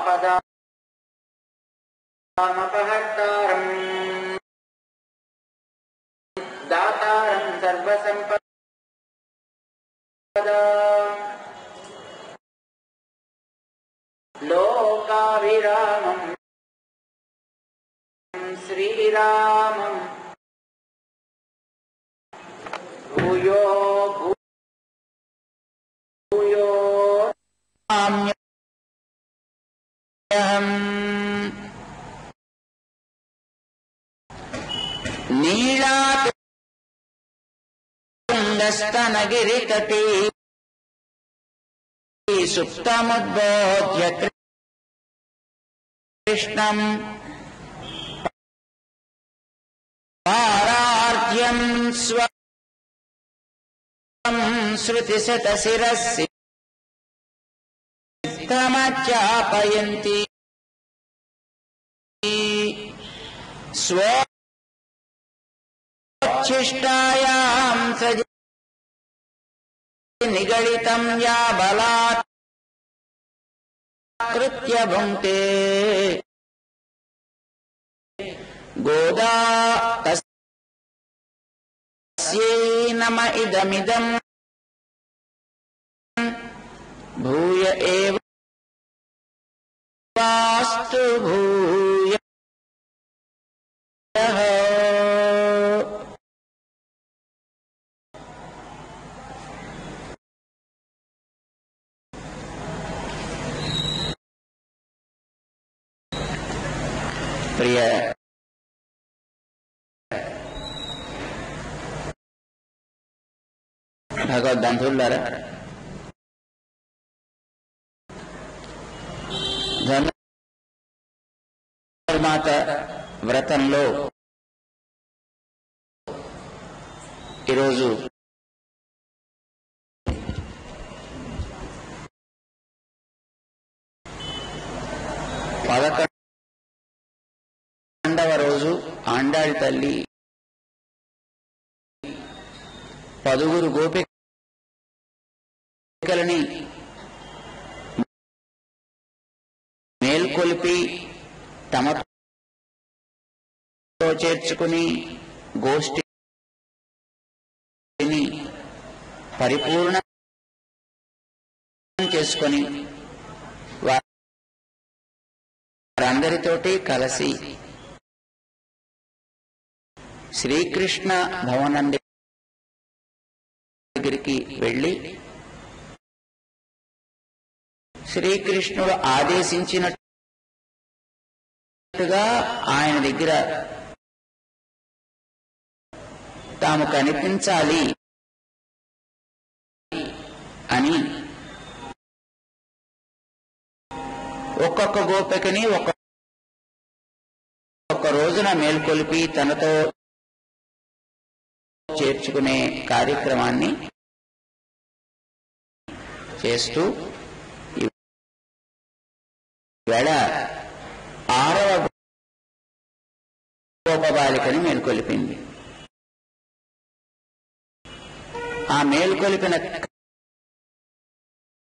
ఆపదామపహర్తారం దాతారం సర్వసంపదా లోకాభిరామం శ్రీరామం భూయో భూయో నీళాతుంగస్తనగిరితటీ సుప్తముద్బోధ్య కృష్ణం పారార్ధ్యం స్వం శృతిశతశిరసిద్ధమధ్యాపయంతి స్వోచ్ఛిష్టాయాం సజి నిగళితం యా బలాత్ కృత్య భుంక్తే గోదా తస్యై నమ ఇదమిదం భూయ ఏవ వాస్తు భూయ ప్రియ భగవద్బంధువులారా, ధనుర్మాత వ్రతంలో ఈరోజు పదకొండవ రోజు ఆండాళ్ తల్లి 10 గోపికలని మేల్కొల్పి తమతో చేర్చుకుని గోష్ఠిని పరిపూర్ణం చేసుకొని వారందరితోటి కలిసి శ్రీకృష్ణ భవనం దగ్గరికి వెళ్ళి శ్రీకృష్ణుడు ఆదేశించినట్టుగా ఆయన దగ్గర తాము కనిపించాలి అని ఒక్కొక్క గోపికని ఒక్కొక్క రోజున మేల్కొల్పి తనతో చేర్చుకునే కార్యక్రమాన్ని చేస్తూ ఈవేళ 6వ గోపబాలికని మేల్కొల్పింది. ఆ మేల్కొల్పిన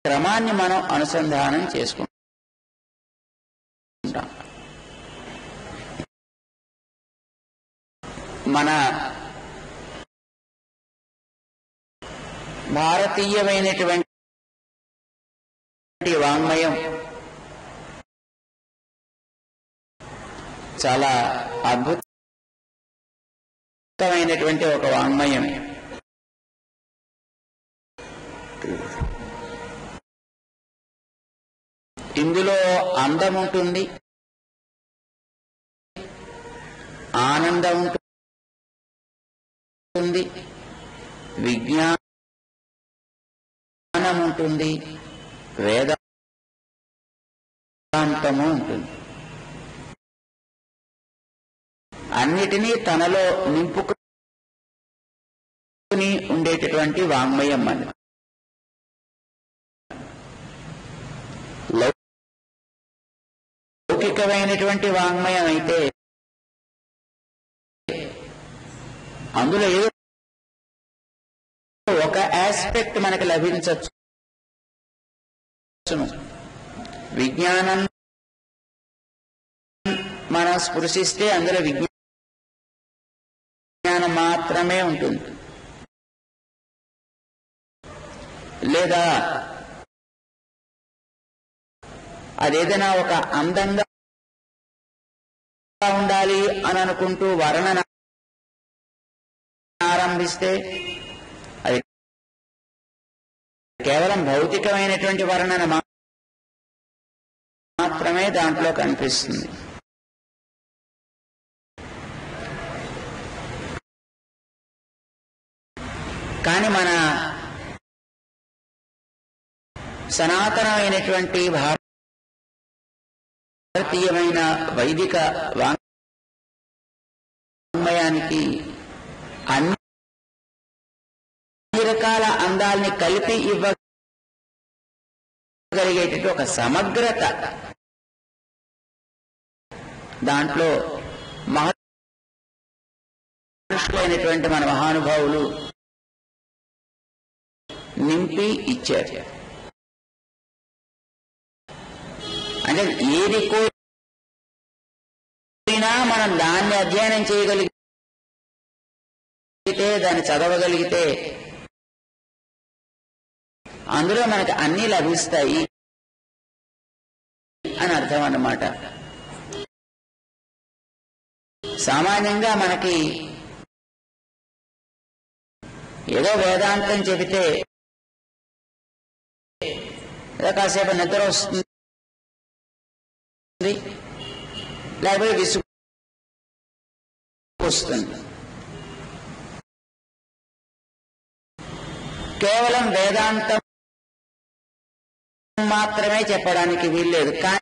క్రమాన్ని మనం అనుసంధానం చేసుకుంటాం. మన భారతీయమైనటువంటి వాంగ్మయం చాలా అద్భుతమైనటువంటి ఒక వాంగ్మయం. ఇందులో అందం ఉంటుంది, ఆనందం ఉంటుంది, విజ్ఞానం ఉంటుంది, వేదాంతము ఉంటుంది. అన్నిటినీ తనలో నింపుకుని ఉండేటటువంటి వాంగ్మయం అని. లౌకికమైనటువంటి వాంగ్మయం అయితే అందులో ఏదో ఒక ఆస్పెక్ట్ మనకు లభించవచ్చు. విజ్ఞానంలో మనం స్పృశిస్తే అందులో విజ్ఞానం మాత్రమే ఉంటుంది. లేదా అదేదైనా ఒక అందంగా ఉండాలి అని అనుకుంటూ వర్ణన ఆరంభిస్తే అది కేవలం భౌతికమైనటువంటి వర్ణన మాత్రమే దాంట్లో కనిపిస్తుంది. కానీ మన సనాతనమైనటువంటి భారతీయమైన వైదిక వాంగ్మయానికి అన్ని రకాల అందాల్ని కలిపి ఇవ్వగలిగేటటువంటి ఒక సమగ్రత దాంట్లో మహర్షులైనటువంటి మన మహానుభావులు నింపి ఇచ్చారు. అంటే ఏది కోరినా మనం దాన్ని అధ్యయనం చేయగలిగితే, దాన్ని చదవగలిగితే అందులో మనకు అన్నీ లభిస్తాయి అని అర్థం అన్నమాట. సామాన్యంగా మనకి ఏదో వేదాంతం చెబితే ఏదో కాసేపు నిద్ర వస్తుంది, లేకపోతే విసుగు వస్తుంది. కేవలం వేదాంతం మాత్రమే చెప్పడానికి వీల్లేదు. కానీ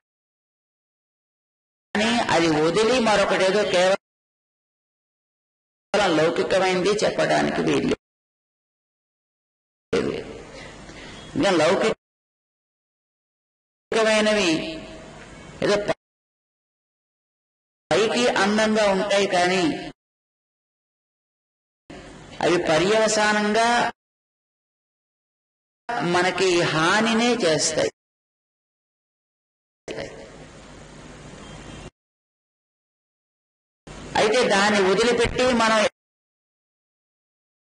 అది వదిలి మరొకటేదో కేవలం లౌకికమైంది చెప్పడానికి వీల్లేదు. ఇంకా లౌకికమైనవి ఏదో పైకి అందంగా ఉంటాయి, కానీ అవి పర్యవసానంగా మనకి హానినే చేస్తాయి. అయితే దాన్ని వదిలిపెట్టి మనం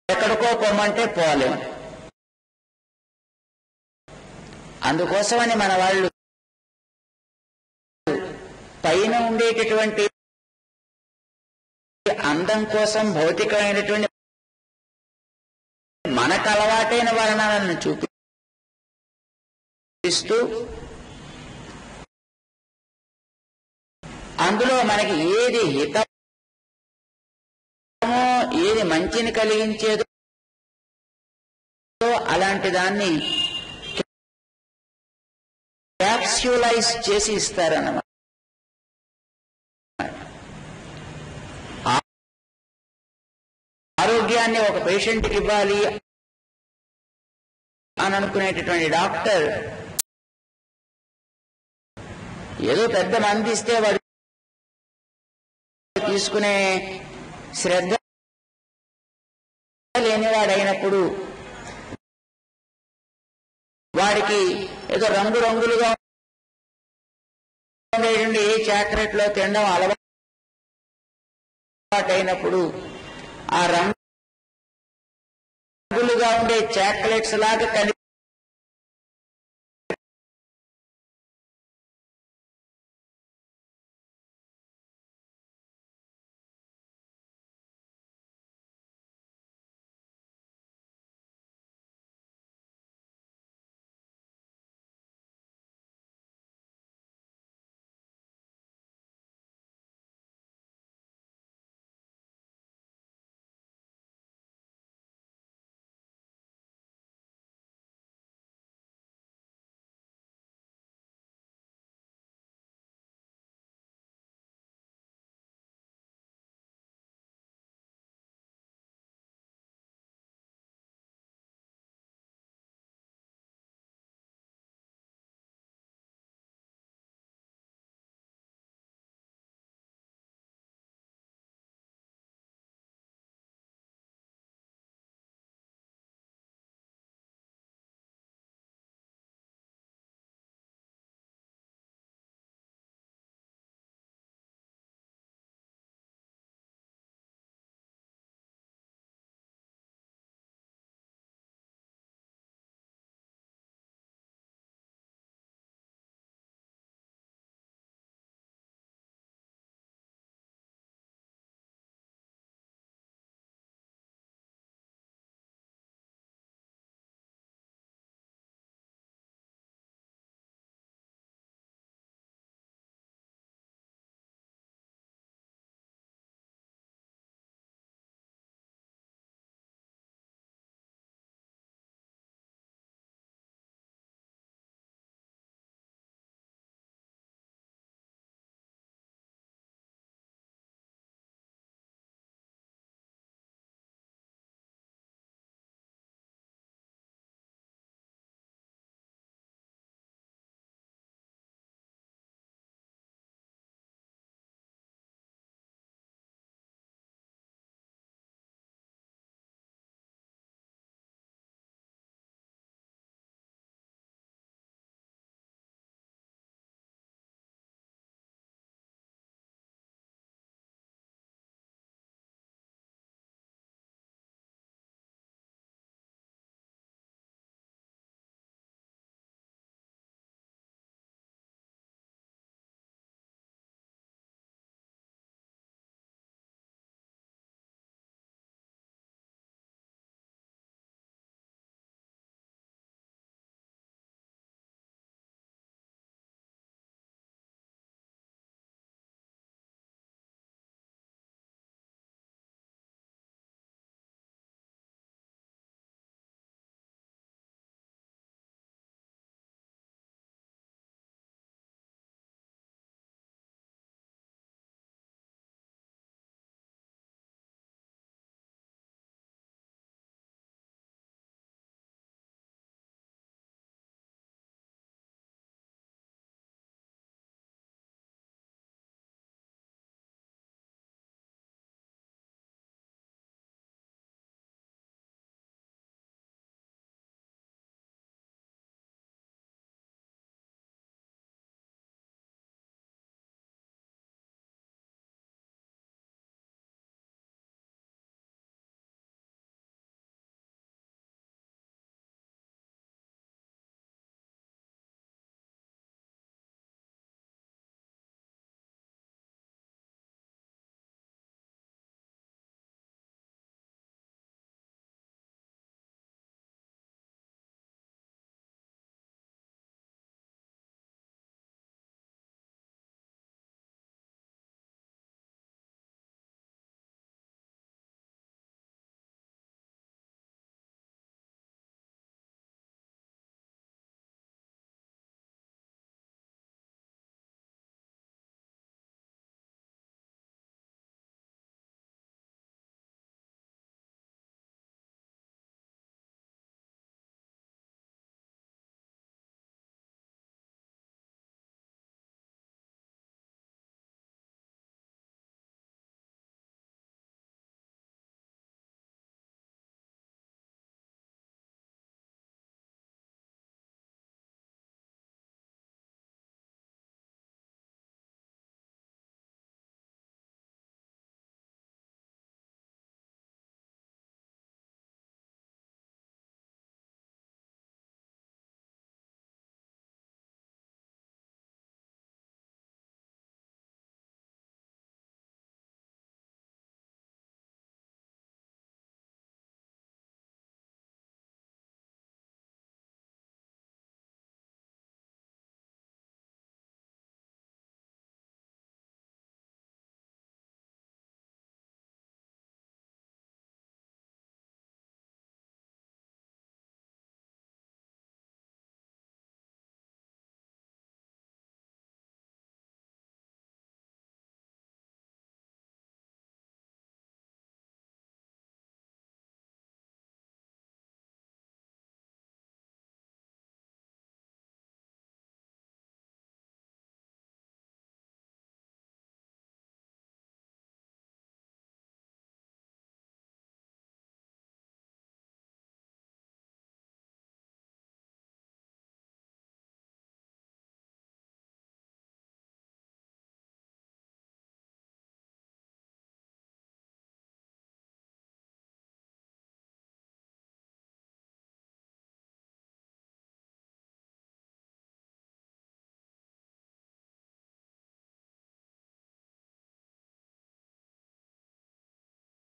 ఎక్కడికో పోమంటే పోలేము. అందుకోసమని మన వాళ్ళు పైన ఉండేటటువంటి అందం కోసం భౌతికమైనటువంటి మనకు అలవాటైన వర్ణనలను చూపిస్తూ అందులో మనకి ఏది హితమో ఏది మంచిని కలిగించేదో అలాంటి దాన్ని క్యాప్స్యూలైజ్ చేసి ఇస్తారన్నమాట. ఆరోగ్యాన్ని ఒక పేషెంట్కి ఇవ్వాలి అని అనుకునేటటువంటి డాక్టర్ ఏదో పెద్ద మంది ఇస్తే వాడు తీసుకునే శ్రద్ధ లేనివాడైనప్పుడు వాడికి ఏదో రంగురంగులుగా ఉండేటువంటి ఏ చాక్లెట్లో తినడం అలవాటైనప్పుడు ఆ రంగులుగా ఉండే చాక్లెట్స్ లాగా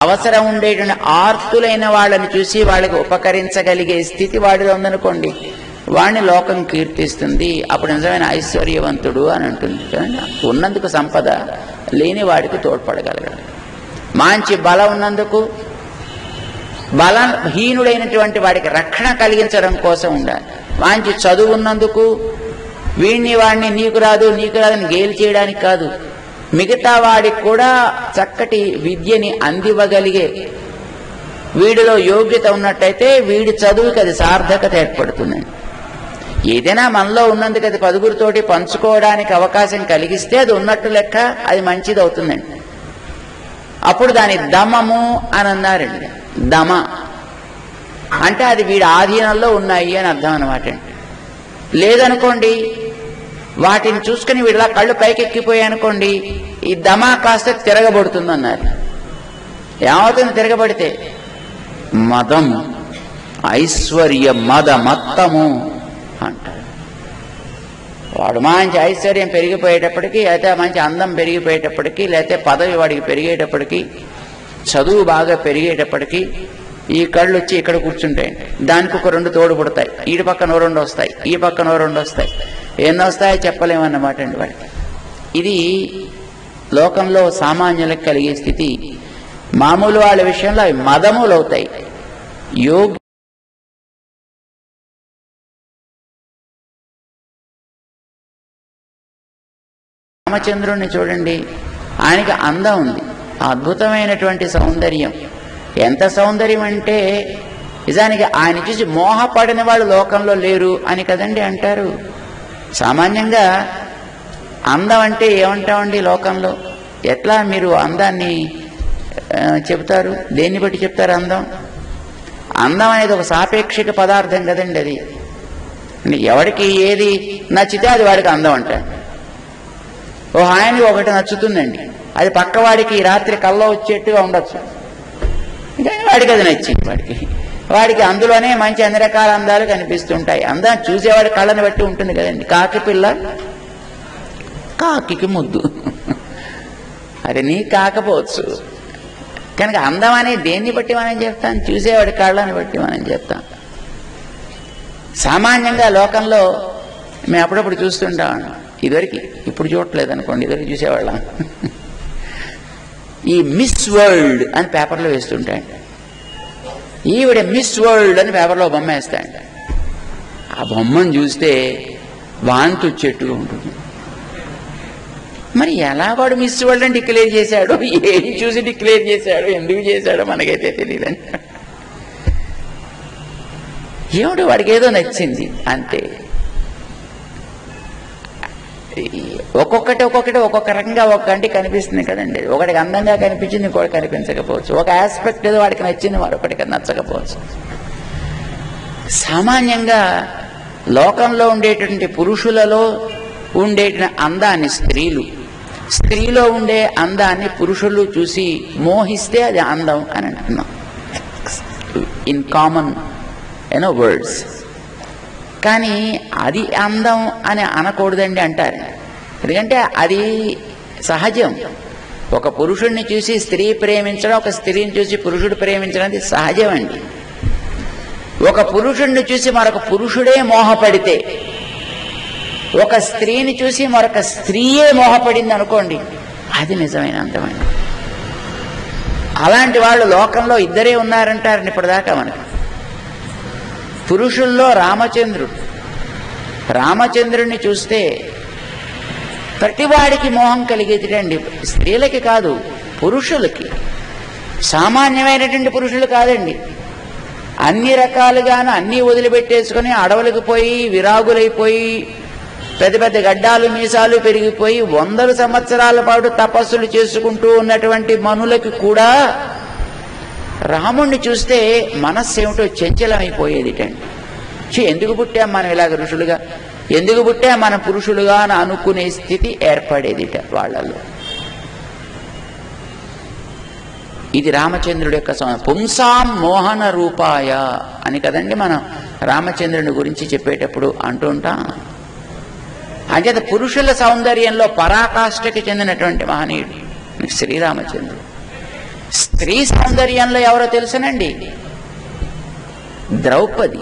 అవసరం ఉండేటువంటి ఆర్తులైన వాళ్ళని చూసి వాళ్ళకి ఉపకరించగలిగే స్థితి వాడిలో ఉందనుకోండి, వాడిని లోకం కీర్తిస్తుంది. అప్పుడు నిజమైన ఐశ్వర్యవంతుడు అని అంటుంది. ఉన్నందుకు సంపద, లేని వాడికి తోడ్పడగలగాలి. మంచి బలం ఉన్నందుకు, బలహీనుడైనటువంటి వాడికి రక్షణ కలిగించడం కోసం ఉండాలి. మంచి చదువు ఉన్నందుకు వాడిని నీకు రాదని గేలి చేయడానికి కాదు, మిగతా వాడికి కూడా చక్కటి విద్యని అందివ్వగలిగే వీడిలో యోగ్యత ఉన్నట్టయితే వీడి చదువుకి అది సార్థకత ఏర్పడుతుందండి. ఏదైనా మనలో ఉన్నందుకు అది పదుగురితోటి పంచుకోవడానికి అవకాశం కలిగిస్తే అది ఉన్నట్టు లెక్క, అది మంచిది అవుతుందండి. అప్పుడు దాని దమము అని అన్నారండి. దమ అంటే అది వీడి ఆధీనంలో ఉన్నాయి అని అర్థం అన్నమాట అండి. లేదనుకోండి, వాటిని చూసుకుని వీడిలా కళ్ళు పైకెక్కిపోయాయనుకోండి, ఈ దమ కాస్త తిరగబడుతుంది అన్నారు. ఏమవుతుంది తిరగబడితే? మదం, ఐశ్వర్య మద మత్తము అంటారు. వాడు మంచి ఐశ్వర్యం పెరిగిపోయేటప్పటికీ, లేకపోతే మంచి అందం పెరిగిపోయేటప్పటికీ, లేకపోతే పదవి వాడికి పెరిగేటప్పటికీ, చదువు బాగా పెరిగేటప్పటికీ ఈ కళ్ళు వచ్చి ఇక్కడ కూర్చుంటాయండి. దానికి ఒక 2 తోడు పుడతాయి. ఈ పక్కన 2 వస్తాయి, ఈ పక్కన 2 వస్తాయి. ఎన్ని వస్తాయో చెప్పలేమన్నమాట అండి వాడికి. ఇది లోకంలో సామాన్యులకు కలిగే స్థితి. మామూలు వాళ్ళ విషయంలో అవి మదములు అవుతాయి. రామచంద్రుణ్ణి చూడండి, ఆయనకి అందం ఉంది, అద్భుతమైనటువంటి సౌందర్యం. ఎంత సౌందర్యం అంటే నిజానికి ఆయన చూసి మోహపడిన వాళ్ళు లోకంలో లేరు అని కదండి అంటారు. సామాన్యంగా అందం అంటే ఏమంటామండి లోకంలో? ఎట్లా మీరు అందాన్ని చెబుతారు? దేన్ని బట్టి చెప్తారు అందం? అందం అనేది ఒక సాపేక్షిక పదార్థం కదండి. అది ఎవరికి ఏది నచ్చితే అది వాడికి అందం అంటారు. ఆయనకి ఒకటి నచ్చుతుందండి, అది పక్కవాడికి రాత్రి కల్లో వచ్చేట్టుగా ఉండొచ్చు, వాడికి అది నచ్చింది. వాడికి అందులోనే మంచి అన్ని రకాల అందాలు కనిపిస్తుంటాయి. అందం చూసేవాడి కళ్ళని బట్టి ఉంటుంది కదండి. కాకి పిల్ల కాకి ముద్దు, అది నీ కాకపోవచ్చు. కనుక అందం అనేది దేన్ని బట్టి మనం చెప్తాం? చూసేవాడి కళ్ళని బట్టి మనం చెప్తాం. సామాన్యంగా లోకంలో మేము అప్పుడప్పుడు చూస్తుంటాం. ఇదివరకు, ఇప్పుడు చూడట్లేదు అనుకోండి, ఇదివరకు చూసేవాళ్ళం. ఈ మిస్ వరల్డ్ అని పేపర్లో వేస్తుంటాయండి. ఈవిడ మిస్ వరల్డ్ అని పేపర్లో బొమ్మ వేస్తాయండి. ఆ బొమ్మను చూస్తే వాంతి వచ్చేట్టుగా ఉంటుంది. మరి ఎలా వాడు మిస్ వరల్డ్ అని డిక్లేర్ చేశాడు? ఏం చూసి డిక్లేర్ చేశాడు? ఎందుకు చేశాడో మనకైతే తెలియదండి. ఏమిటి, వాడికి ఏదో నచ్చింది అంతే. ఒక్కొక్కటి ఒక్కొక్క రకంగా ఒక కంటి కనిపిస్తుంది కదండి. ఒకటికి అందంగా కనిపించింది, ఇంకోటి కనిపించకపోవచ్చు. ఒక ఆస్పెక్ట్ ఏదో వాడికి నచ్చింది, మరొకటికి నచ్చకపోవచ్చు. సామాన్యంగా లోకంలో ఉండేటువంటి పురుషులలో ఉండేటువంటి అందాన్ని స్త్రీలో ఉండే అందాన్ని పురుషులు చూసి మోహిస్తే అది అందం అని అంటున్నాం ఇన్ కామన్ వర్డ్స్. కానీ అది అందం అని అనకూడదండి అంటారు. ఎందుకంటే అది సహజం. ఒక పురుషుడిని చూసి స్త్రీ ప్రేమించడం, ఒక స్త్రీని చూసి పురుషుడు ప్రేమించడం అది సహజం అండి. ఒక పురుషుడిని చూసి మరొక పురుషుడే మోహపడితే, ఒక స్త్రీని చూసి మరొక స్త్రీయే మోహపడింది అనుకోండి, అది నిజమైన అందమండి. అలాంటి వాళ్ళు లోకంలో ఇద్దరే ఉన్నారంటారండి ఇప్పటిదాకా మనకి. పురుషుల్లో రామచంద్రుడిని చూస్తే ప్రతివాడికి మోహం కలిగేదిటండి. స్త్రీలకి కాదు, పురుషులకి. సామాన్యమైనటువంటి పురుషులు కాదండి. అన్ని రకాలుగాను అన్నీ వదిలిపెట్టేసుకుని అడవులకు పోయి విరాగులైపోయి పెద్ద పెద్ద గడ్డాలు మీసాలు పెరిగిపోయి 100 సంవత్సరాల పాటు తపస్సులు చేసుకుంటూ ఉన్నటువంటి మనులకి కూడా రాముణ్ణి చూస్తే మనస్సు ఏమిటో చంచలమైపోయేదిటండి. ఎందుకు పుట్టాం మనం ఇలాగ ఋషులుగా, ఎందుకు పుట్టాం మనం పురుషులుగా అని అనుకునే స్థితి ఏర్పడేదిట వాళ్ళలో. ఇది రామచంద్రుడి యొక్క పుంసాం మోహన రూపాయ అని కదండి మనం రామచంద్రుని గురించి చెప్పేటప్పుడు అంటూ ఉంటాం. అంచేత పురుషుల సౌందర్యంలో పరాకాష్ఠకి చెందినటువంటి మహనీయుడు శ్రీరామచంద్రుడు. స్త్రీ సౌందర్యంలో ఎవరో తెలుసునండి, ద్రౌపది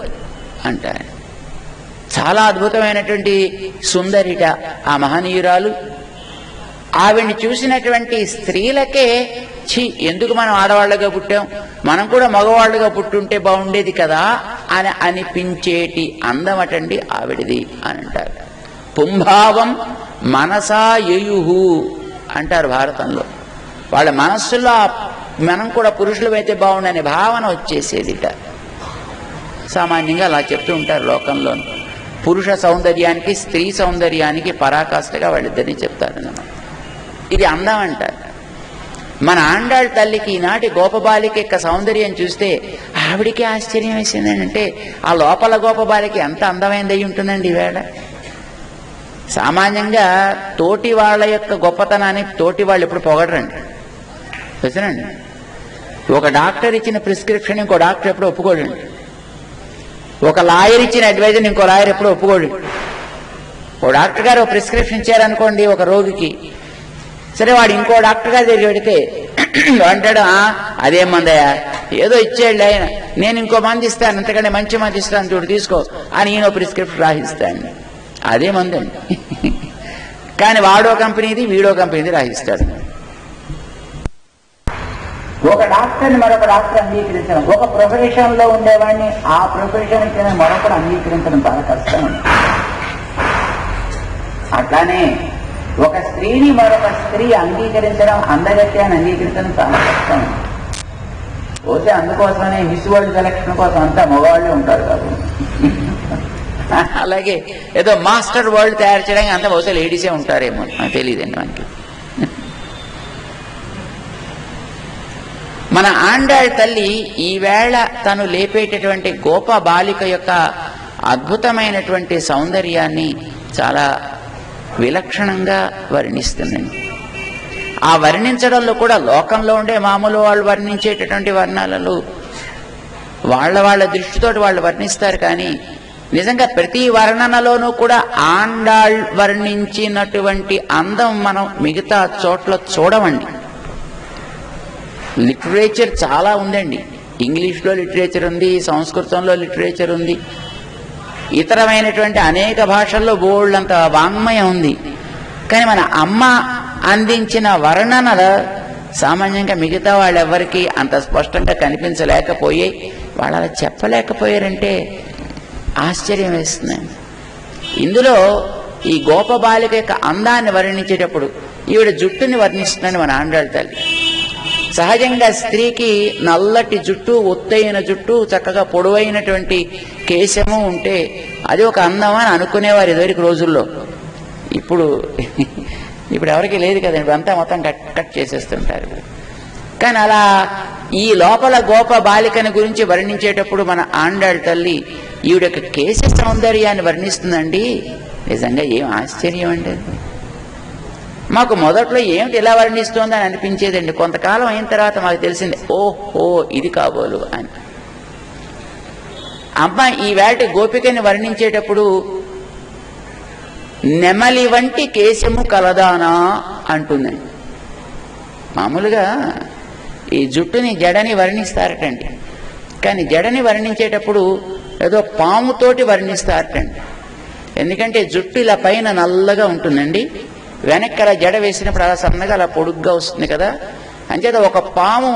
అంటారు. చాలా అద్భుతమైనటువంటి సుందరిట ఆ మహనీయురాలు. ఆవిడ్ని చూసినటువంటి స్త్రీలకే ఎందుకు మనం ఆడవాళ్ళగా పుట్టాం, మనం కూడా మగవాళ్ళుగా పుట్టుంటే బాగుండేది కదా అని అనిపించేటి అందమటండి ఆవిడిది అని అంటారు. పుంభావం మనసా యయుహు అంటారు భారతంలో. వాళ్ళ మనస్సులో మనం కూడా పురుషులమైతే బాగుండనే భావన వచ్చేసేదిట. సామాన్యంగా అలా చెప్తూ ఉంటారు లోకంలో. పురుష సౌందర్యానికి స్త్రీ సౌందర్యానికి పరాకాష్ఠగా వాళ్ళిద్దరినీ చెప్తారన్నమాట. ఇది అందం అంటారు. మన ఆండాళ్ళ తల్లికి ఈనాటి గోపబాలిక యొక్క సౌందర్యం చూస్తే ఆవిడికి ఆశ్చర్యం వేసిందండి. అంటే ఆ లోపల గోపబాలిక ఎంత అందమైంది అయి ఉంటుందండి ఈవేళ. సామాన్యంగా తోటి వాళ్ళ యొక్క గొప్పతనాన్ని తోటి వాళ్ళు ఎప్పుడు పొగడరండి, తెలుసునండి. ఒక డాక్టర్ ఇచ్చిన ప్రిస్క్రిప్షన్ ఇంకో డాక్టర్ ఎప్పుడు ఒప్పుకోడండి. ఒక లాయర్ ఇచ్చిన అడ్వైజర్ ఇంకో లాయర్ ఎప్పుడు ఒప్పుకోడు. ఓ డాక్టర్ గారు ప్రిస్క్రిప్షన్ ఇచ్చారనుకోండి ఒక రోగికి, సరే వాడు ఇంకో డాక్టర్ గారి దగ్గర పెడితే అంటాడు, అదేం మందయ్యా, ఏదో ఇచ్చేళ్ళు ఆయన, నేను ఇంకో మంది ఇస్తాను, అంతకంటే మంచి మంది ఇస్తాను చూడు తీసుకో అని ఈయన ప్రిస్క్రిప్షన్ రాసిస్తాను. అదే మందండి. కానీ వాడో కంపెనీది వీడో కంపెనీది రాసిస్తాడు. ఒక డాక్టర్ని మరొక డాక్టర్ అంగీకరించడం, ఒక ప్రొఫెషన్ లో ఉండేవాడిని ఆ ప్రొఫెషన్ కింద మరొకరు అంగీకరించడం చాలా కష్టం. అట్లానే ఒక స్త్రీని మరొక స్త్రీ అంగీకరించడం, అందగత్య అని అంగీకరించడం చాలా కష్టం. పోతే అందుకోసమనే మిస్ వరల్డ్ సెలక్షన్ కోసం అంతా మగవాళ్ళే ఉంటారు కాదు. అలాగే ఏదో మాస్టర్ వరల్డ్ తయారు చేయడానికి అంతా బహుశా లేడీసే ఉంటారేమో, తెలియదండి మనకి. మన ఆండాళ్ళ తల్లి ఈవేళ తను లేపేటటువంటి గోప బాలిక యొక్క అద్భుతమైనటువంటి సౌందర్యాన్ని చాలా విలక్షణంగా వర్ణిస్తుందండి. ఆ వర్ణించడంలో కూడా లోకంలో ఉండే మామూలు వాళ్ళు వర్ణించేటటువంటి వర్ణాలలో వాళ్ళ దృష్టితోటి వాళ్ళు వర్ణిస్తారు. కానీ నిజంగా ప్రతి వర్ణనలోనూ కూడా ఆండాళ్ వర్ణించినటువంటి అందం మనం మిగతా చోట్ల చూడమండి. లిటరేచర్ చాలా ఉందండి. ఇంగ్లీష్లో లిటరేచర్ ఉంది, సంస్కృతంలో లిటరేచర్ ఉంది, ఇతరమైనటువంటి అనేక భాషల్లో బోల్డంత వాంగ్మయం ఉంది. కానీ మన అమ్మ అందించిన వర్ణనల సామాన్యంగా మిగతా వాళ్ళెవ్వరికీ అంత స్పష్టంగా కనిపించలేకపోయాయి. వాళ్ళు అలా చెప్పలేకపోయారంటే ఆశ్చర్యం వేస్తుందండి. ఇందులో ఈ గోపబాలిక యొక్క అందాన్ని వర్ణించేటప్పుడు ఈవిడ జుట్టుని వర్ణిస్తుందని మన ఆండాళ్ళ తల్లి. సహజంగా స్త్రీకి నల్లటి జుట్టు, ఒత్తైన జుట్టు, చక్కగా పొడవైనటువంటి కేశము ఉంటే అది ఒక అందం అని అనుకునేవారు ఇదివరకు రోజుల్లో. ఇప్పుడు ఎవరికి లేదు కదండి, అంతా మొత్తం కట్ చేసేస్తుంటారు. కానీ అలా ఈ లోపల గోప బాలికని గురించి వర్ణించేటప్పుడు మన ఆండాళ్ళ తల్లి ఈవిడ యొక్క కేశ సౌందర్యాన్ని వర్ణిస్తుందండి. నిజంగా ఏం ఆశ్చర్యం అండి. మాకు మొదట్లో ఏమిటి ఇలా వర్ణిస్తోంది అని అనిపించేదండి. కొంతకాలం అయిన తర్వాత మాకు తెలిసింది, ఓహో ఇది కాబోలు అని. అమ్మ ఈవేళ గోపికని వర్ణించేటప్పుడు నెమలి వంటి కేశము కలదానా అంటుందండి. మామూలుగా ఈ జుట్టుని జడని వర్ణిస్తారటండి. కానీ జడని వర్ణించేటప్పుడు ఏదో పాముతోటి వర్ణిస్తారటండి. ఎందుకంటే జుట్టు ఇలా పైన నల్లగా ఉంటుందండి, వెనక్కి అలా జడ వేసినప్పుడు అలా సన్నగా అలా పొడుగ్గా వస్తుంది కదా. అంచేత ఒక పాము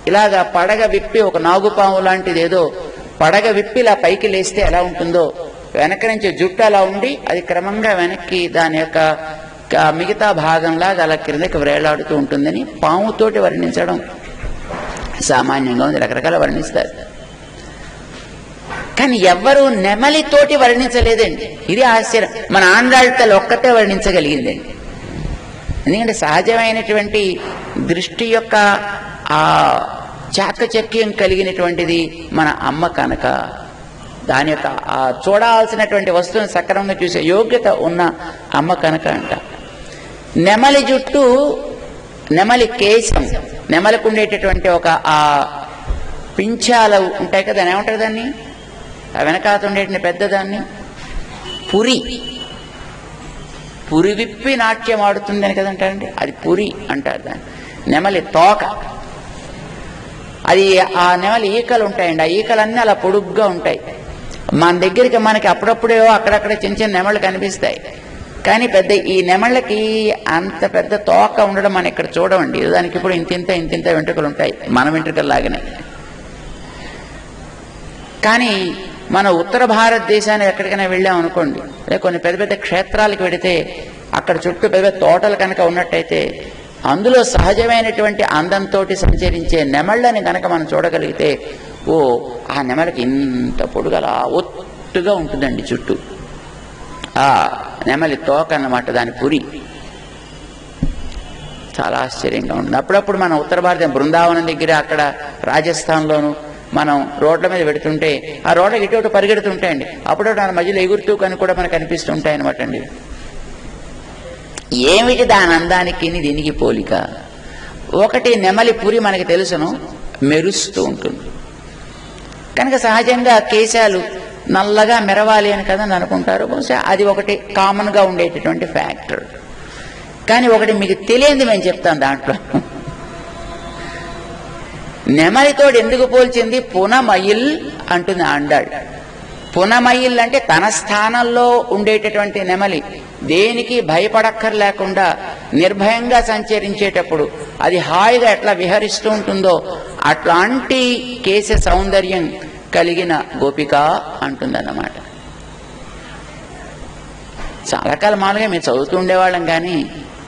ఇలాగా పడగ విప్పి, ఒక నాగుపాము లాంటిది ఏదో పడగ విప్పి ఇలా పైకి లేస్తే ఎలా ఉంటుందో, వెనక నుంచి జుట్టు అలా ఉండి అది క్రమంగా వెనక్కి దాని యొక్క మిగతా భాగంలాగా అలా క్రిందకి వేలాడుతూ ఉంటుందని పాముతోటి వర్ణించడం సామాన్యంగా ఉంది. రకరకాల వర్ణిస్తారు. కానీ ఎవ్వరూ నెమలితోటి వర్ణించలేదండి. ఇది ఆశ్చర్యం. మన ఆండాళ్ళ తల్లి ఒక్కతే వర్ణించగలిగిందండి. ఎందుకంటే సహజమైనటువంటి దృష్టి యొక్క ఆ చాకచక్యం కలిగినటువంటిది మన అమ్మ కనుక, దాని యొక్క ఆ చూడాల్సినటువంటి వస్తువుని సక్రమంగా చూసే యోగ్యత ఉన్న అమ్మ కనుక అంట. నెమలి జుట్టు, నెమలి కేశం, నెమలకు ఉండేటటువంటి ఒక ఆ పింఛాలు ఉంటాయి కదా, దాన్ని ఏమంటారు, దాన్ని ఆ వెనకాత ఉండేటువంటి పెద్దదాన్ని పురి, పురి విప్పి నాట్యం ఆడుతుందని కదంటారండి, అది పురి అంటారు. దాన్ని నెమలి తోక, అది ఆ నెమలి ఈకలు ఉంటాయండి. ఆ ఈకలన్నీ అలా పొడుగ్గా ఉంటాయి. మన దగ్గరికి మనకి అప్పుడప్పుడే అక్కడక్కడ చిన్న చిన్న నెమళ్ళు కనిపిస్తాయి. కానీ పెద్ద ఈ నెమళ్ళకి అంత పెద్ద తోక ఉండడం మనం ఇక్కడ చూడమండి. దానికి ఇప్పుడు ఇంతింత వెంట్రుకలు ఉంటాయి, మన వెంట్రుకలు లాగానే. కానీ మన ఉత్తర భారతదేశానికి ఎక్కడికైనా వెళ్ళాం అనుకోండి, లేదా కొన్ని పెద్ద పెద్ద క్షేత్రాలకు వెడితే అక్కడ చుట్టూ పెద్ద పెద్ద తోటలు కనుక ఉన్నట్టయితే అందులో సహజమైనటువంటి అందంతో సంచరించే నెమళ్ళని కనుక మనం చూడగలిగితే, ఓ ఆ నెమలకి ఇంత పొడుగలా ఒత్తుగా ఉంటుందండి చుట్టూ. ఆ నెమలి తోక అన్నమాట, దాని పురి. చాలా ఆశ్చర్యంగా ఉంటుంది. అప్పుడప్పుడు మన ఉత్తర భారత బృందావనం దగ్గర, అక్కడ రాజస్థాన్లోను మనం రోడ్ల మీద పెడుతుంటే ఆ రోడ్లకి ఇటు పరిగెడుతుంటాయండి. అప్పుడప్పుడు మన మధ్యలో ఎగురుతూ కని కూడా మనకు కనిపిస్తుంటాయి అనమాట అండి. ఏమిటి దాని అందానికి దీనికి పోలిక? ఒకటి, నెమలి పురి మనకి తెలుసును, మెరుస్తూ ఉంటుంది కనుక సహజంగా కేశాలు నల్లగా మెరవాలి అని కదా అనుకుంటారు. బహుశా అది ఒకటి కామన్గా ఉండేటటువంటి ఫ్యాక్టర్. కానీ ఒకటి మీకు తెలియంది మేము చెప్తాను. దాంట్లో నెమలితో ఎందుకు పోల్చింది? పునమయిల్ అంటుంది ఆండాళ్. పునమయిల్ అంటే తన స్థానంలో ఉండేటటువంటి నెమలి, దేనికి భయపడక్కర్లేకుండా నిర్భయంగా సంచరించేటప్పుడు అది హాయిగా ఎట్లా విహరిస్తూ ఉంటుందో అట్లాంటి కేశ సౌందర్యం కలిగిన గోపిక అంటుందన్నమాట. చాలా కాలం మామూలుగా మేము చదువుతూ ఉండేవాళ్ళం, కానీ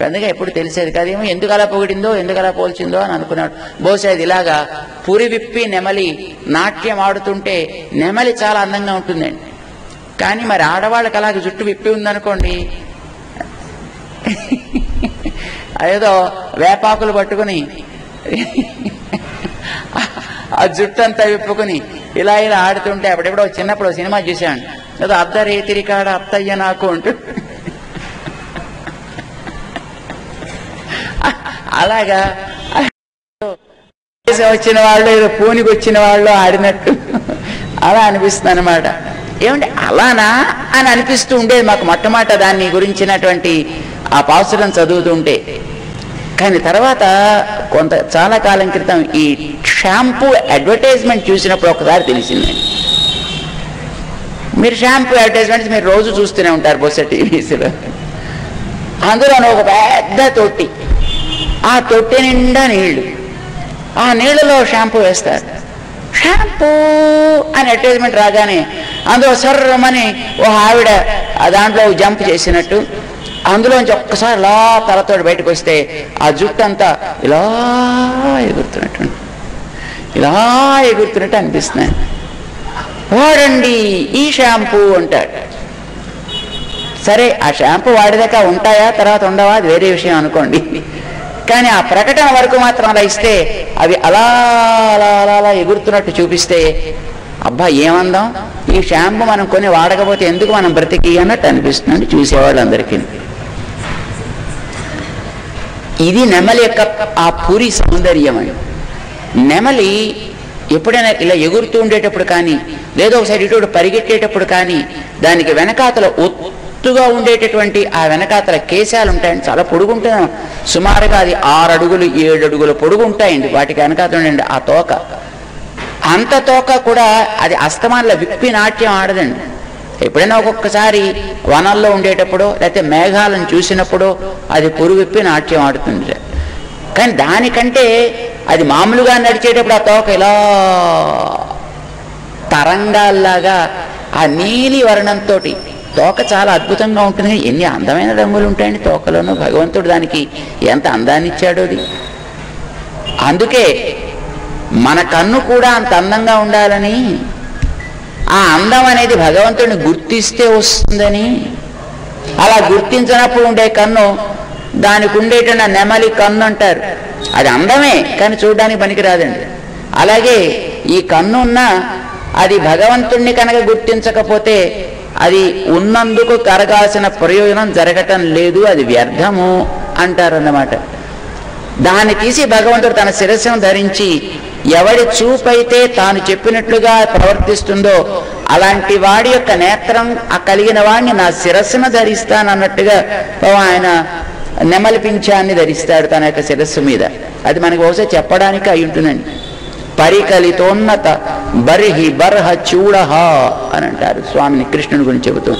పెద్దగా ఎప్పుడు తెలిసేది కాదేమో. ఎందుకు అలా పొగిడిందో, ఎందుకు అలా పోల్చిందో అని అనుకున్నాడు. బహుశా ఇది ఇలాగా పురి విప్పి నెమలి నాట్యం ఆడుతుంటే నెమలి చాలా అందంగా ఉంటుందండి. కానీ మరి ఆడవాళ్ళకి అలాగే జుట్టు విప్పి ఉందనుకోండి, అదేదో వేపాకులు పట్టుకుని ఆ జుట్టు అంతా విప్పుకుని ఇలా ఇలా ఆడుతుంటే, అప్పుడెప్పుడో చిన్నప్పుడు సినిమా చూశాను, ఏదో అర్ధరేతిరికాడ అత్తయ్య నాకు అంటూ అలాగా వచ్చిన వాళ్ళు ఏదో పూనికి వచ్చిన వాళ్ళు ఆడినట్టు అలా అనిపిస్తుంది అనమాట. ఏమంటే అలానా అని అనిపిస్తూ ఉండేది మాకు మొట్టమొదట దాన్ని గురించినటువంటి ఆ పాసురం చదువుతుంటే. కానీ తర్వాత చాలా కాలం క్రితం ఈ షాంపూ అడ్వర్టైజ్మెంట్ చూసినప్పుడు ఒకసారి తెలిసిందండి. మీరు షాంపూ అడ్వర్టైజ్మెంట్స్ మీరు రోజు చూస్తూనే ఉంటారు బహుశా టీవీస్లో. అందులో ఒక పెద్ద తొట్టి, ఆ తొట్టి నిండా నీళ్లు, ఆ నీళ్లలో షాంపూ వేస్తారు. షాంపూ అని అడ్వర్టైజ్మెంట్ రాగానే అందులో సర్రమని ఓ ఆవిడ దాంట్లో జంప్ చేసినట్టు అందులోంచి ఒక్కసారి ఇలా తలతోటి బయటకు వస్తే ఆ జుట్టు అంతా ఇలా ఎగురుతున్నట్టు, ఇలా ఎగురుతున్నట్టు అనిపిస్తున్నాయి. వాడండి ఈ షాంపూ అంటాడు. సరే, ఆ షాంపూ వాడేదాకా ఉంటాయా, తర్వాత ఉండవా, అది వేరే విషయం అనుకోండి. కానీ ఆ ప్రకటన వరకు మాత్రం అలా ఇస్తే అవి అలా అలా అలా అలా ఎగురుతున్నట్టు చూపిస్తే, అబ్బా ఏమందాం, ఈ షాంపూ మనం కొని వాడకపోతే ఎందుకు మనం బ్రతికి అన్నట్టు అనిపిస్తుంది చూసేవాళ్ళందరికీ. ఇది నెమలి యొక్క ఆ పూరి సౌందర్యం అని. నెమలి ఎప్పుడైనా ఇలా ఎగురుతూ ఉండేటప్పుడు కానీ, లేదా ఒకసారి ఇటు పరిగెట్టేటప్పుడు కానీ, దానికి వెనకాతల ఒత్తుగా ఉండేటటువంటి ఆ వెనకాతల కేశాలు ఉంటాయండి. చాలా పొడుగుంటాయి, సుమారుగా అది 6 అడుగులు 7 అడుగుల పొడుగు ఉంటాయండి వాటికి వెనకాతల ఉండండి ఆ తోక. అంత తోక కూడా అది అస్తమానంలో విప్పి నాట్యం ఆడదండి. ఎప్పుడైనా ఒక్కొక్కసారి వనంలో ఉండేటప్పుడు లేకపోతే మేఘాలను చూసినప్పుడు అది పురు విప్పి నాట్యం ఆడుతుంది. కానీ దానికంటే అది మామూలుగా నడిచేటప్పుడు ఆ తోక ఇలా తరంగాల్లాగా ఆ నీలి వర్ణంతో తోక చాలా అద్భుతంగా ఉంటుంది. ఎన్ని అందమైన రంగులు ఉంటాయండి తోకలోనూ. భగవంతుడు దానికి ఎంత అందాన్ని ఇచ్చాడో అది. అందుకే మన కన్ను కూడా అంత అందంగా ఉండాలని, ఆ అందం అనేది భగవంతుడిని గుర్తిస్తే వస్తుందని, అలా గుర్తించినప్పుడు ఉండే కన్ను దానికి ఉండేటువంటి నెమలి కన్ను అంటారు. అది అందమే కానీ చూడడానికి పనికిరాదండి. అలాగే ఈ కన్ను ఉన్నా అది భగవంతుణ్ణి కనుక గుర్తించకపోతే అది ఉన్నందుకు కరగాల్సిన ప్రయోజనం జరగటం లేదు, అది వ్యర్థము అంటారన్నమాట. దాన్ని తీసి భగవంతుడు తన శిరస్సును ధరించి ఎవడి చూపైతే తాను చెప్పినట్లుగా ప్రవర్తిస్తుందో అలాంటి వాడి యొక్క నేత్రం కలిగిన వాడిని నా శిరస్సును ధరిస్తానన్నట్టుగా ఆయన నెమలి పింఛాన్ని ధరిస్తాడు తన యొక్క శిరస్సు మీద. అది మనకు బహుశా చెప్పడానికి అయి ఉంటుందండి. పరికలితోన్నత బర్హి బర్హ చూడహ అని అంటారు స్వామిని కృష్ణుని గురించి చెబుతూ.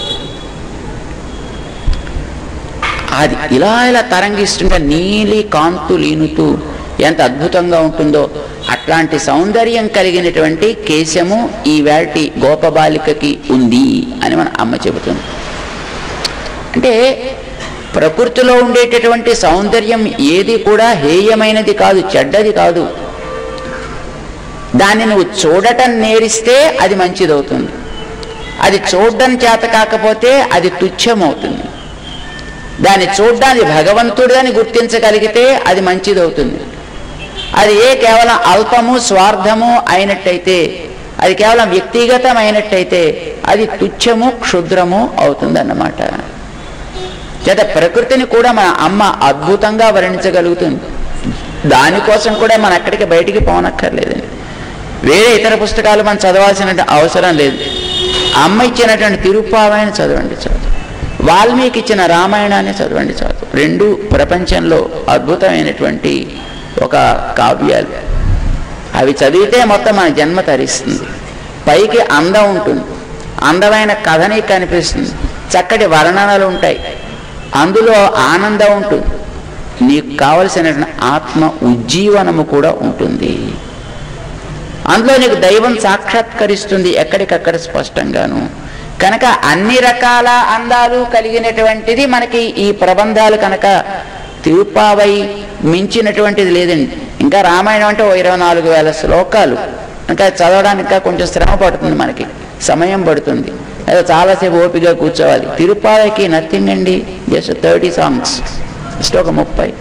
అది ఇలా ఇలా తరంగిస్తుంటే నీలి కాంతులీనుతూ ఎంత అద్భుతంగా ఉంటుందో అట్లాంటి సౌందర్యం కలిగినటువంటి కేశము ఈవేళటి గోపబాలికకి ఉంది అని మన అమ్మ చెబుతుంది. అంటే ప్రకృతిలో ఉండేటటువంటి సౌందర్యం ఏది కూడా హేయమైనది కాదు, చెడ్డది కాదు. దాన్ని నువ్వు చూడటం నేరిస్తే అది మంచిదవుతుంది, అది చూడడం చేత కాకపోతే అది తుచ్చమవుతుంది. దాన్ని చూడ్డానికి భగవంతుడిని గుర్తించగలిగితే అది మంచిదవుతుంది. అది కేవలం అల్పము స్వార్థము అయినట్టయితే, అది కేవలం వ్యక్తిగతమైనట్టయితే అది తుచ్చము క్షుద్రము అవుతుందన్నమాట. చేత ప్రకృతిని కూడా మన అమ్మ అద్భుతంగా వర్ణించగలుగుతుంది. దానికోసం కూడా మనం అక్కడికి బయటికి పోనక్కర్లేదండి. వేరే ఇతర పుస్తకాలు మనం చదవాల్సిన అవసరం లేదు. అమ్మ ఇచ్చినటువంటి తిరుప్పావైన చదవండి, వాల్మీకి ఇచ్చిన రామాయణాన్ని చదవండి, రెండు ప్రపంచంలో అద్భుతమైనటువంటి ఒక కావ్యాలు. అవి చదివితే మొత్తం మన జన్మ తరిస్తుంది. పైకి అందం ఉంటుంది, అందమైన కథ నీకు కనిపిస్తుంది, చక్కటి వర్ణనలు ఉంటాయి, అందులో ఆనందం ఉంటుంది, నీకు కావలసిన ఆత్మ ఉజ్జీవనము కూడా ఉంటుంది. అందులో నీకు దైవం సాక్షాత్కరిస్తుంది ఎక్కడికక్కడ స్పష్టంగాను. కనుక అన్ని రకాల అందాలు కలిగినటువంటిది మనకి ఈ ప్రబంధాలు కనుక తిరుప్పావై మించినటువంటిది లేదండి. ఇంకా రామాయణం అంటే 24,000 శ్లోకాలు, ఇంకా చదవడానికి ఇంకా కొంచెం శ్రమ పడుతుంది, మనకి సమయం పడుతుంది, ఏదో చాలాసేపు ఓపికగా కూర్చోవాలి. తిరుప్పావైకి నథింగ్ అండి, జస్ట్ 30 సాంగ్స్, జస్ట్ ఒక 30.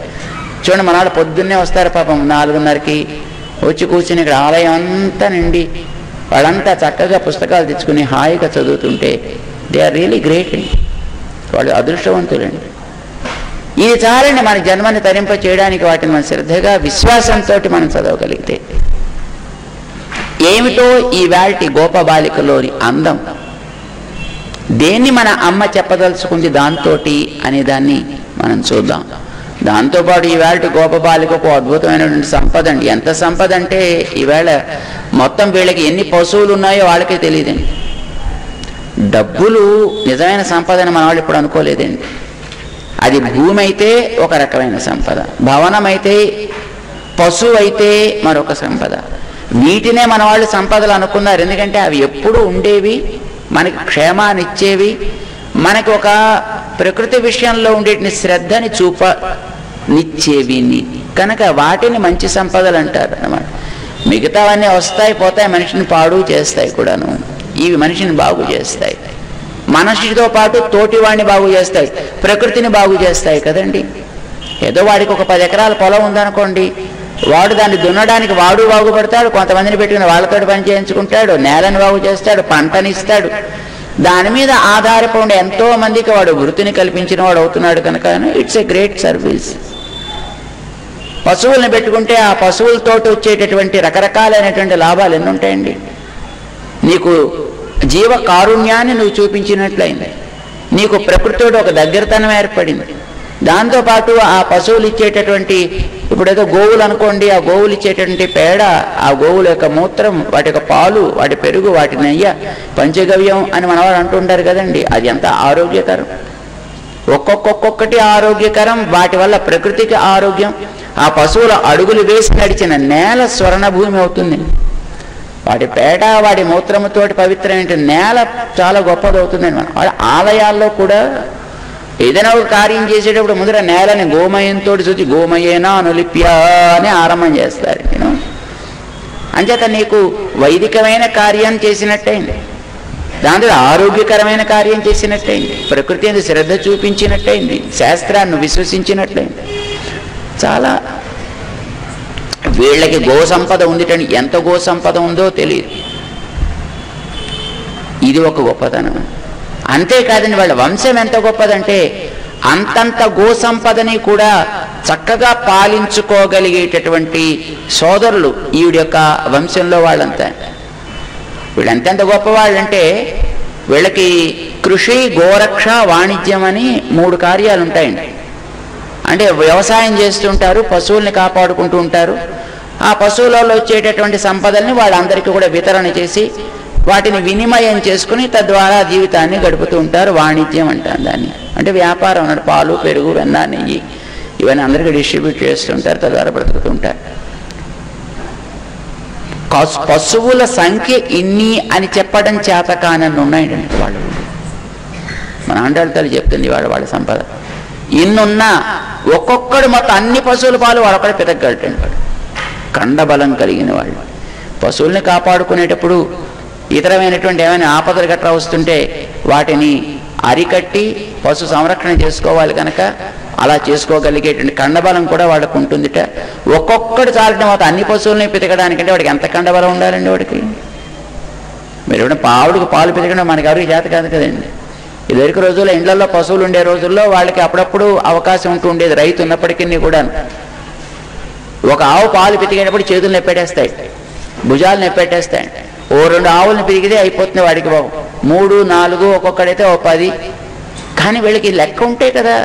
చూడండి, మన వాళ్ళు పొద్దున్నే వస్తారు పాపం 4:30కి వచ్చి కూర్చుని ఇక్కడ ఆలయం అంతా నిండి వాళ్ళంతా చక్కగా పుస్తకాలు తెచ్చుకుని హాయిగా చదువుతుంటే దే ఆర్ రియలీ గ్రేట్ అండి, వాళ్ళు అదృష్టవంతులండి. ఇది చాలండి మన జన్మని తరింప చేయడానికి. వాటిని మనం శ్రద్ధగా విశ్వాసంతో మనం చదవగలిగితే. ఏమిటో ఈ వేల్టి గోపబాలికలోని అందం, దేన్ని మన అమ్మ చెప్పదలుచుకుంది దాంతో అనే దాన్ని మనం చూద్దాం. దాంతోపాటు ఈవేళ గోపబాలికకు అద్భుతమైనటువంటి సంపద అండి. ఎంత సంపద అంటే ఈవేళ మొత్తం వీళ్ళకి ఎన్ని పశువులు ఉన్నాయో వాళ్ళకే తెలియదండి. డబ్బులు నిజమైన సంపదని మన వాళ్ళు ఇప్పుడు అనుకోలేదండి. అది భూమి అయితే ఒక రకమైన సంపద, భవనం అయితే, పశువు అయితే మరొక సంపద. వీటినే మన వాళ్ళు సంపదలు అనుకున్నారు. ఎందుకంటే అవి ఎప్పుడూ ఉండేవి, మనకి క్షేమాన్ని ఇచ్చేవి, మనకి ఒక ప్రకృతి విషయంలో ఉండేటి శ్రద్ధని చూపనిచ్చేవి. కనుక వాటిని మంచి సంపదలు అంటారు అన్నమాట. మిగతావన్నీ వస్తాయి పోతాయి, మనిషిని పాడు చేస్తాయి కూడాను. ఇవి మనిషిని బాగు చేస్తాయి, మనిషితో పాటు తోటివాడిని బాగు చేస్తాయి, ప్రకృతిని బాగు చేస్తాయి కదండి. ఏదో వాడికి ఒక 10 ఎకరాల పొలం ఉందనుకోండి, వాడు దాన్ని దున్నడానికి వాడు బాగుపడతాడు, కొంతమందిని పెట్టుకుని వాళ్ళతో పని చేయించుకుంటాడు, నేలను బాగు చేస్తాడు, పంటనిస్తాడు. దాని మీద ఆధారపడి ఎంతో మందికి వాడు వృత్తిని కల్పించిన వాడు అవుతున్నాడు. కనుక ఇట్స్ ఏ గ్రేట్ సర్వీస్. పశువుల్ని పెట్టుకుంటే ఆ పశువులతో వచ్చేటటువంటి రకరకాలైనటువంటి లాభాలు ఎన్ని ఉంటాయండి. నీకు జీవ కారుణ్యాన్ని నువ్వు చూపించినట్లయింది, నీకు ప్రకృతితో ఒక దగ్గరతనం ఏర్పడింది. దాంతోపాటు ఆ పశువులు ఇచ్చేటటువంటి, ఇప్పుడు ఏదో గోవులు అనుకోండి, ఆ గోవులు ఇచ్చేటటువంటి పేడ, ఆ గోవుల యొక్క మూత్రం, వాటి యొక్క పాలు, వాటి పెరుగు, వాటి నెయ్య, పంచగవ్యం అని మనవాళ్ళు అంటుంటారు కదండి. అది ఎంత ఆరోగ్యకరం, ఒక్కొక్కటి ఆరోగ్యకరం. వాటి వల్ల ప్రకృతికి ఆరోగ్యం. ఆ పశువుల అడుగులు వేసి నడిచిన నేల స్వర్ణభూమి అవుతుంది. వాటి పేట, వాటి మూత్రముతోటి పవిత్రమైన నేల చాలా గొప్పదవుతుందని మనం ఆలయాల్లో కూడా ఏదైనా ఒక కార్యం చేసేటప్పుడు ముందర నేలని గోమయంతో చూసి గోమయేనా అనులిప్యా అని ఆరంభం చేస్తారు. నేను అంచేత నీకు వైదికమైన కార్యం చేసినట్టయింది, దాంతో ఆరోగ్యకరమైన కార్యం చేసినట్టయింది, ప్రకృతిని శ్రద్ధ చూపించినట్టయింది, శాస్త్రాన్ని విశ్వసించినట్లయింది. చాలా వీళ్ళకి గో సంపద ఉందిటండి. ఎంత గో సంపద ఉందో తెలియదు. ఇది ఒక గొప్పతనం. అంతేకాదండి, వాళ్ళ వంశం ఎంత గొప్పదంటే అంతంత గో సంపదని కూడా చక్కగా పాలించుకోగలిగేటటువంటి సోదరులు ఈవిడ యొక్క వంశంలో వాళ్ళంతా. వీళ్ళు ఎంతెంత గొప్పవాళ్ళంటే వీళ్ళకి కృషి, గోరక్ష, వాణిజ్యం అని 3 కార్యాలు ఉంటాయండి. అంటే వ్యవసాయం చేస్తుంటారు, పశువుల్ని కాపాడుకుంటూ ఉంటారు, ఆ పశువులలో వచ్చేటటువంటి సంపదల్ని వాళ్ళందరికీ కూడా వితరణ చేసి వాటిని వినిమయం చేసుకుని తద్వారా జీవితాన్ని గడుపుతూ ఉంటారు. వాణిజ్యం అంటారు దాన్ని. అంటే వ్యాపారం అన్నాడు. పాలు, పెరుగు, వెన్న, నెయ్యి ఇవన్నీ అందరికీ డిస్ట్రిబ్యూట్ చేస్తుంటారు, తద్వారా బ్రతుకుతుంటారు. పశువుల సంఖ్య ఇన్ని అని చెప్పడం చేత కానన్ని ఉన్నాయండి వాళ్ళు. మన ఆండాళ్ళ తల్లి చెప్తుంది వాళ్ళ సంపద ఇన్నున్నా ఒక్కొక్కడు మొత్తం అన్ని పశువుల పాలు వాడొక్కడే పెరగలటండి. వాడు కండబలం కలిగిన వాళ్ళు. పశువుల్ని కాపాడుకునేటప్పుడు ఇతరమైనటువంటి ఏమైనా ఆపదలు గట్రా వస్తుంటే వాటిని అరికట్టి పశు సంరక్షణ చేసుకోవాలి కనుక అలా చేసుకోగలిగేటువంటి కండబలం కూడా వాళ్ళకు ఉంటుందిట. ఒక్కొక్కడు చాలటం మొత్తం అన్ని పశువుల్ని పితకడానికంటే వాడికి ఎంత కండబలం ఉండాలండి వాడికి. మీరు కూడా ఆవుడికి పాలు పితకడం మనకి ఎవరికి చేత కాదు కదండి. ఇదివరకు రోజుల్లో ఇండ్లలో పశువులు ఉండే రోజుల్లో వాళ్ళకి అప్పుడప్పుడు అవకాశం ఉంటూ ఉండేది. రైతు ఉన్నప్పటికీ కూడా ఒక ఆవు పాలు పితికేటప్పుడు చేతులు నెప్పెట్టేస్తాయి, భుజాలు నెప్పెట్టేస్తాయి. ఓ 2 ఆవులను పిరిగితే అయిపోతుంది వాడికి బాబు. 3, 4 ఒక్కొక్కడైతే ఓ 10. కానీ వీళ్ళకి లెక్క ఉంటాయి కదా.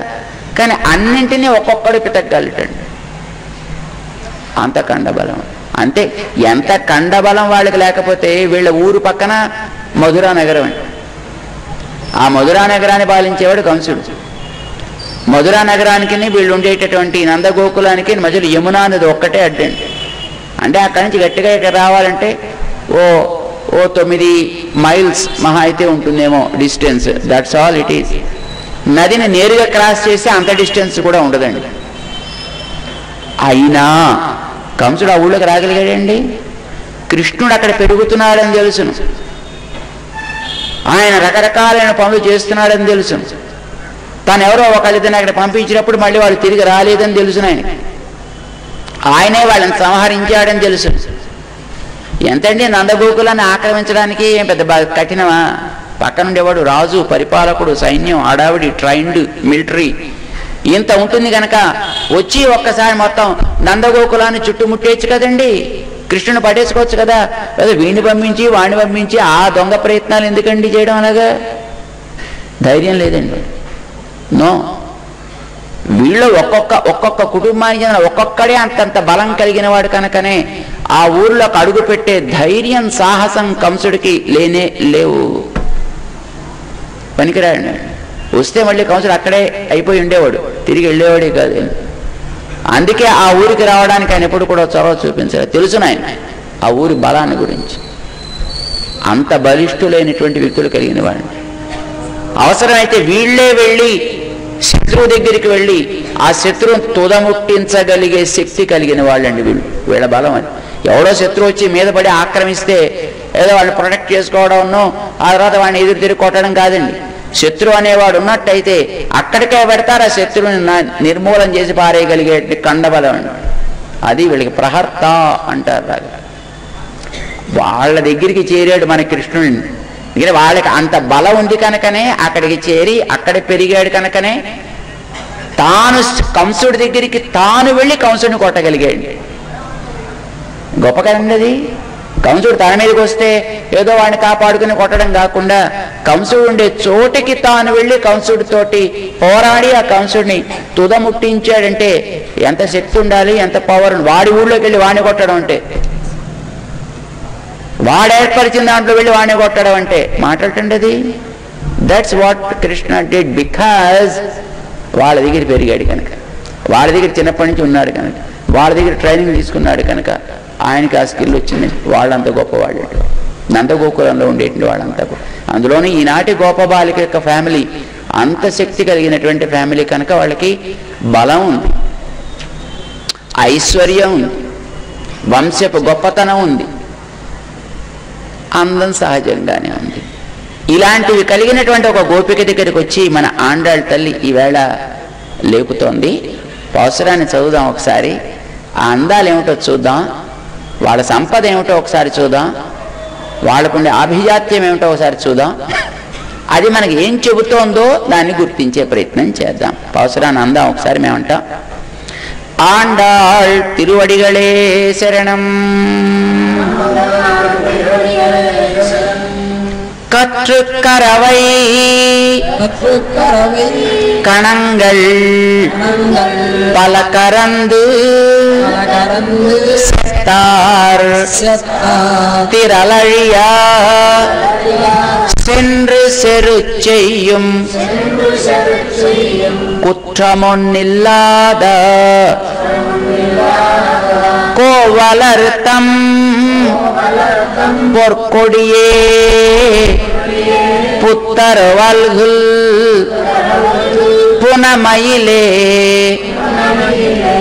కానీ అన్నింటినీ ఒక్కొక్కడు పితకగలటండి. అంత కండబలం. అంతే. ఎంత కండబలం వాళ్ళకి లేకపోతే వీళ్ళ ఊరు పక్కన మధురా నగరం అండి. ఆ మధురా నగరాన్ని పాలించేవాడు కంసుడు. మధురా నగరానికి వీళ్ళు ఉండేటటువంటి నందగోకులానికి మధ్యలో యమునా అనేది ఒక్కటే అడ్డండి. అంటే అక్కడి నుంచి గట్టిగా ఇక్కడ రావాలంటే ఓ 9 మైల్స్ మహా అయితే ఉంటుందేమో distance. That's all it is. నదిని నేరుగా క్రాస్ చేస్తే అంత డిస్టెన్స్ కూడా ఉండదండి. అయినా కంసుడు ఆ ఊళ్ళోకి రాగలిగాడండి. కృష్ణుడు అక్కడ పెరుగుతున్నాడని తెలుసును, ఆయన రకరకాలైన పనులు చేస్తున్నాడని తెలుసు. తను ఎవరో ఒకళ్ళిద్దరిని అక్కడ పంపించినప్పుడు మళ్ళీ వాళ్ళు తిరిగి రాలేదని తెలుసును. ఆయనే వాళ్ళని సంహరించాడని తెలుసు. ఎంతండి నందగోకులాన్ని ఆక్రమించడానికి ఏం పెద్ద కఠినమా? పక్కనుండేవాడు రాజు, పరిపాలకుడు, సైన్యం, ఆడావిడి, ట్రైన్డ్ మిలిటరీ ఇంత ఉంటుంది కనుక వచ్చి ఒక్కసారి మొత్తం నందగోకులాన్ని చుట్టుముట్టేచ్చు కదండి. కృష్ణుని పట్టేసుకోవచ్చు కదా. లేదా వీడిని పంపించి వాడిని పంపించి ఆ దొంగ ప్రయత్నాలు ఎందుకండి చేయడం? అలాగా ధైర్యం లేదండి. నో. వీళ్ళు ఒక్కొక్క కుటుంబానికి చెందిన ఒక్కొక్కడే అంతంత బలం కలిగిన వాడు కనుకనే ఆ ఊర్లోకి అడుగు పెట్టే ధైర్యం, సాహసం కంసుడికి లేనే లేవు. పనికిరాడు. వస్తే మళ్ళీ కంసుడు అక్కడే అయిపోయి ఉండేవాడు, తిరిగి వెళ్ళేవాడే కాదు. అందుకే ఆ ఊరికి రావడానికి ఆయన ఎప్పుడు కూడా చొరవ చూపించారు. తెలుసును ఆయన ఆ ఊరి బలాన్ని గురించి. అంత బలిష్ఠులైనటువంటి వ్యక్తులు కలిగిన వాడిని. అవసరమైతే వీళ్లే వెళ్ళి శత్రువు దగ్గరికి వెళ్ళి ఆ శత్రువును తుదముట్టించగలిగే శక్తి కలిగిన వాళ్ళండి వీళ్ళు. వీళ్ళ బలం అది. ఎవడో శత్రువు వచ్చి మీద పడి ఆక్రమిస్తే ఏదో వాళ్ళు ప్రొటెక్ట్ చేసుకోవడం, ఆ తర్వాత వాడిని ఎదురు తిరిగి కొట్టడం కాదండి. శత్రువు అనేవాడు ఉన్నట్టయితే అక్కడికే పెడతారు. ఆ శత్రువుని నిర్మూలన చేసి పారేయగలిగే కండబలం అండి. అది వీళ్ళకి ప్రహర్త అంటారు. వాళ్ళ దగ్గరికి చేరాడు మన కృష్ణుడిని. ఎందుకంటే వాళ్ళకి అంత బలం ఉంది కనుకనే అక్కడికి చేరి అక్కడ పెరిగాడు కనుకనే తాను కంసుడి దగ్గరికి తాను వెళ్ళి కంసుడిని కొట్టగలిగాడు. గొప్ప కదండి అది. కంసుడు తన మీదకి వస్తే ఏదో వాడిని కాపాడుకుని కొట్టడం కాకుండా కంసుడు ఉండే చోటికి తాను వెళ్ళి కంసుడితోటి పోరాడి ఆ కంసుడిని తుదముట్టించాడంటే ఎంత శక్తి ఉండాలి, ఎంత పవర్. వాడి ఊళ్ళోకి వెళ్ళి వాడిని కొట్టడం అంటే, వాడు ఏర్పరిచిన దాంట్లో వెళ్ళి వాడిని కొట్టడం అంటే మాట్లాడటండి అది. That's what Krishna did. Because వాళ్ళ దగ్గర పెరిగాడు కనుక, వాళ్ళ దగ్గర చిన్నప్పటి నుంచి ఉన్నాడు కనుక, వాళ్ళ దగ్గర ట్రైనింగ్ తీసుకున్నాడు కనుక ఆయనకి ఆ స్కిల్ వచ్చింది. వాళ్ళంత గొప్పవాళ్ళు నందగోకులంలో ఉండేటువంటి వాళ్ళంతా. అందులోని ఈనాటి గోపబాలిక యొక్క ఫ్యామిలీ అంత శక్తి కలిగినటువంటి ఫ్యామిలీ కనుక వాళ్ళకి బలం ఉంది, ఐశ్వర్యం ఉంది, వంశపు గొప్పతనం ఉంది, అందం సహజంగానే ఉంది. ఇలాంటివి కలిగినటువంటి ఒక గోపిక దగ్గరికి వచ్చి మన ఆండాళ్ళ తల్లి ఈవేళ లేపుతోంది. పాసురాన్ని చదువుదాం ఒకసారి. ఆ అందాలు ఏమిటో చూద్దాం, వాళ్ళ సంపద ఏమిటో ఒకసారి చూద్దాం, వాళ్ళకుండే ఆభిజాత్యం ఏమిటో ఒకసారి చూద్దాం. అది మనకి ఏం చెబుతోందో దాన్ని గుర్తించే ప్రయత్నం చేద్దాం. పాసురాన్ని అందాం ఒకసారి. మేమంటాం ఆండాళ్ తిరువడిగళే శరణం கற்றுக்கரவை கணங்கள் பலகரந்து செத்தார் திரளழியா சென்று செரு செய்யும் குற்றமொன்னில்லாத கோவலர்த்தம் பொற்கொடியே புத்தர் வல்குல் புனமயிலே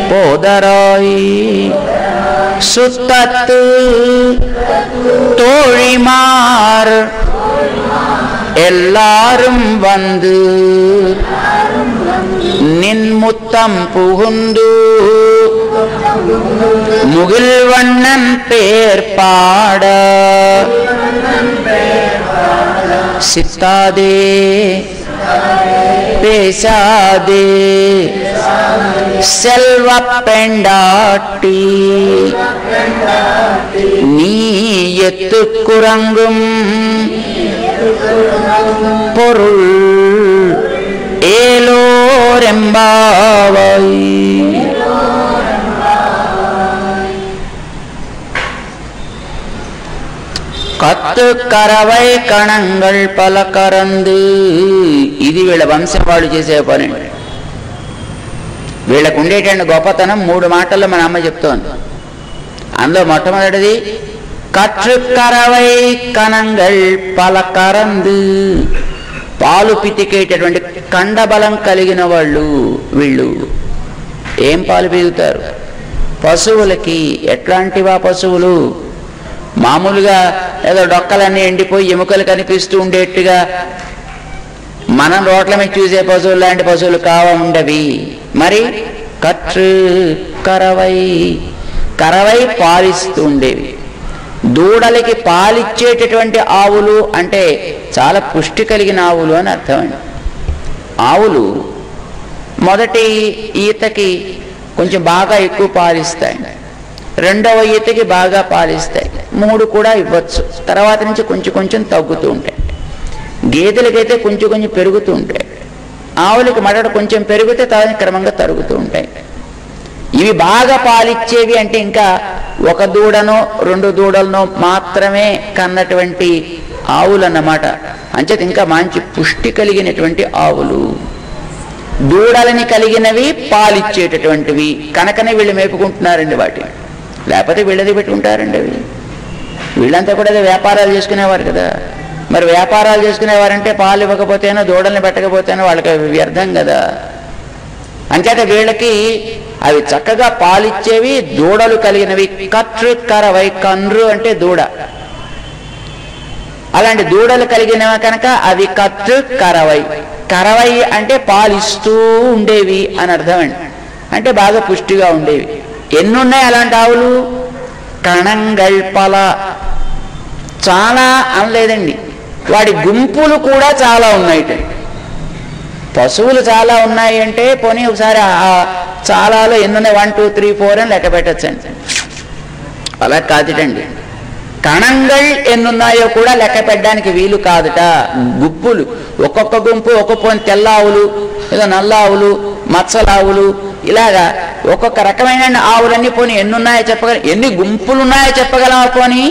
போதராய் சுத்தத்து தோழிமார் எல்லாரும் வந்து நின்முத்தம் புகுந்து முகில்வண்ணன் பேர் பாட சித்தாதே பேசாதே செல்வ பெண்டாட்டி நீ எத்துக்குறங்கும் பொருள் ஏலோரெம்பாவை. కత్తు కరవై కణంగల్ పలకరందు. ఇది వీళ్ళ వంశం వాళ్ళు చేసే పని. వీళ్ళకు ఉండేటువంటి గొప్పతనం 3 మాటల్లో మన అమ్మ చెప్తోంది. అందులో మొట్టమొదటిది కత్తు కరవై కణంగల్ పలకరందు. పాలు పితికేటటువంటి కండబలం కలిగిన వాళ్ళు వీళ్ళు. ఏం పాలు పితుకుతారు? పశువులకి. ఎట్లాంటివా పశువులు? మామూలుగా ఏదో డొక్కలన్నీ ఎండిపోయి ఎముకలు కనిపిస్తూ ఉండేట్టుగా మనం రోడ్ల మీద చూసే పశువులు లాంటి పశువులు ఉండవి. మరి కట్టు కరవై కరవై పాలిస్తూ ఉండేవి. దూడలకి పాలిచ్చేటటువంటి ఆవులు అంటే చాలా పుష్టి కలిగిన ఆవులు అని అర్థమండి. ఆవులు మొదటి ఈతకి కొంచెం బాగా ఎక్కువ పాలిస్తాయి, రెండవ ఈతకి బాగా పాలిస్తాయి, 3 కూడా ఇవ్వచ్చు. తర్వాత నుంచి కొంచెం కొంచెం తగ్గుతూ ఉంటాయి. గేదెలకైతే కొంచెం కొంచెం పెరుగుతూ ఉంటాయి. ఆవులకి మడట కొంచెం పెరిగితే తర్వాత క్రమంగా తరుగుతూ ఉంటాయి. ఇవి బాగా పాలిచ్చేవి అంటే ఇంకా 1 దూడనో 2 దూడలనో మాత్రమే కన్నటువంటి ఆవులు అన్నమాట. అంచేత ఇంకా మంచి పుష్టి కలిగినటువంటి ఆవులు. దూడలని కలిగినవి పాలిచ్చేటటువంటివి కనుకనే వీళ్ళు మేపుకుంటున్నారండి వాటిని. లేకపోతే వీళ్ళది పెట్టుకుంటారండి అవి. వీళ్ళంతా కూడా వ్యాపారాలు చేసుకునేవారు కదా. మరి వ్యాపారాలు చేసుకునేవారంటే పాలు ఇవ్వకపోతేనో దూడల్ని పెట్టకపోతేనో వాళ్ళకి వ్యర్థం కదా. అంచేత వీళ్ళకి అవి చక్కగా పాలిచ్చేవి, దూడలు కలిగినవి. కట్రు కరవై, కండ్రు అంటే దూడ. అలాంటి దూడలు కలిగినవి కనుక అవి కట్రు కరవై. కరవై అంటే పాలిస్తూ ఉండేవి అని అర్థం అండి. అంటే బాగా పుష్టిగా ఉండేవి. ఎన్నున్నాయి అలాంటి ఆవులు? కణంగల్పల. చాలా అనలేదండి, వాడి గుంపులు కూడా చాలా ఉన్నాయి. పశువులు చాలా ఉన్నాయి అంటే పోనీ ఒకసారి చాలాలో ఎన్నున్నాయి 1 2 3 4 అని లెక్క పెట్టచ్చండి. అలా కాదుటండి. కణంగల్ ఎన్నున్నాయో కూడా లెక్క పెట్టడానికి వీలు కాదుట. గుంపులు, ఒక్కొక్క గుంపు ఒక్కొక్క తెల్ల ఆవులు, ఏదో నల్ల ఆవులు, మత్సలావులు, ఇలాగా ఒక్కొక్క రకమైన ఆవులన్నీ పోనీ ఎన్నున్నాయో చెప్పగల, ఎన్ని గుంపులున్నాయో చెప్పగలమా? పోనీ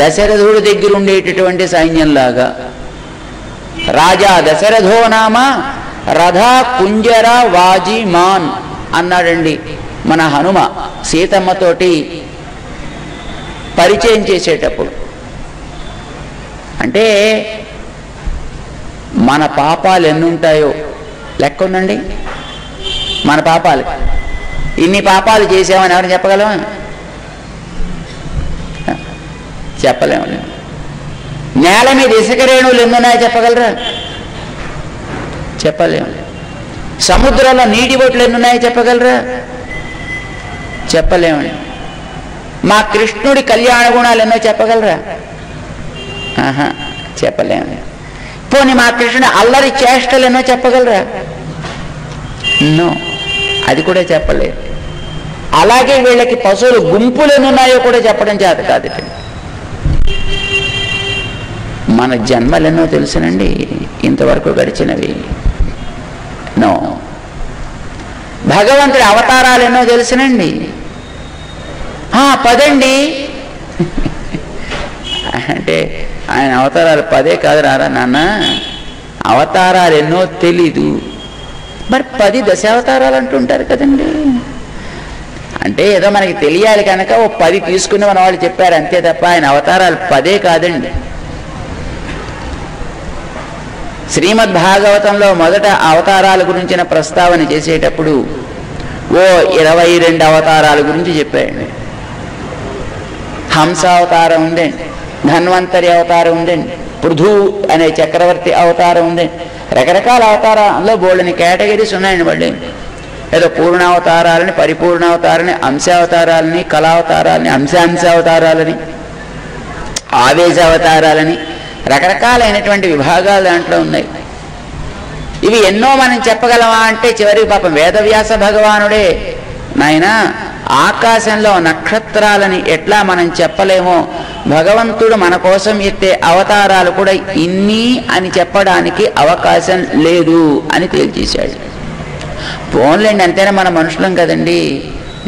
దశరథుడి దగ్గర ఉండేటటువంటి సైన్యంలాగా. రాజా దశరథో నామ రథ కుంజర వాజిమాన్ అన్నాడండి మన హనుమ సీతమ్మతోటి పరిచయం చేసేటప్పుడు. అంటే మన పాపాలు ఎన్నుంటాయో లెక్క ఉందండి. మన పాపాలు ఇన్ని పాపాలు చేసామని ఎవరు చెప్పగలమా? చెప్పలేము. నేల మీద ఇసుక రేణువులు ఎన్నున్నాయో చెప్పగలరా? చెప్పలేము. సముద్రంలో నీటి బొట్లు ఎన్నున్నాయో చెప్పగలరా? చెప్పలేమండి. మా కృష్ణుడి కళ్యాణ గుణాలు ఎన్నో చెప్పగలరా? చెప్పలేము. పోనీ మా కృష్ణుడి అల్లరి చేష్టలు ఎన్నో చెప్పగలరా? నో, అది కూడా చెప్పలేదు. అలాగే వీళ్ళకి పశువులు గుంపులు ఎన్నున్నాయో కూడా చెప్పడం చేత కాదు. మన జన్మలెన్నో తెలుసునండి ఇంతవరకు గడిచినవి. నో. భగవంతుడి అవతారాలు ఎన్నో తెలుసునండి. 10 అండి అంటే ఆయన అవతారాలు 10 కాదు రారా నాన్న, అవతారాలు ఎన్నో తెలీదు. మరి 10 దశావతారాలు అంటుంటారు కదండి. అంటే ఏదో మనకి తెలియాలి కనుక ఓ 10 తీసుకుని మన వాళ్ళు చెప్పారు అంతే తప్ప ఆయన అవతారాలు 10 కాదండి. శ్రీమద్ భాగవతంలో మొదట అవతారాల గురించిన ప్రస్తావన చేసేటప్పుడు ఓ 22 అవతారాల గురించి చెప్పాడు. హంస అవతారం ఉందండి, ధన్వంతరి అవతారం ఉందండి, పృథు అనే చక్రవర్తి అవతారం ఉందండి. రకరకాల అవతారాల్లో బోళ్ళని కేటగిరీస్ ఉన్నాయండి. మళ్ళీ ఏదో పూర్ణావతారాలని, పరిపూర్ణావతారాలని, అంశావతారాలని, కళావతారాలని, అంశావతారాలని, ఆవేశావతారాలని, రకరకాలైనటువంటి విభాగాలు దాంట్లో ఉన్నాయి. ఇవి ఎన్నో మనం చెప్పగలమా అంటే చివరికి పాపం వేదవ్యాస భగవానుడే నాయనా ఆకాశంలో నక్షత్రాలని ఎట్లా మనం చెప్పలేమో భగవంతుడు మన కోసం ఎత్తే అవతారాలు కూడా ఇన్ని అని చెప్పడానికి అవకాశం లేదు అని తేల్చేశాడు. పోన్లేండి, అంతేనా, మన మనుషులం కదండి,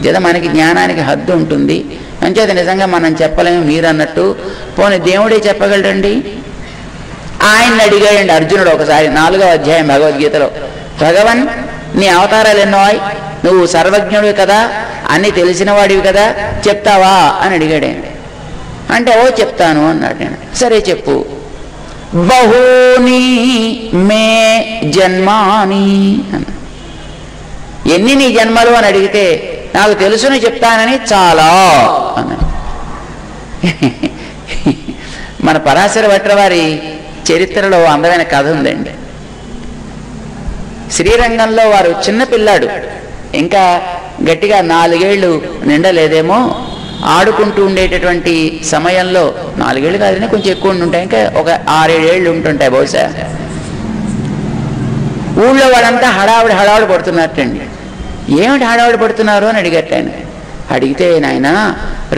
జద మనకి జ్ఞానానికి హద్దు ఉంటుంది. అంచేత నిజంగా మనం చెప్పలేము మీరు అన్నట్టు. పోనీ దేవుడే చెప్పగలడండి. ఆయన్ని అడిగాడండి అర్జునుడు ఒకసారి 4వ అధ్యాయం భగవద్గీతలో, భగవన్ నీ అవతారాలు ఎన్నో, నువ్వు సర్వజ్ఞుడివి కదా, అన్ని తెలిసిన వాడివి కదా, చెప్తావా అని అడిగాడండి. అంటే ఓ చెప్తాను అన్నాడు. నేను సరే చెప్పు. బహూని మే జన్మాని అన్న. ఎన్ని నీ జన్మలు అని అడిగితే నాకు తెలుసుని చెప్తానని చాలా అన్నాడు. మన పరాశర భట్ల వారి చరిత్రలో అందమైన కథ ఉందండి. శ్రీరంగంలో వారు చిన్న పిల్లాడు, ఇంకా గట్టిగా 4 ఏళ్ళు నిండలేదేమో, ఆడుకుంటూ ఉండేటటువంటి సమయంలో 4 ఏళ్ళు కాదని కొంచెం ఎక్కువ ఉంటుంటాయి, ఇంకా ఒక 6-7 ఏళ్ళు ఉంటుంటాయి బహుశా. ఊళ్ళో వాళ్ళంతా హడావుడి పడుతున్నట్టండి. ఏమిటి హడావుడి పడుతున్నారు అని అడిగట్టు ఆయన. అడిగితే నాయన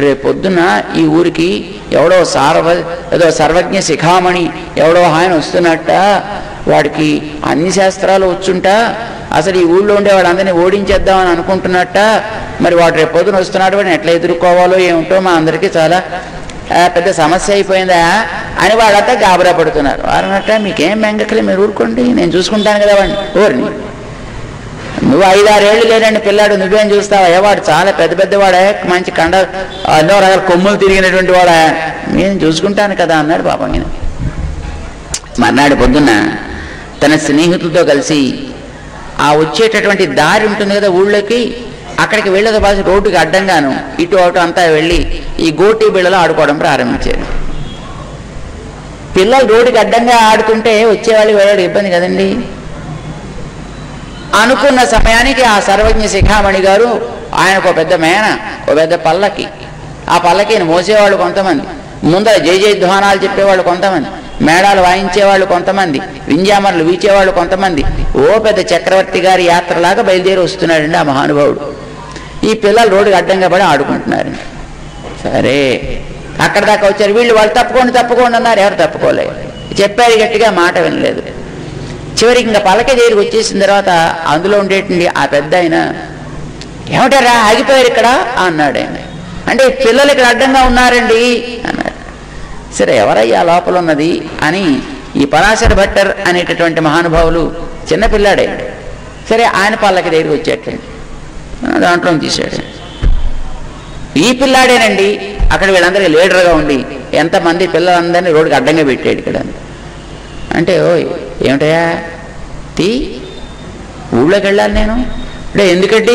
రేపొద్దున ఈ ఊరికి ఎవడో ఏదో సర్వజ్ఞ శిఖామణి ఎవడో ఆయన వస్తున్నట్ట, వాడికి అన్ని శాస్త్రాలు వచ్చుంటా, అసలు ఈ ఊళ్ళో ఉండే వాళ్ళందరినీ ఓడించేద్దామని అనుకుంటున్నట్ట, మరి వాడు రేపొద్దున వస్తున్నాడు, వాడిని ఎట్లా ఎదుర్కోవాలో ఏమిటో మా అందరికీ చాలా పెద్ద సమస్య అయిపోయిందా అని వాళ్ళంతా గాబరా పడుతున్నారు. వారన్నట్ట మీకేం బెంగకలే, మీరు ఊరుకోండి, నేను చూసుకుంటాను కదా వాడిని. ఓరిని నువ్వు 5-6 ఏళ్ళు లేదండి పిల్లాడు, నువ్వేం చూస్తావా, వాడు చాలా పెద్దవాడే, మంచి ఎన్నో రకాల కొమ్ములు తిరిగినటువంటి వాడా, నేను చూసుకుంటాను కదా అన్నాడు పాపం. నేను మర్నాడు పొద్దున్న తన స్నేహితులతో కలిసి ఆ వచ్చేటటువంటి దారి ఉంటుంది కదా ఊళ్ళోకి, అక్కడికి వెళ్ళేది బాగా రోడ్డుకి అడ్డంగాను ఇటు అటు అంతా వెళ్ళి ఈ గోటీ బిళ్ళలో ఆడుకోవడం ప్రారంభించారు. పిల్లలు రోడ్డుకి అడ్డంగా ఆడుతుంటే వచ్చేవాళ్ళు వెళ్ళాడు ఇబ్బంది కదండి. అనుకున్న సమయానికి ఆ సర్వజ్ఞ శిఖామణి గారు ఆయనకు ఒక పెద్ద మేన, ఒక పెద్ద పల్లకి, ఆ పల్లకిని మోసేవాళ్ళు కొంతమంది, ముందర జయ జయధ్వానాలు చెప్పేవాళ్ళు కొంతమంది, మేళాలు వాయించేవాళ్ళు కొంతమంది, వింజామర్లు వీచేవాళ్ళు కొంతమంది, ఓ పెద్ద చక్రవర్తి గారి యాత్రలాగా బయలుదేరి వస్తున్నాడండి ఆ మహానుభావుడు. ఈ పిల్లలు రోడ్డుకి అడ్డంగా పడి ఆడుకుంటున్నారండి. సరే అక్కడ దాకా వచ్చారు. వాళ్ళు తప్పుకోండి అన్నారు, ఎవరు తప్పుకోలేదు, చెప్పారు గట్టిగా, మాట వినలేదు. చివరికి ఇంకా పలక దగ్గరికి వచ్చేసిన తర్వాత అందులో ఉండేటండి ఆ పెద్ద ఆయన, ఏమిటారా ఆగిపోయారు ఇక్కడ అన్నాడు ఆయన. అంటే పిల్లలు ఇక్కడ అడ్డంగా ఉన్నారండి అన్నాడు. సరే ఎవరయ్యా లోపల ఉన్నది అని ఈ పరాశర భట్టర్ అనేటటువంటి మహానుభావులు, చిన్నపిల్లాడే, సరే ఆయన పల్లకి దగ్గరికి వచ్చేటండి, దాంట్లో తీసాడు. ఈ పిల్లాడేనండి అక్కడ వీళ్ళందరికీ లీడర్గా ఉండి ఎంతమంది పిల్లలందరినీ రోడ్డుకి అడ్డంగా పెట్టాడు ఇక్కడ. అంటే ఓయ్ ఏమిటయా ఊళ్ళోకి వెళ్ళాలి నేను అంటే, ఎందుకంటే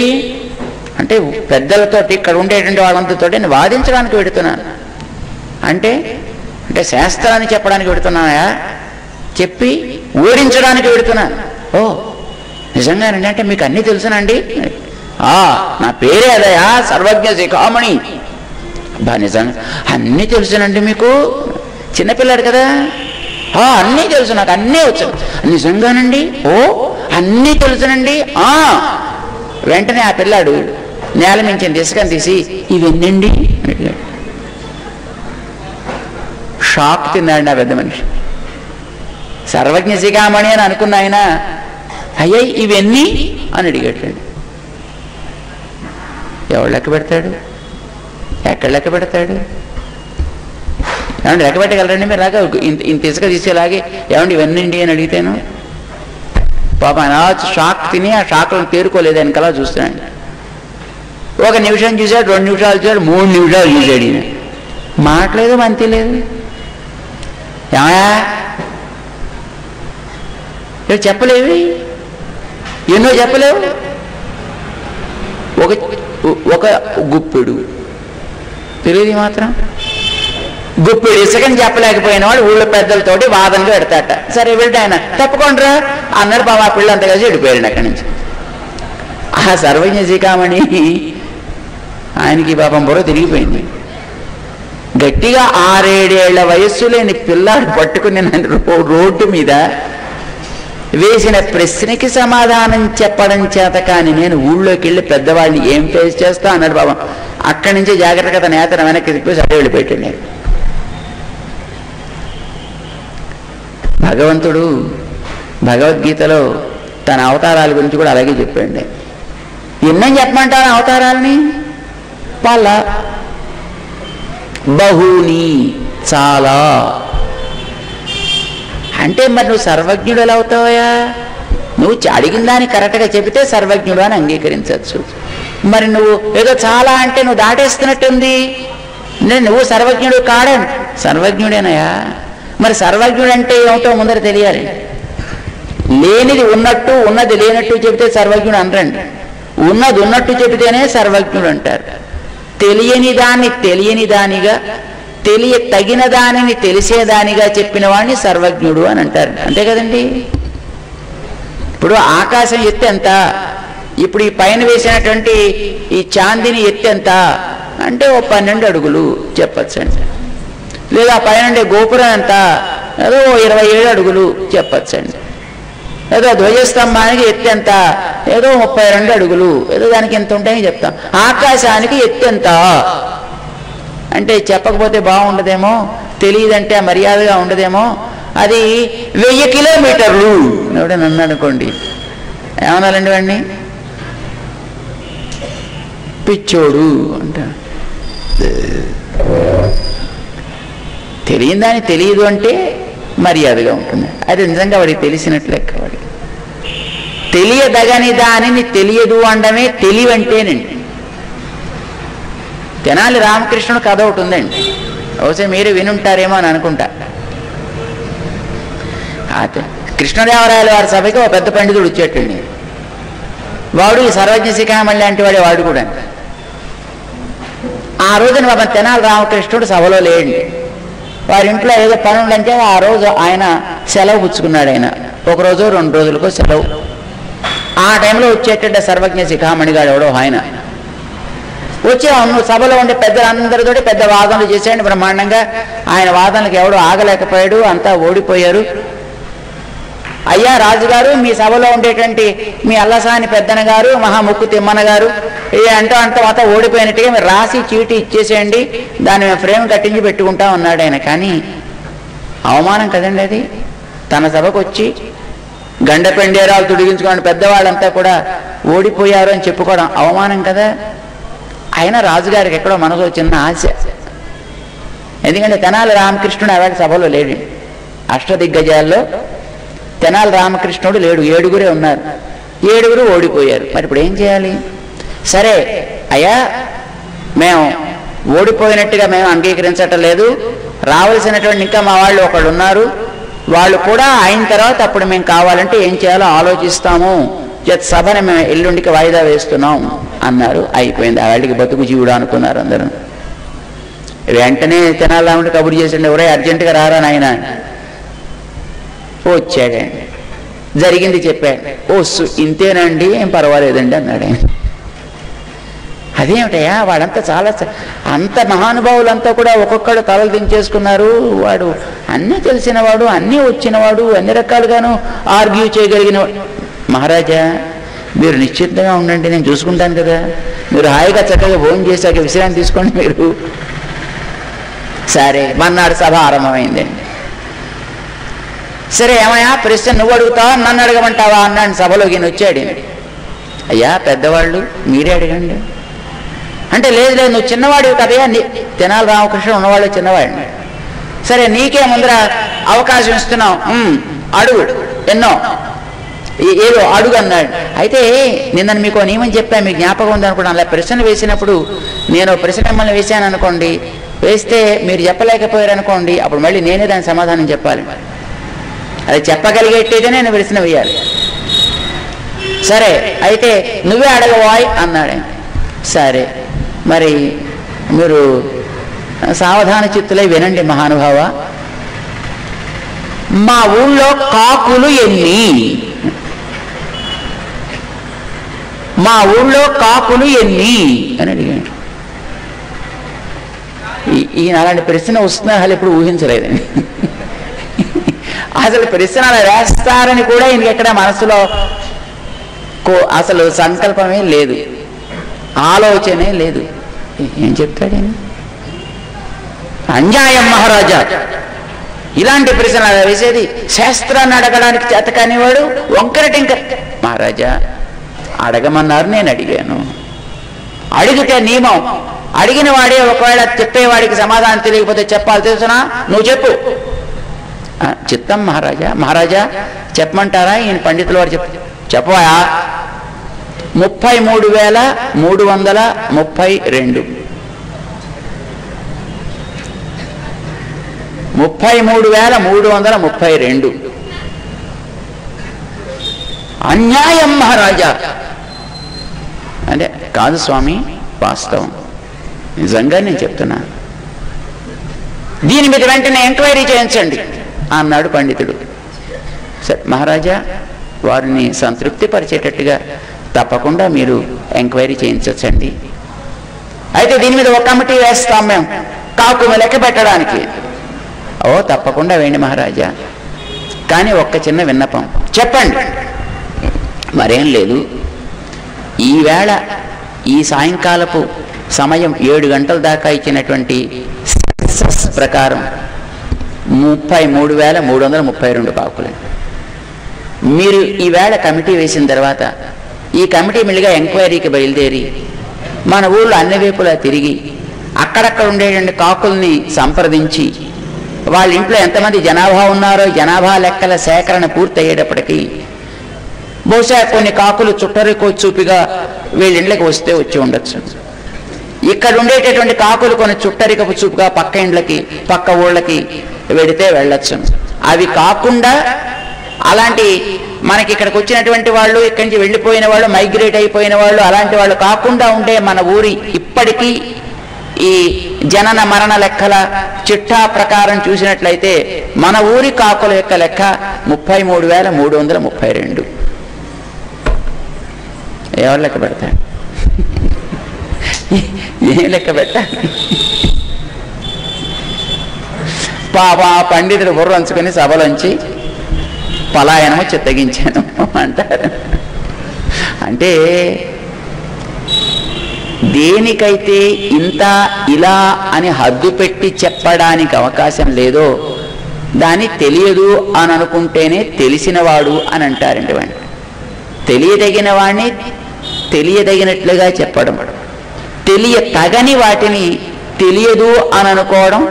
అంటే పెద్దలతోటి ఇక్కడ ఉండేటువంటి వాళ్ళందరితో నేను వాదించడానికి పెడుతున్నాను. అంటే శాస్త్రాన్ని చెప్పడానికి పెడుతున్నాయా, చెప్పి ఓడించడానికి పెడుతున్నాను. ఓ నిజంగానండి, అంటే మీకు అన్నీ తెలుసునండి, నా పేరే అదయా సర్వజ్ఞ శిఖామణి. అబ్బా నిజంగా అన్నీ తెలుసునండి మీకు, చిన్నపిల్లాడు కదా, అన్నీ తెలుసు, నాకు అన్నీ వచ్చు. నిజంగానండి, ఓ అన్నీ తెలుసునండి. వెంటనే ఆ పిల్లాడు నేల మించిన ఇసుకని తీసి ఇవెన్నండి అడిగాడు. షాక్ తిన్నాడు ఆ పెద్ద మనిషి. సర్వజ్ఞ శిఖామణి అని అనుకున్న ఆయన అయ్యాయి ఇవన్నీ అని అడిగేటండి. ఎవడు లెక్క పెడతాడు? ఎక్కడ లెక్క పెడతాడు? ఏమంటే లెక్క పెట్టగలరండి మీరు? రాగా ఇంత ఇసుక తీసేలాగే ఏమండి ఇవన్నీ అని అడిగితేను పాప అలా షాక్ తిని ఆ షాక్లను తేరుకోలేదు వెనకలా చూస్తున్నాడు. 1 నిమిషం చూశాడు, 2 నిమిషాలు చూశాడు, 3 నిమిషాలు చూశాడు. ఈయన మాట్లేదు, మంతి లేదు. ఏమయా చెప్పలేవి, ఎన్నో చెప్పలేవు. ఒక గుప్పెడు తెలియదు మాత్రం. గుప్పెడు ఇసుకని చెప్పలేకపోయిన వాడు ఊళ్ళో పెద్దలతోటి వాదనగా పెడతాట. సరే వెళ్ళి ఆయన తప్పకుండా అన్నారు. బాబా ఆ పిల్ల అంతా కలిసి వెళ్ళిపోయాడు అక్కడి నుంచి. ఆ సర్వజ్ఞ శ్రీకామణి ఆయనకి పాపం బుర్ర తిరిగిపోయింది. గట్టిగా 6-7 ఏళ్ల వయస్సు లేని పిల్లాడు పట్టుకుని రోడ్డు మీద వేసిన ప్రశ్నకి సమాధానం చెప్పడం చేత కానీ నేను ఊళ్ళోకి వెళ్ళి పెద్దవాళ్ళని ఏం ఫేస్ చేస్తా అన్నాడు బాబా. అక్కడి నుంచి జాగ్రత్తగా తన నేతను వెనక్కి తిప్పి సరే వెళ్ళిపెట్టాడు. భగవంతుడు భగవద్గీతలో తన అవతారాల గురించి కూడా అలాగే చెప్పండి. ఎన్నని చెప్పమంటారు అవతారాలని? వాళ్ళ బహుని చాలా అంటే మరి నువ్వు సర్వజ్ఞుడు ఎలా అవుతావా? నువ్వు అడిగిన దాన్ని కరెక్ట్గా చెబితే సర్వజ్ఞుడు అని అంగీకరించవచ్చు. మరి నువ్వు ఏదో చాలా అంటే నువ్వు దాటేస్తున్నట్టుంది. నువ్వు సర్వజ్ఞుడు కాడని సర్వజ్ఞుడేనయా. మరి సర్వజ్ఞుడు అంటే ఏమిటో ముందర తెలియాలి. లేనిది ఉన్నట్టు ఉన్నది లేనట్టు చెబితే సర్వజ్ఞుడు అనరండి. ఉన్నది ఉన్నట్టు చెబితేనే సర్వజ్ఞుడు అంటారు. తెలియని దాన్ని తెలియని దానిగా, తగిన దానిని తెలిసేదానిగా చెప్పిన వాడిని సర్వజ్ఞుడు అని అంటారు. అంతే కదండి. ఇప్పుడు ఆకాశం ఎత్తు ఎంత, ఇప్పుడు ఈ పైన వేసినటువంటి ఈ చాందిని ఎత్తు ఎంత అంటే 12 అడుగులు చెప్పచ్చండి. లేదా పైన గోపురం ఎంత, ఏదో 27 అడుగులు చెప్పచ్చండి. ఏదో ధ్వజస్తంభానికి ఎత్తు ఎంత, ఏదో 32 అడుగులు, ఏదో దానికి ఎంత ఉంటాయని చెప్తాం. ఆకాశానికి ఎత్తు ఎంత అంటే చెప్పకపోతే బాగుండదేమో, తెలియదంటే మర్యాదగా ఉండదేమో, అది 1000 కిలోమీటర్లు ఎవడని అన్నాడు అనుకోండి, ఏమనాలండి వాడిని? పిచ్చోడు అంట. తెలియని దాన్ని తెలియదు అంటే మర్యాదగా ఉంటుంది. అది నిజంగా వాడికి తెలిసినట్లు లెక్క. వాడికి తెలియదగని దానిని తెలియదు అనడమే తెలివంటేనండి. తెనాలి రామకృష్ణుడు కథ ఒకటి ఉందండి, బహుశా మీరు వినుంటారేమో అని అనుకుంటా. కృష్ణదేవరాయల వారి సభకి ఒక పెద్ద పండితుడు వచ్చేటండి. వాడు ఈ సర్వజ్ఞ శిఖామణి లాంటి వాడే, వాడు కూడా. ఆ రోజున బాబా తెనాలి రామకృష్ణుడు సభలో లేడండి. వారి ఇంట్లో ఏదో పని ఉందంటే ఆ రోజు ఆయన సెలవు పుచ్చుకున్నాడు. ఆయన 1 రోజు 2 రోజులకో సెలవు. ఆ టైంలో వచ్చేటట్టు సర్వజ్ఞ శిఖామణిగాడు ఎవడో ఆయన వచ్చి సభలో ఉండే పెద్దలందరితోటి పెద్ద వాదనలు చేశాడు బ్రహ్మాండంగా. ఆయన వాదనలకు ఎవడో ఆగలేకపోయాడు, అంతా ఓడిపోయారు. అయ్యా రాజుగారు, మీ సభలో ఉండేటువంటి మీ అల్లసాని పెద్దన గారు, మహాముక్కు తిమ్మన గారు అంటూ అంతా ఓడిపోయినట్టుగా మీరు రాసి చీటీ ఇచ్చేసేయండి, దాన్ని మేము ఫ్రేమ్ కట్టించి పెట్టుకుంటాం అన్నాడు ఆయన. కానీ అవమానం కదండి అది. తన సభకు వచ్చి గండపెండేరాలు తుడిగించుకోండి పెద్దవాళ్ళంతా కూడా ఓడిపోయారు అని చెప్పుకోవడం అవమానం కదా. అయినా రాజుగారికి ఎక్కడో మనసు చిన్న ఆశ. ఎందుకంటే తెనాలి రామకృష్ణుడు ఆవేళ సభలో లేడు. అష్టదిగ్గజాల్లో తెనాలి రామకృష్ణుడు లేడు, 7గురే ఉన్నారు. 7గురు ఓడిపోయారు. మరి ఇప్పుడు ఏం చేయాలి? సరే అయ్యా, మేము ఓడిపోయినట్టుగా మేము అంగీకరించటం లేదు, రావాల్సినటువంటి ఇంకా మా వాళ్ళు ఒకళ్ళు ఉన్నారు, వాళ్ళు కూడా అయిన తర్వాత అప్పుడు మేము కావాలంటే ఏం చేయాలో ఆలోచిస్తాము, సభని మేము ఎల్లుండికి వాయిదా వేస్తున్నాం అన్నారు. అయిపోయింది. ఆ వాళ్ళకి బతుకు జీవుడు అనుకున్నారు అందరూ. వెంటనే తెనాలి రాముడు కబురు చేసిండే, ఎవరై అర్జెంటుగా రారా నాయన. వచ్చాడండి, జరిగింది చెప్పాడు. ఇంతేనండి, ఏం పర్వాలేదండి అన్నాడు ఆయన. అదేమిటయా, వాడంతా చాలా అంత మహానుభావులంతా కూడా ఒక్కొక్కడు తలలు దించేసుకున్నారు. వాడు అన్నీ తెలిసినవాడు, అన్నీ వచ్చినవాడు, అన్ని రకాలుగాను ఆర్గ్యూ చేయగలిగినవాడు. మహారాజా, మీరు నిశ్చితంగా ఉండండి, నేను చూసుకుంటాను కదా, మీరు హాయిగా చక్కగా భోజనం చేశాక విశ్రాంతి తీసుకోండి మీరు. సరే, మన్నాడు సభ ఆరంభమైందండి. సరే ఏమయ్యా ప్రశ్న నువ్వు అడుగుతావా నన్ను అడగమంటావా అన్నాడు. సభలోకి ఈయన వచ్చాడు. అయ్యా పెద్దవాళ్ళు మీరే అడగండి అంటే, లేదు లేదు నువ్వు చిన్నవాడివి కదయ్యా, తెనాలి రామకృష్ణ ఉన్నవాళ్ళు చిన్నవాడిని. సరే నీకే ముందర అవకాశం ఇస్తున్నావు, అడుగు, ఎన్నో ఏదో అడుగు అన్నాడు. అయితే నిన్న మీకు నియమం చెప్పా, మీకు జ్ఞాపకం ఉందనుకోండి. అలా ప్రశ్న వేసినప్పుడు నేను ప్రశ్న మిమ్మల్ని వేసాను అనుకోండి, వేస్తే మీరు చెప్పలేకపోయారు అనుకోండి, అప్పుడు మళ్ళీ నేనే దాని సమాధానం చెప్పాలి. అది చెప్పగలిగేట్టయితే నేను ప్రశ్న వేయాలి. సరే అయితే నువ్వే అడగవాయ్ అన్నాడు. సరే మరి మీరు సావధాన చిత్తులై వినండి మహానుభావ. మా ఊళ్ళో కాకులు ఎన్ని? మా ఊళ్ళో కాకులు ఎన్ని అని అడిగాడు. ఈయన అలాంటి ప్రశ్న వస్తున్నా అసలు ఎప్పుడు ఊహించలేదండి. అసలు ప్రశ్న అలా వేస్తారని కూడా ఈయనకి ఎక్కడ మనసులో అసలు సంకల్పమే లేదు, ఆలోచనే లేదు. ఏం చెప్తాడని అన్యాయం మహారాజా, ఇలాంటి ప్రశ్నలు వేసేది. శాస్త్రాన్ని అడగడానికి చేత కానివాడు వంకర టింకర్. మహారాజా అడగమన్నారు, నేను అడిగాను. అడిగితే నియమం, అడిగిన వాడే ఒకవేళ చెప్పేవాడికి సమాధానం తెలియకపోతే చెప్పాలి, తెలుసునా? నువ్వు చెప్పు. చిత్తం మహారాజా. మహారాజా చెప్పమంటారా? ఈయన పండితుల వారు చెప్పవా. 33,332 33,332 అన్యాయం మహారాజా అంటే, కాదు స్వామి వాస్తవం, నిజంగా నేను చెప్తున్నా, దీని మీద వెంటనే ఎంక్వైరీ చేయించండి అన్నాడు పండితుడు. సరే మహారాజా, వారిని సంతృప్తి పరిచేటట్టుగా తప్పకుండా మీరు ఎంక్వైరీ చేయించండి. అయితే దీని మీద ఒక కమిటీ వేస్తాం మేము కాకును లెక్క పెట్టడానికి. ఓ తప్పకుండా వేయండి మహారాజా, కానీ ఒక్క చిన్న విన్నపం. చెప్పండి. మరేం లేదు, ఈవేళ ఈ సాయంకాలపు సమయం 7 గంటల దాకా ఇచ్చినటువంటి సెన్సస్ ప్రకారం 33,332 కాకులు. మీరు ఈవేళ కమిటీ వేసిన తర్వాత ఈ కమిటీ మిల్లిగా ఎంక్వైరీకి బయలుదేరి మన ఊళ్ళో అన్ని వైపులా తిరిగి అక్కడక్కడ ఉండేటువంటి కాకుల్ని సంప్రదించి వాళ్ళ ఇంట్లో ఎంతమంది జనాభా ఉన్నారో జనాభా లెక్కల సేకరణ పూర్తయ్యేటప్పటికీ బహుశా కొన్ని కాకులు చుట్టరికో చూపిగా వీళ్ళ ఇంట్లోకి వస్తే వచ్చి ఉండొచ్చు. ఇక్కడ ఉండేటటువంటి కాకులు కొన్ని చుట్టరికపు చూపుగా పక్క ఇండ్లకి పక్క ఊళ్ళకి వెడితే వెళ్ళొచ్చు. అవి కాకుండా అలాంటి మనకి ఇక్కడికి వచ్చినటువంటి వాళ్ళు, ఇక్కడి నుంచి వెళ్ళిపోయిన వాళ్ళు, మైగ్రేట్ అయిపోయిన వాళ్ళు, అలాంటి వాళ్ళు కాకుండా ఉండే మన ఊరి ఇప్పటికీ ఈ జనన మరణ లెక్కల చిట్టా ప్రకారం చూసినట్లయితే మన ఊరి కాకుల యొక్క లెక్క 33,332. ఎవరు లెక్క పెడతాడు? ఏం లెక్క పెట్టాలి? పాప పండితుడు బుర్ర అంచుకొని సభలోంచి పలాయనము చిత్తగించాను అంటారు. అంటే దేనికైతే ఇంత ఇలా అని హద్దు పెట్టి చెప్పడానికి అవకాశం లేదో దాన్ని తెలియదు అని అనుకుంటేనే తెలిసినవాడు అని అంటారండి. వాడిని తెలియదగిన వాడిని తెలియదగినట్లుగా చెప్పడం, తెలియతగని వాటిని తెలియదు అని అనుకోవడం,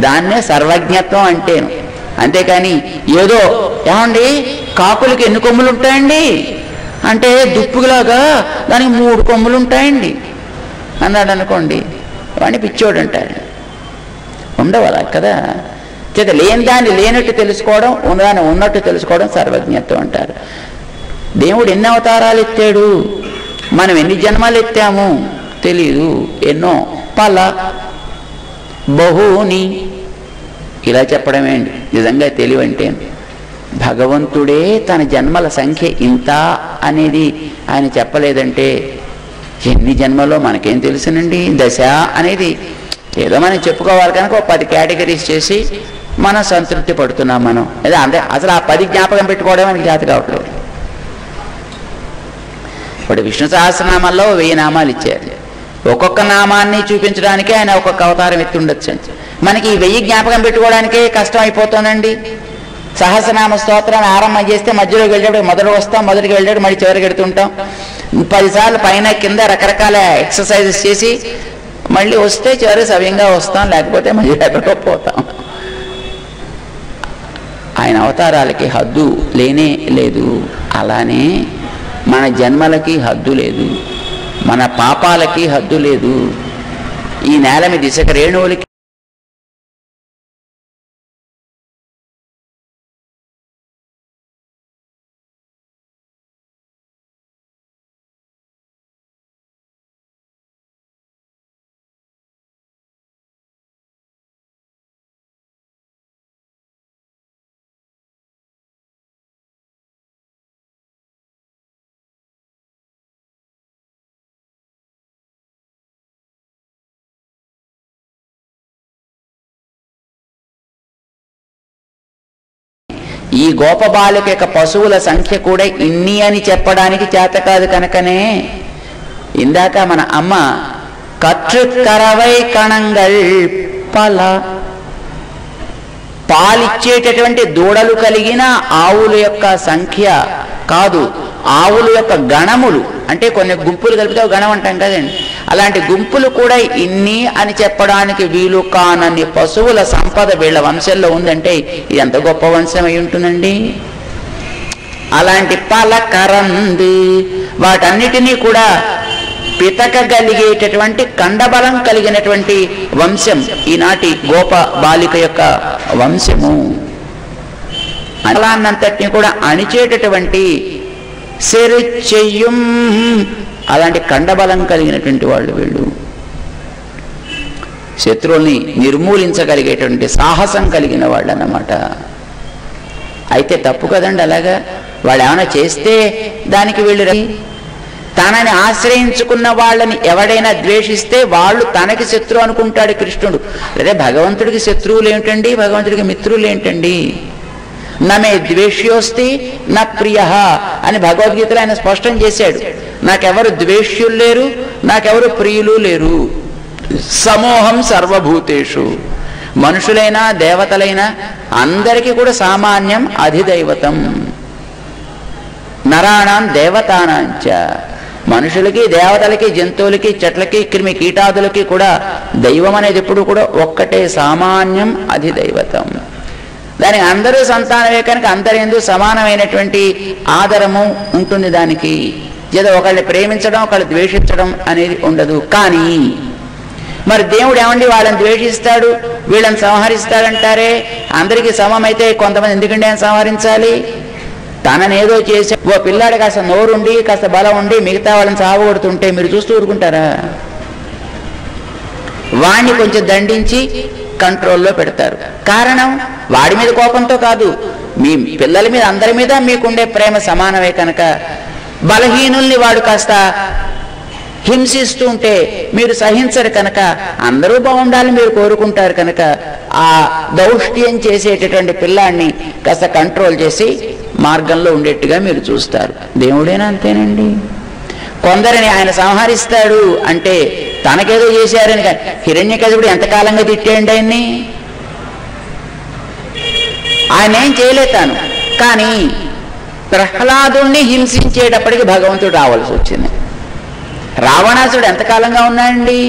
దాన్నే సర్వజ్ఞత్వం అంటేను. అంతేకాని ఏదో ఏమండి కాకులకి ఎన్ని కొమ్ములు ఉంటాయండి అంటే దుప్పులాగా దానికి 3 కొమ్ములు ఉంటాయండి అన్నాడు అనుకోండి, వాడిని పిచ్చోడు అంటారు. ఉండవాలా కదా. చేత లేని దాన్ని లేనట్టు తెలుసుకోవడం, ఉన్నదాన్ని ఉన్నట్టు తెలుసుకోవడం సర్వజ్ఞత్వం అంటారు. దేవుడు ఎన్ని అవతారాలు ఎత్తాడు, మనం ఎన్ని జన్మలు ఎత్తాము తెలీదు. ఎన్నో పల బహుని ఇలా చెప్పడమేంటి నిజంగా తెలివంటే. భగవంతుడే తన జన్మల సంఖ్య ఇంత అనేది ఆయన చెప్పలేదంటే ఎన్ని జన్మలో మనకేం తెలుసునండి. దశ అనేది ఏదో మనం చెప్పుకోవాలి కనుక 10 కేటగిరీస్ చేసి మనం సంతృప్తి పడుతున్నాం. మనం అదే అంటే అసలు ఆ 10 జ్ఞాపకం పెట్టుకోవడం మనకి జాత కావట్లేదు. ఇప్పుడు విష్ణు సహస్రనామాల్లో 1000 నామాలు ఇచ్చారు. ఒక్కొక్క నామాన్ని చూపించడానికి ఆయన ఒక్కొక్క అవతారం ఎత్తి ఉండొచ్చు. మనకి ఈ 1000 జ్ఞాపకం పెట్టుకోవడానికే కష్టం అయిపోతుందండి. సహస్రనామ స్తోత్రాన్ని ఆరంభం చేస్తే మధ్యలోకి వెళ్ళేటప్పుడు మొదలు వస్తాం, మొదటికి వెళ్ళేటప్పుడు మళ్ళీ చివరికి వెళ్తుంటాం. 10 సార్లు పైన కింద రకరకాల ఎక్సర్సైజెస్ చేసి మళ్ళీ వస్తే చివరికి సవ్యంగా వస్తాం, లేకపోతే మళ్ళీ ఎక్కడికో పోతాం. ఆయన అవతారాలకి హద్దు లేనే లేదు. అలానే మన జన్మలకి హద్దు లేదు, మన పాపాలకి హద్దు లేదు. ఈ నేల మీద ఇసుక రేణువులకి ఈ గోపబాలిక యొక్క పశువుల సంఖ్య కూడా ఇన్ని అని చెప్పడానికి చేత కాదు కనుకనే ఇందాక మన అమ్మ కర్రవై కణంగల్ పల పాలిచ్చేటటువంటి దూడలు కలిగిన ఆవుల యొక్క సంఖ్య కాదు, ఆవుల యొక్క గణములు. అంటే కొన్ని గుంపులు కలిపితే గణం అంటాం కదండి, అలాంటి గుంపులు కూడా ఇన్ని అని చెప్పడానికి వీలు కానన్ని పశువుల సంపద వీళ్ళ వంశంలో ఉందంటే ఇది ఎంత గొప్ప వంశం అయి ఉంటుందండి. అలాంటి పలకరంది వాటన్నిటినీ కూడా పితకగలిగేటటువంటి కండబలం కలిగినటువంటి వంశం ఈనాటి గోప బాలిక యొక్క వంశము. అలాన్నంతటిని కూడా అణిచేటటువంటి చెయ్యం అలాంటి కండబలం కలిగినటువంటి వాళ్ళు వీళ్ళు. శత్రువుల్ని నిర్మూలించగలిగేటువంటి సాహసం కలిగిన వాళ్ళు అన్నమాట. అయితే తప్పు కదండి అలాగా. వాళ్ళు ఏమైనా చేస్తే దానికి వీళ్ళు తనని ఆశ్రయించుకున్న వాళ్ళని ఎవడైనా ద్వేషిస్తే వాళ్ళు తనకి శత్రువు అనుకుంటాడు కృష్ణుడు. అదే భగవంతుడికి శత్రువులు ఏమిటండి, భగవంతుడికి మిత్రులు ఏంటండి? నమే ద్వేష్యోస్తి నా ప్రియ అని భగవద్గీతలో ఆయన స్పష్టం చేశాడు. నాకెవరు ద్వేష్యులు లేరు, నాకెవరు ప్రియులు లేరు. సమోహం సర్వభూతేషు, మనుషులైనా దేవతలైనా అందరికీ కూడా సామాన్యం అధిదైవతం. నరాణం దేవతానాంచ, మనుషులకి దేవతలకి జంతువులకి చెట్లకి క్రిమి కీటాదులకి కూడా దైవం అనేది ఎప్పుడు కూడా ఒక్కటే, సామాన్యం అధిదైవతం. దానికి అందరూ సంతానమే కనుక అందరెందు సమానమైనటువంటి ఆదరము ఉంటుంది దానికి. ఏదో ఒకళ్ళని ప్రేమించడం ఒకళ్ళు ద్వేషించడం అనేది ఉండదు. కానీ మరి దేవుడు ఏమండి వాళ్ళని ద్వేషిస్తాడు వీళ్ళని సంహరిస్తాడంటారే, అందరికీ సమమైతే కొంతమంది ఎందుకంటే ఆయన సంహరించాలి? తననేదో చేసి ఓ పిల్లాడు కాస్త నోరుండి కాస్త బలం ఉండి మిగతా వాళ్ళని సాగొడుతుంటే మీరు చూస్తూ ఊరుకుంటారా? వాణ్ణి కొంచెం దండించి కంట్రోల్లో పెడతారు. కారణం వాడి మీద కోపంతో కాదు, మీ పిల్లల మీద అందరి మీద మీకుండే ప్రేమ సమానమే కనుక. బలహీనుల్ని వాడు కాస్త హింసిస్తూ ఉంటే మీరు సహించరు కనుక, అందరూ బాగుండాలని మీరు కోరుకుంటారు కనుక ఆ దౌష్ట్యం చేసేటటువంటి పిల్లాన్ని కాస్త కంట్రోల్ చేసి మార్గంలో ఉండేట్టుగా మీరు చూస్తారు. దేవుడేనా అంతేనండి. కొందరిని ఆయన సంహరిస్తాడు అంటే తనకేదో చేశారని కాదు. హిరణ్యకశిపుడు ఎంతకాలంగా తిట్టేయండి ఆయన్ని, ఆయన ఏం చేయలేదు తాను. కానీ ప్రహ్లాదుణ్ణి హింసించేటప్పటికి భగవంతుడు రావాల్సి వచ్చింది. రావణాసుడు ఎంతకాలంగా ఉన్నాడండి,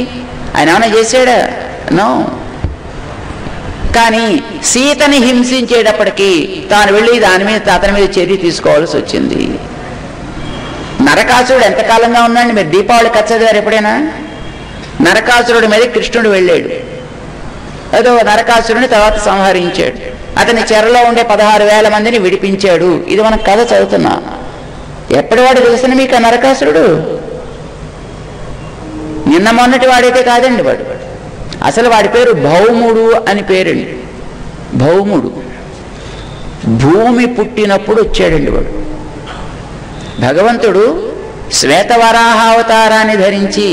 ఆయన ఏమైనా చేశాడా? నో. కానీ సీతని హింసించేటప్పటికి తాను వెళ్ళి దాని మీద అతని మీద చర్య తీసుకోవాల్సి వచ్చింది. నరకాసురుడు ఎంతకాలంగా ఉన్నాడు? మీరు దీపావళి కథ చదివారు ఎప్పుడైనా? నరకాసురుడి మీద కృష్ణుడు వెళ్ళాడు, ఏదో నరకాసురుడిని తర్వాత సంహరించాడు, అతని చెరలో ఉండే 16,000 మందిని విడిపించాడు. ఇది మనం కథ చదువుతున్నాం. ఎప్పటివాడు తెలుసిన మీకు ఆ నరకాసురుడు? నిన్న మొన్నటి వాడైతే కాదండి. వాడు అసలు వాడి పేరు భౌముడు అని పేరండి. భౌముడు భూమి పుట్టినప్పుడు వచ్చాడండి వాడు. భగవంతుడు శ్వేతవరాహావతారాన్ని ధరించి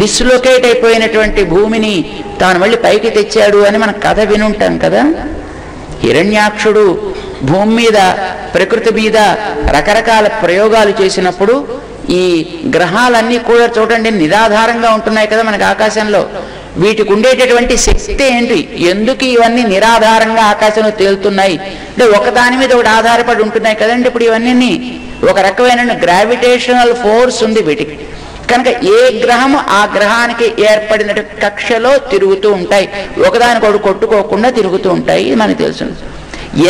డిస్లొకేట్ అయిపోయినటువంటి భూమిని తాను మళ్ళీ పైకి తెచ్చాడు అని మనం కథ వినుంటాం కదా. హిరణ్యాక్షుడు భూమి మీద ప్రకృతి మీద రకరకాల ప్రయోగాలు చేసినప్పుడు ఈ గ్రహాలన్నీ కూడా చూడండి నిరాధారంగా ఉంటున్నాయి కదా మనకి ఆకాశంలో. వీటికి ఉండేటటువంటి శక్తి ఏంటి, ఎందుకు ఇవన్నీ నిరాధారంగా ఆకాశంలో తేలుతున్నాయి అంటే ఒకదాని మీద ఒకటి ఆధారపడి ఉంటున్నాయి కదండి. ఇప్పుడు ఇవన్నీ ఒక రకమైన గ్రావిటేషనల్ ఫోర్స్ ఉంది వీటికి కనుక ఏ గ్రహము ఆ గ్రహానికి ఏర్పడిన కక్షలో తిరుగుతూ ఉంటాయి, ఒకదానికొకటి కొట్టుకోకుండా తిరుగుతూ ఉంటాయి. మనకు తెలుసు.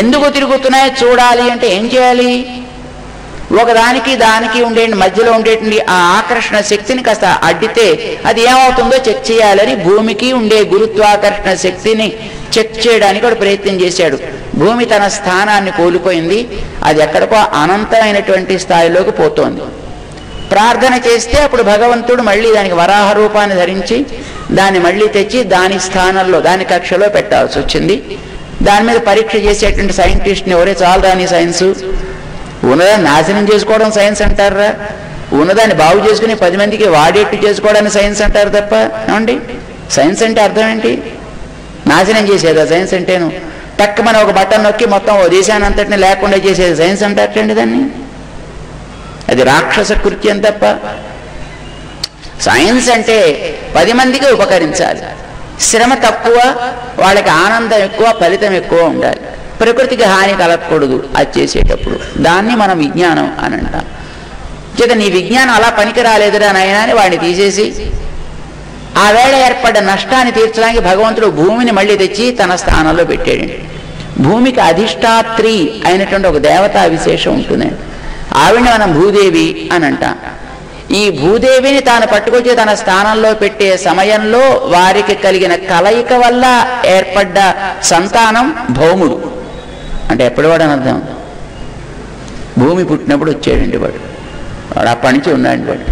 ఎందుకు తిరుగుతున్నాయో చూడాలి అంటే ఏం చేయాలి, ఒకదానికి దానికి ఉండే మధ్యలో ఉండేటువంటి ఆ ఆకర్షణ శక్తిని కాస్త అడ్డితే అది ఏమవుతుందో చెక్ చేయాలని భూమికి ఉండే గురుత్వాకర్షణ శక్తిని చెక్ చేయడానికి వాడు ప్రయత్నం చేశాడు. భూమి తన స్థానాన్ని కోల్పోయింది, అది ఎక్కడికో అనంతమైనటువంటి స్థాయిలోకి పోతోంది. ప్రార్థన చేస్తే అప్పుడు భగవంతుడు మళ్ళీ దానికి వరాహ రూపాన్ని ధరించి దాన్ని మళ్ళీ తెచ్చి దాని స్థానంలో దాని కక్షలో పెట్టాల్సి వచ్చింది. దాని మీద పరీక్ష చేసేటువంటి సైంటిస్ట్ని ఎవరే చాలు దాని సైన్సు, ఉన్నదాన్ని నాశనం చేసుకోవడం సైన్స్ అంటారా, ఉన్నదాన్ని బాగు చేసుకుని 10 మందికి వాడేట్టు చేసుకోవడానికి సైన్స్ అంటారు తప్ప. ఏమండి సైన్స్ అంటే అర్థం ఏంటి, నాశనం చేసేదా సైన్స్ అంటేను? టక్ మన ఒక బటన్ నొక్కి మొత్తం ఓ దేశాన్ని అంతటిని లేకుండా చేసేది సైన్స్ అంటారండి దాన్ని. అది రాక్షస కృత్యం తప్ప. సైన్స్ అంటే 10 మందికి ఉపకరించాలి, శ్రమ తక్కువ, వాళ్ళకి ఆనందం ఎక్కువ, ఫలితం ఎక్కువ ఉండాలి, ప్రకృతికి హాని కలగకూడదు. అది చేసేటప్పుడు దాన్ని మనం విజ్ఞానం అని అంటాం. చేత నీ విజ్ఞానం అలా పనికి రాలేదురా నాయనా అని వాడిని తీసేసి ఆ వేళ ఏర్పడ్డ నష్టాన్ని తీర్చడానికి భగవంతుడు భూమిని మళ్ళీ తెచ్చి తన స్థానంలో పెట్టాడండి. భూమికి అధిష్టాత్రి అయినటువంటి ఒక దేవతా విశేషం ఉంటుందండి. ఆవిడని మనం భూదేవి అని అంటాం. ఈ భూదేవిని తాను పట్టుకొచ్చి తన స్థానంలో పెట్టే సమయంలో వారికి కలిగిన కలయిక వల్ల ఏర్పడ్డ సంతానం భౌముడు. అంటే ఎప్పుడు వాడు అని అర్థం, భూమి పుట్టినప్పుడు వచ్చాడండి వాడు అప్పటి నుంచి ఉన్నాడు. వాడు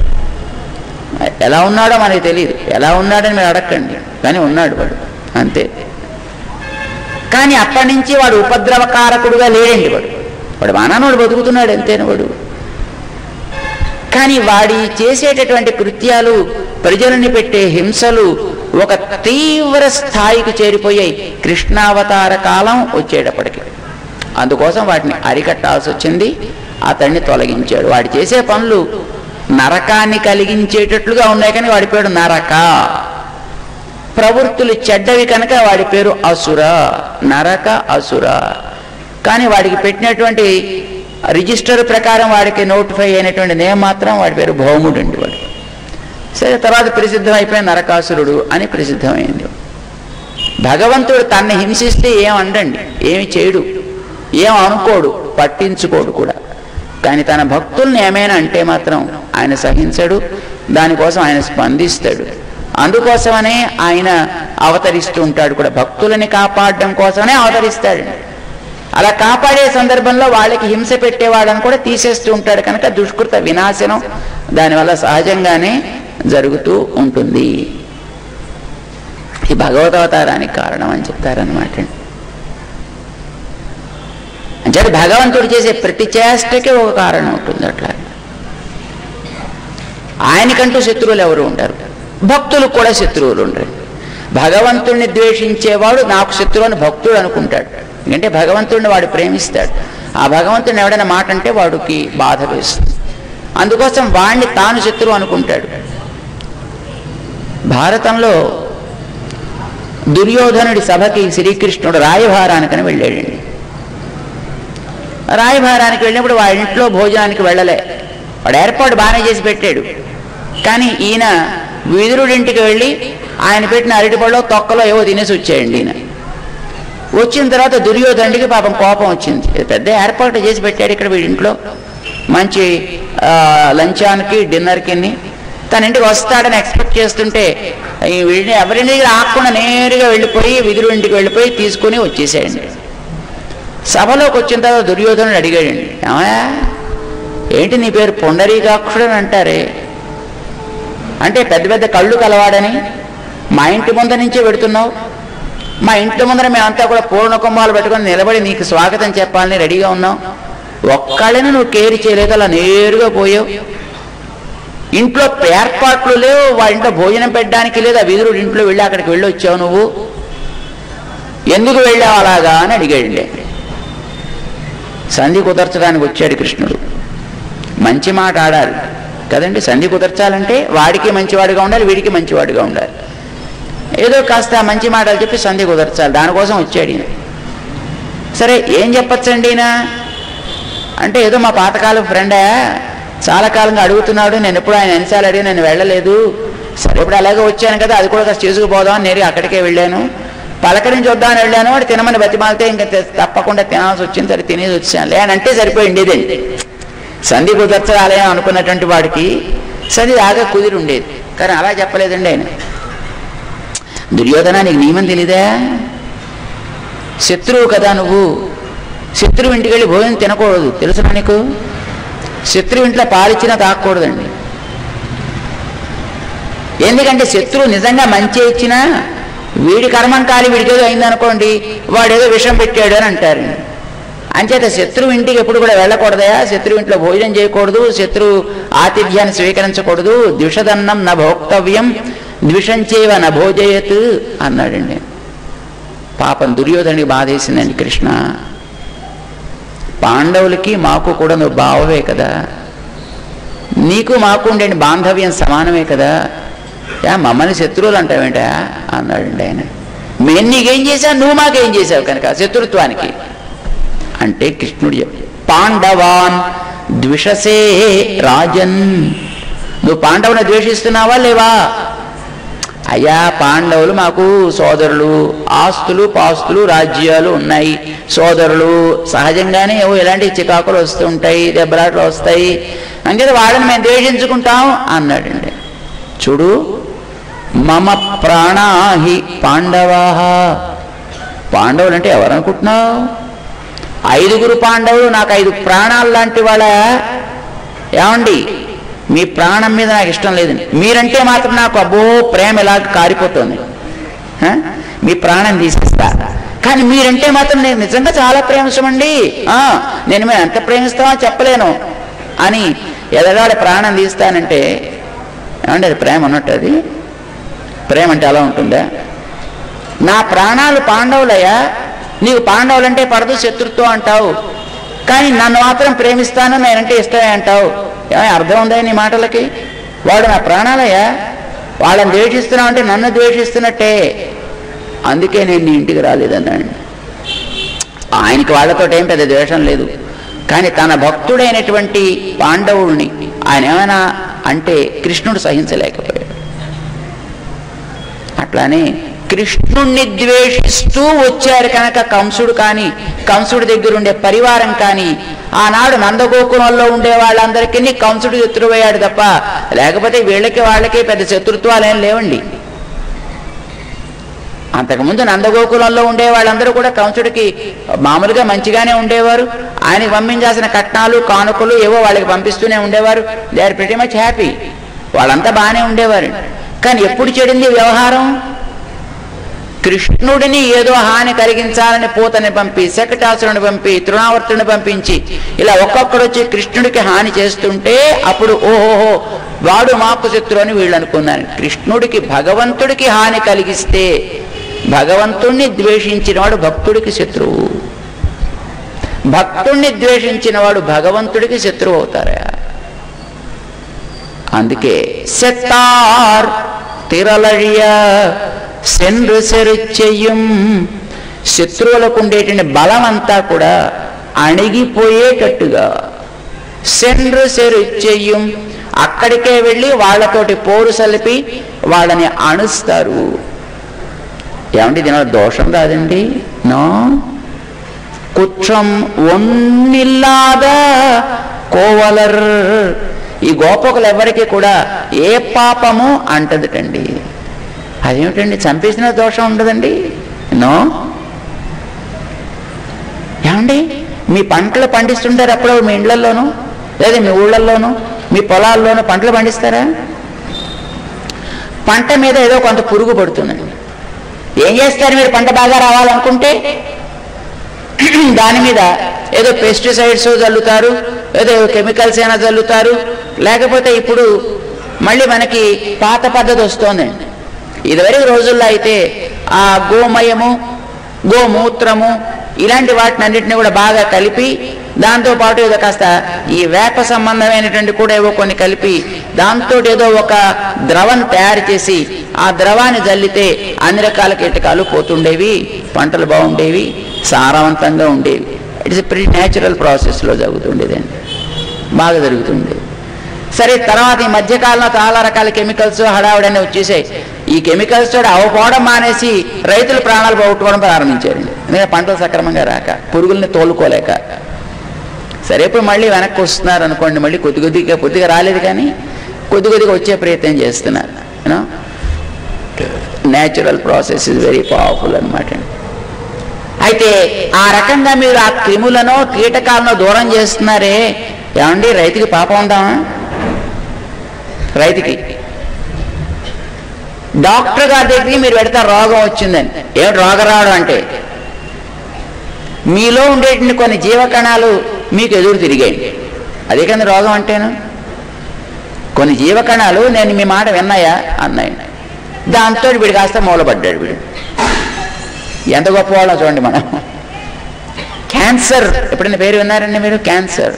ఎలా ఉన్నాడో మనకి తెలియదు, ఎలా ఉన్నాడని మీరు అడగండి, కానీ ఉన్నాడు వాడు అంతే. కానీ అప్పటి నుంచి వాడు ఉపద్రవకారకుడుగా లేడండి. వాడు మానవుడు బతుకుతున్నాడు అంతేనా వాడు. కానీ వాడి చేసేటటువంటి కృత్యాలు, ప్రజలని పెట్టే హింసలు ఒక తీవ్ర స్థాయికి చేరిపోయాయి కృష్ణావతార కాలం వచ్చేటప్పటికి. అందుకోసం వాటిని అరికట్టాల్సి వచ్చింది. అతన్ని తొలగించాడు. వాడు చేసే పనులు నరకాన్ని కలిగించేటట్లుగా ఉన్నాయి కానీ వాడి పేరు నరక. ప్రవృత్తులు చెడ్డవి కనుక వాడి పేరు అసుర, నరక అసుర. కానీ వాడికి పెట్టినటువంటి రిజిస్టర్ ప్రకారం వాడికి నోటిఫై అయినటువంటి నేమ్ మాత్రం వాడి పేరు భౌముడు అండి. వాడు సరే తర్వాత ప్రసిద్ధం అయిపోయిన నరకాసురుడు అని ప్రసిద్ధమైంది. భగవంతుడు తన్ని హింసిస్తే ఏమండండి, ఏమి చేయడు, ఏం అనుకోడు, పట్టించుకోడు కూడా. కానీ తన భక్తుల్ని ఏమైనా అంటే మాత్రం ఆయన సహించడు, దానికోసం ఆయన స్పందిస్తాడు. అందుకోసమనే ఆయన అవతరిస్తూ ఉంటాడు కూడా, భక్తులని కాపాడడం కోసమనే అవతరిస్తాడు. అలా కాపాడే సందర్భంలో వాళ్ళకి హింస పెట్టేవాళ్ళని కూడా తీసేస్తూ ఉంటాడు కనుక దుష్కృత వినాశనం దానివల్ల సహజంగానే జరుగుతూ ఉంటుంది. ఈ భగవదవతారానికి కారణం అని చెప్తారనమాట. అంటే భగవంతుడు చేసే ప్రతి చేష్టకి ఒక కారణం ఉంటుంది. అట్లా ఆయనకంటూ శత్రువులు ఎవరు ఉంటారు, భక్తులకు కూడా శత్రువులు ఉండరు. భగవంతుడిని ద్వేషించేవాడు నాకు శత్రువు అని భక్తుడు అనుకుంటాడు. ఎందుకంటే భగవంతుడిని వాడు ప్రేమిస్తాడు. ఆ భగవంతుడిని ఎవడైనా మాట అంటే వాడికి బాధ వేస్తుంది. అందుకోసం వాడిని తాను శత్రువు అనుకుంటాడు. భారతంలో దుర్యోధనుడి సభకి శ్రీకృష్ణుడు రాయభారానికని వెళ్ళాడండి. రాయభారానికి వెళ్ళినప్పుడు వాడి ఇంట్లో భోజనానికి వెళ్ళలే. వాడు ఏర్పాటు బాగానే చేసి పెట్టాడు. కానీ ఈయన విదురుడింటికి వెళ్ళి ఆయన పెట్టిన అరటిపళ్ళలో తొక్కలో ఏవో తినేసి వచ్చాయండి. ఈయన వచ్చిన తర్వాత దుర్యోధనుడికి పాపం కోపం వచ్చింది. పెద్ద ఏర్పాటు చేసి పెట్టాడు ఇక్కడ వీడింట్లో, మంచి లంచానికి డిన్నర్కి. తన ఇంటికి వస్తాడని ఎక్స్పెక్ట్ చేస్తుంటే వీడిని ఎవరింటి దగ్గర ఆకుండా నేరుగా వెళ్ళిపోయి విదురు ఇంటికి వెళ్ళిపోయి తీసుకుని వచ్చేసాడండి. సభలోకి వచ్చిన తర్వాత దుర్యోధనుడు అడిగాడండి, ఏమయ్యా ఏంటి నీ పేరు పుండరీకాక్షుడు అని అంటారే, అంటే పెద్ద పెద్ద కళ్ళు కలవాడని మా ఇంటి ముందర నుంచే పెడుతున్నావు, మా ఇంటి ముందర మేమంతా కూడా పూర్ణ కుంభాలు పెట్టుకొని నిలబడి నీకు స్వాగతం చెప్పాలని రెడీగా ఉన్నాం, ఒక్కళ్ళని నువ్వు కేర్ చేయలేదు, అలా నేరుగా పోయావు, ఇంట్లో ఏర్పాట్లు లేవు, వాళ్ళ ఇంట్లో భోజనం పెట్టడానికి లేదు, ఆ విదురుడు ఇంట్లో వెళ్ళి అక్కడికి వెళ్ళి వచ్చావు, నువ్వు ఎందుకు వెళ్ళావు అలాగా అని అడిగాడండి. సంధి కుదర్చడానికి వచ్చాడు కృష్ణుడు. మంచి మాట ఆడాలి కదండి, సంధి కుదర్చాలంటే వాడికి మంచివాడిగా ఉండాలి, వీడికి మంచివాడిగా ఉండాలి. ఏదో కాస్త మంచి మాటలు చెప్పి సంధి కుదర్చాలి, దానికోసం వచ్చాడు ఈయన. సరే ఏం చెప్పచ్చండి ఈయన అంటే, ఏదో మా పాతకాలం ఫ్రెండే చాలా కాలంగా అడుగుతున్నాడు, నేను ఎప్పుడు ఆయన ఎన్నిసార్లు అడిగి నేను వెళ్ళలేదు, సరే ఇప్పుడు అలాగే వచ్చాను కదా అది కూడా కాస్త చేసుకుపోదామని నేను అక్కడికే వెళ్ళాను, పలకరించి వద్దామని వెళ్ళాను, వాడు తినమని బతిమాలితే ఇంకా తప్పకుండా తినాల్సి వచ్చింది, సరే తినేసి వచ్చాను లేనంటే సరిపోయింది. సంధి కుదర్చాలే అనుకున్నటువంటి వాడికి సంధి దాకా కుదిరి ఉండేది, కానీ అలా చెప్పలేదండి ఆయన. దుర్యోధన నీకు నియమం తెలీదా, శత్రువు కదా నువ్వు, శత్రువు ఇంటికి వెళ్ళి భోజనం తినకూడదు తెలుసునా నీకు, శత్రువు ఇంట్లో పాలిచ్చినా తాకూడదండి. ఎందుకంటే శత్రువు నిజంగా మంచి ఇచ్చినా వీడి కర్మం కాలి వీడికేదో అయిందనుకోండి, వాడేదో విషం పెట్టాడు అని అంటారు. అంచేత శత్రువు ఇంటికి ఎప్పుడు కూడా వెళ్ళకూడదయా, శత్రువు ఇంట్లో భోజనం చేయకూడదు, శత్రువు ఆతిథ్యాన్ని స్వీకరించకూడదు, ద్విషదన్నం న భోక్తవ్యం ద్విషంచేవ న భోజయత్ అన్నాడండి. పాపం దుర్యోధనుడికి బాధేసిందండి. కృష్ణ పాండవులకి మాకు కూడా నువ్వు బావవే కదా, నీకు మాకు ఉండే బాంధవ్యం సమానమే కదా, మమ్మల్ని శత్రువులు అంటావేంటా అన్నాడండి ఆయన. మేము నీకేం చేశావు, నువ్వు మాకేం చేశావు కనుక శత్రుత్వానికి అంటే కృష్ణుడు పాండవాన్ ద్విషసే రాజన్, నువ్వు పాండవుని ద్వేషిస్తున్నావా లేవా? అయ్యా పాండవులు మాకు సోదరులు, ఆస్తులు పాస్తులు రాజ్యాలు ఉన్నాయి, సోదరులు సహజంగానే ఏవో ఇలాంటి చికాకులు వస్తూ ఉంటాయి, దెబ్బలాట్లు వస్తాయి, అంచేత వాళ్ళని మేము ద్వేషించుకుంటాం అన్నాడండి. చూడు మమ ప్రాణాహి పాండవా, పాండవులు అంటే ఎవరనుకుంటున్నావు, 5 పాండవులు నాకు 5 ప్రాణాలు లాంటి వాళ్ళ. ఏమండి మీ ప్రాణం మీద నాకు ఇష్టం లేదండి, మీరంటే మాత్రం నాకు అబ్బో ప్రేమ ఇలా కారిపోతుంది, మీ ప్రాణం తీసేస్తా, కానీ మీరంటే మాత్రం నేను నిజంగా చాలా ప్రేమిస్తామండి, నేను మేము ఎంత ప్రేమిస్తామో చెప్పలేను అని ఎదగాలి ప్రాణం తీస్తానంటే ఏమంటే అది ప్రేమ ఉన్నట్టు, అది ప్రేమ అంటే అలా ఉంటుందా? నా ప్రాణాలు పాండవులయ్యా, నీకు పాండవులంటే పడదు శత్రుత్వం అంటావు, కానీ నన్ను మాత్రం ప్రేమిస్తాను నేనంటే ఇష్టమే అంటావు, ఏమైనా అర్థం ఉందా నీ మాటలకి? వాడు నా ప్రాణాలయ్యా, వాళ్ళని ద్వేషిస్తున్నావు అంటే నన్ను ద్వేషిస్తున్నట్టే, అందుకే నేను నీ ఇంటికి రాలేదన్నాడు. ఆయనకి వాళ్ళతో ఏం పెద్ద ద్వేషం లేదు, కానీ తన భక్తుడైనటువంటి పాండవుల్ని ఆయన ఏమైనా అంటే కృష్ణుడు సహించలేకపోయాడు. అట్లానే కృష్ణుణ్ణి ద్వేషిస్తూ వచ్చారు కనుక కంసుడు కానీ కంసుడి దగ్గర ఉండే పరివారం కానీ ఆనాడు నందగోకులంలో ఉండే వాళ్ళందరికీ కంసుడు శత్రువయ్యాడు తప్ప, లేకపోతే వీళ్ళకి వాళ్ళకి పెద్ద శత్రుత్వాలు ఏం లేవండి. అంతకుముందు నందగోకులంలో ఉండే వాళ్ళందరూ కూడా కంసుడికి మామూలుగా మంచిగానే ఉండేవారు, ఆయనకి పంపించాల్సిన కట్నాలు కానుకలు ఏవో వాళ్ళకి పంపిస్తూనే ఉండేవారు, they are pretty much happy, వాళ్ళంతా బాగానే ఉండేవారు. కానీ ఎప్పుడు చెడింది వ్యవహారం, కృష్ణుడిని ఏదో హాని కలిగించాలని పూతని పంపి, శకటాసురుని పంపి, తృణావర్తుని పంపించి ఇలా ఒక్కొక్కడు వచ్చి కృష్ణుడికి హాని చేస్తుంటే అప్పుడు ఓహోహో వాడు మాకు శత్రు అని వీళ్ళు అనుకున్నారు. కృష్ణుడికి భగవంతుడికి హాని కలిగిస్తే భగవంతుణ్ణి ద్వేషించిన వాడు భక్తుడికి శత్రువు, భక్తుణ్ణి ద్వేషించిన వాడు భగవంతుడికి శత్రువు అవుతారా? అందుకే సెత్తార్ తిరలழிయ సెండ్రు సెరుచెయ్యం, శత్రువులకు ఉండేటువంటి బలం అంతా కూడా అణిగిపోయేటట్టుగా సెండ్రు సెరుచెయ్యం, అక్కడికే వెళ్ళి వాళ్ళతోటి పోరు సలిపి వాళ్ళని అణుస్తారు. ఏమండి దీనివల్ల దోషం కాదండి? నో, కుట్రం ఒన్నిల్లాద కోవలర్, ఈ గోపకులు ఎవరికి కూడా ఏ పాపము అంటదుటండి. అదేమిటండి చంపేసిన దోషం ఉండదండి? నో. ఏమండి మీ పంటలు పండిస్తుంటారు అప్పుడు మీ ఇళ్లలోనూ లేదా మీ ఊళ్ళల్లోనూ మీ పొలాల్లోనూ పంటలు పండిస్తారా? పంట మీద ఏదో కొంత పురుగు పడుతుందండి, ఏం చేస్తారు మీరు? పంట బాగా రావాలనుకుంటే దాని మీద ఏదో పెస్టిసైడ్స్ చల్లుతారు, ఏదో కెమికల్స్ అయినా చల్లుతారు, లేకపోతే ఇప్పుడు మళ్ళీ మనకి పాత పద్ధతి వస్తోందండి. ఇదివరకు రోజుల్లో అయితే ఆ గోమయము గోమూత్రము ఇలాంటి వాటిని అన్నింటినీ కూడా బాగా కలిపి దాంతోపాటు ఏదో కాస్త ఈ వేప సంబంధమైనటువంటి కూడా ఏవో కొన్ని కలిపి దాంతో ఏదో ఒక ద్రవం తయారు చేసి ఆ ద్రవాన్ని జల్లితే అన్ని రకాల కీటకాలు పోతుండేవి, పంటలు బాగుండేవి, సారవంతంగా ఉండేవి. ఇట్స్ ప్రీ న్యాచురల్ ప్రాసెస్లో జరుగుతుండేదండి, బాగా జరుగుతుండేది. సరే, తర్వాత ఈ మధ్యకాలంలో చాలా రకాల కెమికల్స్ హడావుడనే వచ్చేసాయి. ఈ కెమికల్స్ తోటి అవపోవడం మానేసి రైతులు ప్రాణాలు పోగొట్టుకోవడం ప్రారంభించారండి. ఎందుకంటే పంటలు సక్రమంగా రాక, పురుగుల్ని తోలుకోలేక. సరే, ఇప్పుడు మళ్ళీ వెనక్కి వస్తున్నారు అనుకోండి, మళ్ళీ కొద్దిగా రాలేదు కానీ కొద్దిగా వచ్చే ప్రయత్నం చేస్తున్నారు. You know, natural process is very powerful అనమాట. అయితే ఆ రకంగా మీరు ఆ క్రిములను కీటకాలను దూరం చేస్తున్నారే, ఏమండి రైతుకి పాపం ఉందామా? రైతుకి డాక్టర్ గారి దగ్గరికి మీరు పెడతా రోగం వచ్చిందని. ఏమిటి రోగం రావడం అంటే? మీలో ఉండేటువంటి కొన్ని జీవకణాలు మీకు ఎదురు తిరిగాయండి, అదే కదా రోగం అంటేను. కొన్ని జీవకణాలు నేను మీ మాట విన్నాయా అన్నాయి, దాంతో వీడు కాస్త మూలపడ్డాడు. వీడు ఎంత గొప్పవాళ్ళో చూడండి. మనం క్యాన్సర్ ఎప్పుడైనా పేరు విన్నారండి మీరు? క్యాన్సర్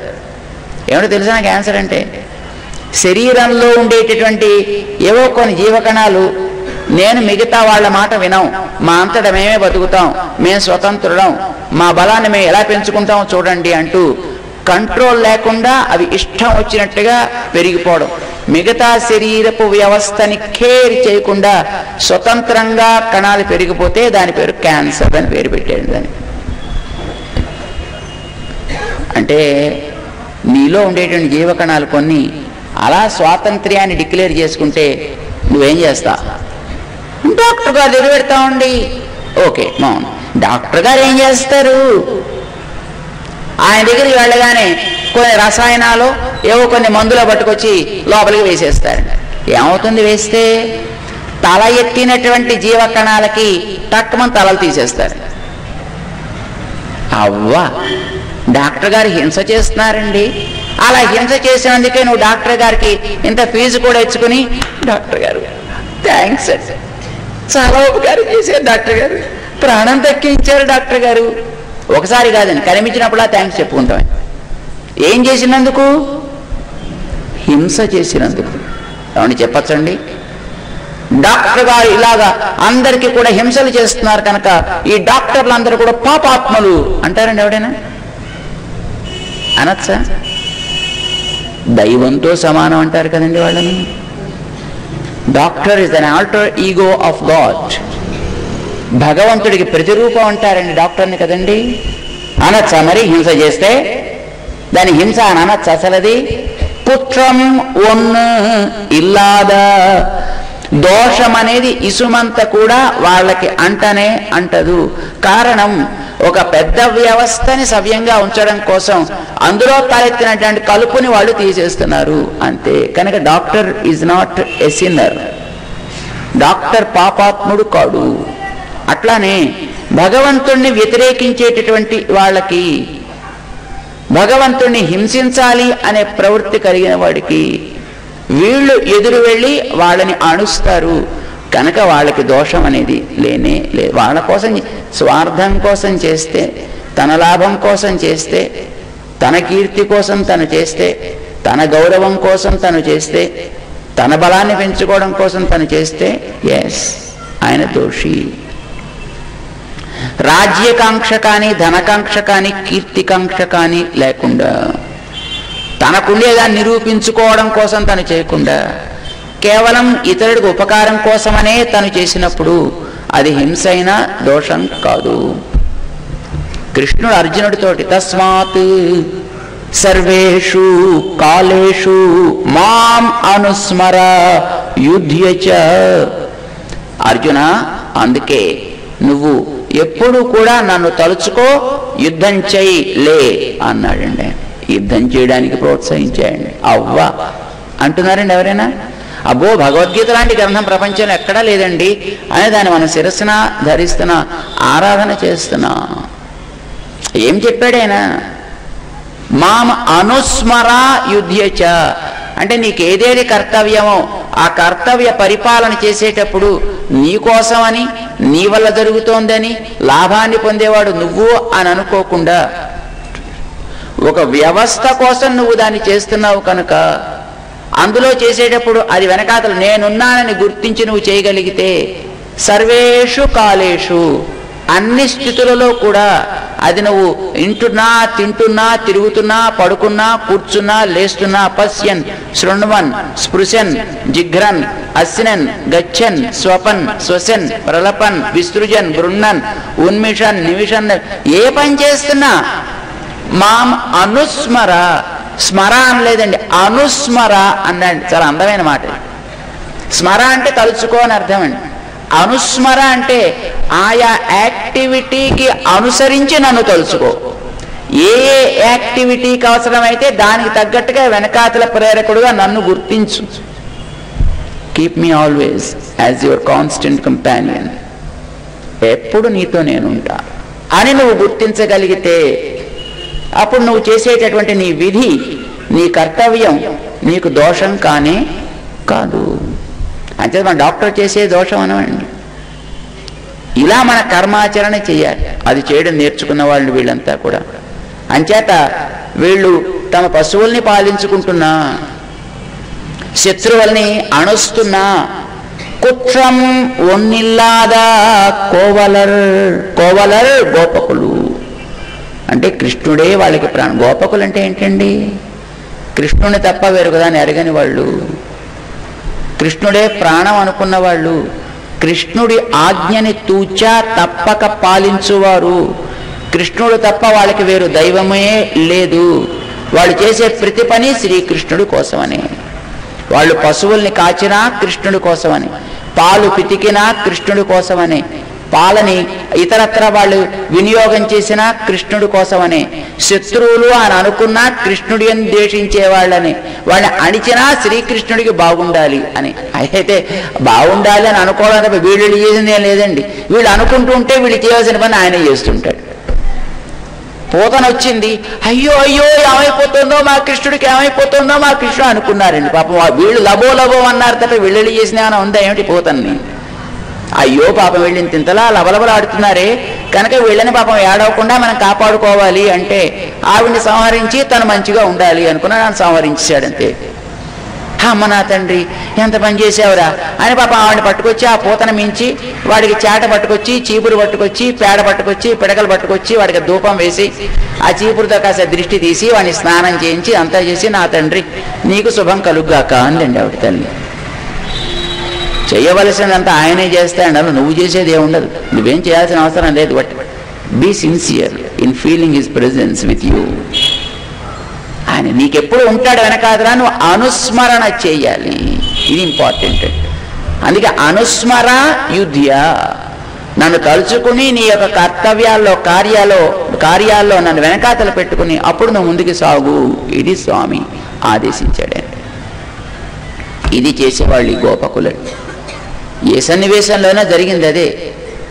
ఏమిటో తెలుసా? క్యాన్సర్ అంటే శరీరంలో ఉండేటటువంటి ఏవో కొన్ని జీవకణాలు నేను మిగతా వాళ్ళ మాట వినాం, మా అంతటా మేమే బతుకుతాం, మేము స్వతంత్రులం, మా బలాన్ని మేము ఎలా పెంచుకుంటామో చూడండి అంటూ కంట్రోల్ లేకుండా అవి ఇష్టం వచ్చినట్టుగా పెరిగిపోవడం, మిగతా శరీరపు వ్యవస్థని కేర్ చేయకుండా స్వతంత్రంగా కణాలు పెరిగిపోతే దాని పేరు క్యాన్సర్ అని పేరు పెట్టాడు. దానికి అంటే నీలో ఉండేటువంటి జీవకణాలు కొన్ని అలా స్వాతంత్ర్యాన్ని డిక్లేర్ చేసుకుంటే నువ్వేం చేస్తా? డాక్టర్ గారు దగ్గర పెడతామండి. ఓకే, మౌన్ డాక్టర్ గారు ఏం చేస్తారు? ఆయన దగ్గరికి వెళ్ళగానే కొన్ని రసాయనాలు ఏవో కొన్ని మందులు పట్టుకొచ్చి లోపలికి వేసేస్తారు. ఏమవుతుంది వేస్తే? తల ఎత్తినటువంటి జీవకణాలకి తక్కువ తలలు తీసేస్తారు. అవ్వా, డాక్టర్ గారు హింస చేస్తున్నారండి. అలా హింస చేసినందుకే నువ్వు డాక్టర్ గారికి ఇంత ఫీజు కూడా ఇచ్చుకుని, డాక్టర్ గారు థ్యాంక్స్ అండి, చాలా ఉపకారం చేశారు డాక్టర్ గారు, ప్రాణం దక్కించారు డాక్టర్ గారు. ఒకసారి కాదండి, కనిపించినప్పుడు థ్యాంక్స్ చెప్పుకుంటాం. ఏం చేసినందుకు? హింస చేసినందుకు. ఏమని చెప్పచ్చండి? డాక్టర్ గారు ఇలాగా అందరికీ కూడా హింసలు చేస్తున్నారు కనుక ఈ డాక్టర్లు అందరూ కూడా పాపాత్మలు అంటారండి ఎవడైనా? అనొచ్చా? దైవంతో సమానం అంటారు కదండి వాళ్ళని. Doctor is an alter ego of God. భగవంతుడికి ప్రతిరూపం అంటారండి డాక్టర్ని కదండి. అనొచ్చా మరి? హింస చేస్తే దాని హింస అని అనొచ్చా? అసలది కుట్రం ఒన్ను ఇల్లాద దోషం అనేది ఇసుమంత కూడా వాళ్ళకి అంటనే అంటదు. కారణం, ఒక పెద్ద వ్యవస్థని సవ్యంగా ఉంచడం కోసం అందులో తలెత్తినటువంటి కలుపుని వాళ్ళు తీసేస్తున్నారు అంతే. కనుక doctor is not a sinner, doctor పాపాత్ముడు కాడు. అట్లానే భగవంతుణ్ణి వ్యతిరేకించేటటువంటి వాళ్ళకి, భగవంతుణ్ణి హింసించాలి అనే ప్రవృత్తి కలిగిన వాడికి వీళ్ళు ఎదురు వెళ్ళి వాళ్ళని అణుస్తారు. కనుక వాళ్ళకి దోషం అనేది లేనే లేదు. వాళ్ళ కోసం, స్వార్థం కోసం చేస్తే, తన లాభం కోసం చేస్తే, తన కీర్తి కోసం తను చేస్తే, తన గౌరవం కోసం తను చేస్తే, తన బలాన్ని పెంచుకోవడం కోసం తను చేస్తే, ఎస్, ఆయన దోషి. రాజ్యకాంక్ష కానీ, ధనకాంక్ష కానీ, కీర్తికాంక్ష కానీ లేకుండా, తనకుండేదాన్ని నిరూపించుకోవడం కోసం తను చేయకుండా, కేవలం ఇతరుడికి ఉపకారం కోసమనే తను చేసినప్పుడు అది హింస అయినా దోషం కాదు. కృష్ణుడు అర్జునుడితోటి తస్మాత్ సర్వేషు కాలేషు మాం అనుస్మర యుధ్యచ, అర్జున అందుకే నువ్వు ఎప్పుడు కూడా నన్ను తలుచుకో, యుద్ధం చెయ్యి లే అన్నాడండి. యుద్ధం చేయడానికి ప్రోత్సహించాయండి. అవ్వా అంటున్నారండి ఎవరైనా? అబ్బో, భగవద్గీత లాంటి గ్రంథం ప్రపంచంలో ఎక్కడా లేదండి అని దాన్ని మన శిరస్సున ధరిస్తున్నా, ఆరాధన చేస్తున్నా. ఏం చెప్పాడైనా? మాం అనుస్మర యుధ్యచ అంటే నీకేదేది కర్తవ్యమో ఆ కర్తవ్య పరిపాలన చేసేటప్పుడు నీకోసమని, నీ వల్ల జరుగుతోందని, లాభాన్ని పొందేవాడు నువ్వు అని అనుకోకుండా ఒక వ్యవస్థ కోసం నువ్వు దాన్ని చేస్తున్నావు కనుక అందులో చేసేటప్పుడు అది వెనకాతలు నేనున్నానని గుర్తించి నువ్వు చేయగలిగితే సర్వేషు కాలేషు అన్ని స్థితులలో కూడా అది నువ్వు ఇంటున్నా, తింటున్నా, తిరుగుతున్నా, పడుకున్నా, కూర్చున్నా, లేస్తున్నా, పశ్యన్, శృణ్వన్, స్పృశన్, జిఘ్రన్, అస్సినన్, గచ్చన్, స్వపన్, శ్వసన్, ప్రలపన్, విసృజన్, గృహ్ణన్, ఉన్మిషన్, నిమిషన్, ఏ పని చేస్తున్నా మాం అనుస్మర, స్మర అనలేదండి, అనుస్మర అన్నాడు. చాలా అందమైన మాట. స్మర అంటే తలుచుకో అని అర్థం అండి. అనుస్మర అంటే ఆయా యాక్టివిటీకి అనుసరించి నన్ను తలుచుకో. ఏ ఏ యాక్టివిటీకి అవసరమైతే దానికి తగ్గట్టుగా వెనకాతల ప్రేరకుడుగా నన్ను గుర్తించు. Keep me always as your constant companion. ఎప్పుడు నీతో నేనుంటా అని నువ్వు గుర్తించగలిగితే అప్పుడు నువ్వు చేసేటటువంటి నీ విధి, నీ కర్తవ్యం నీకు దోషం కానే కాదు. అంతే మన డాక్టర్ చేసే దోషం అనవండి. ఇలా మన కర్మాచరణ చేయాలి. అది చేయడం నేర్చుకున్న వాళ్ళు వీళ్ళంతా కూడా. అంచేత వీళ్ళు తమ పశువుల్ని పాలించుకుంటున్నా, శత్రువుల్ని అణుస్తున్నా, కుట్రం ఒన్నిల్లాదా కోవలర్, కోవలర్ గోపకులు అంటే కృష్ణుడే వాళ్ళకి ప్రాణం. గోపకులు అంటే ఏంటండి? కృష్ణుని తప్ప వేరు కదా అని ఎరగని వాళ్ళు, కృష్ణుడే ప్రాణం అనుకున్న వాళ్ళు, కృష్ణుడి ఆజ్ఞని తూచా తప్పక పాలించువారు, కృష్ణుడు తప్ప వాళ్ళకి వేరు దైవమే లేదు. వాళ్ళు చేసే ప్రతి పని శ్రీకృష్ణుడి కోసమని. వాళ్ళు పశువుల్ని కాచినా కృష్ణుడి కోసమని, పాలు పితికినా కృష్ణుడి కోసమని, పాలని ఇతరత్ర వాళ్ళు వినియోగం చేసినా కృష్ణుడి కోసమని, శత్రువులు అని అనుకున్నా కృష్ణుడి అని ద్వేషించే వాళ్ళని, వాళ్ళని అణిచినా శ్రీకృష్ణుడికి బాగుండాలి అని. అయితే బాగుండాలి అని అనుకోవడం తప్ప వీళ్ళు చేసింది ఏం లేదండి. వీళ్ళు అనుకుంటూ ఉంటే వీళ్ళు చేయాల్సిన పని ఆయన చేస్తుంటాడు. పూతన వచ్చింది, అయ్యో అయ్యో ఏమైపోతుందో మా కృష్ణుడికి, ఏమైపోతుందో మా కృష్ణుడు అనుకున్నారండి. పాపం వీళ్ళు లబో లబో అన్నారు తప్ప వీళ్ళు చేసిన ఏమైనా ఉందా ఏమిటి పూతన్ని? అయ్యో పాపం వీళ్ళని తింతలా లబలబలు ఆడుతున్నారే కనుక వీళ్ళని పాపం ఏడవకుండా మనం కాపాడుకోవాలి అంటే ఆవిడ్ని సంహరించి తను మంచిగా ఉండాలి అనుకున్నా నన్ను సంహరించాడంతే. అమ్మ నా తండ్రి ఎంత పని చేసావురా అని పాపం ఆవిడని పట్టుకొచ్చి ఆ పూతన మించి వాడికి చేట పట్టుకొచ్చి, చీపురు పట్టుకొచ్చి, పేడ పట్టుకొచ్చి, పిడకలు పట్టుకొచ్చి వాడికి ధూపం వేసి ఆ చీపురుతో కాస్త దృష్టి తీసి వాడిని స్నానం చేయించి అంతా చేసి నా తండ్రి నీకు శుభం కలుగ్గాక అందండి ఆవిడ తల్లి. చేయవలసినంత ఆయనే చేస్తాడు, నువ్వు చేసేది ఏముండదు, నువ్వేం చేయాల్సిన అవసరం లేదు. But be sincere in feeling his presence with you. ఆయన నీకెప్పుడు ఉంటాడు వెనకాదరా, నువ్వు అనుస్మరణ చేయాలి. ఇది ఇంపార్టెంట్. అందుకే అనుస్మర యుధ్య, నన్ను తలుచుకుని నీ యొక్క కర్తవ్యాల్లో కార్యాల్లో నన్ను వెనకాతలు పెట్టుకుని అప్పుడు నువ్వు ముందుకు సాగు. ఇది స్వామి ఆదేశించాడండి. ఇది చేసేవాళ్ళు ఈ గోపకులు. ఏ సన్నివేశంలోనైనా జరిగింది అదే.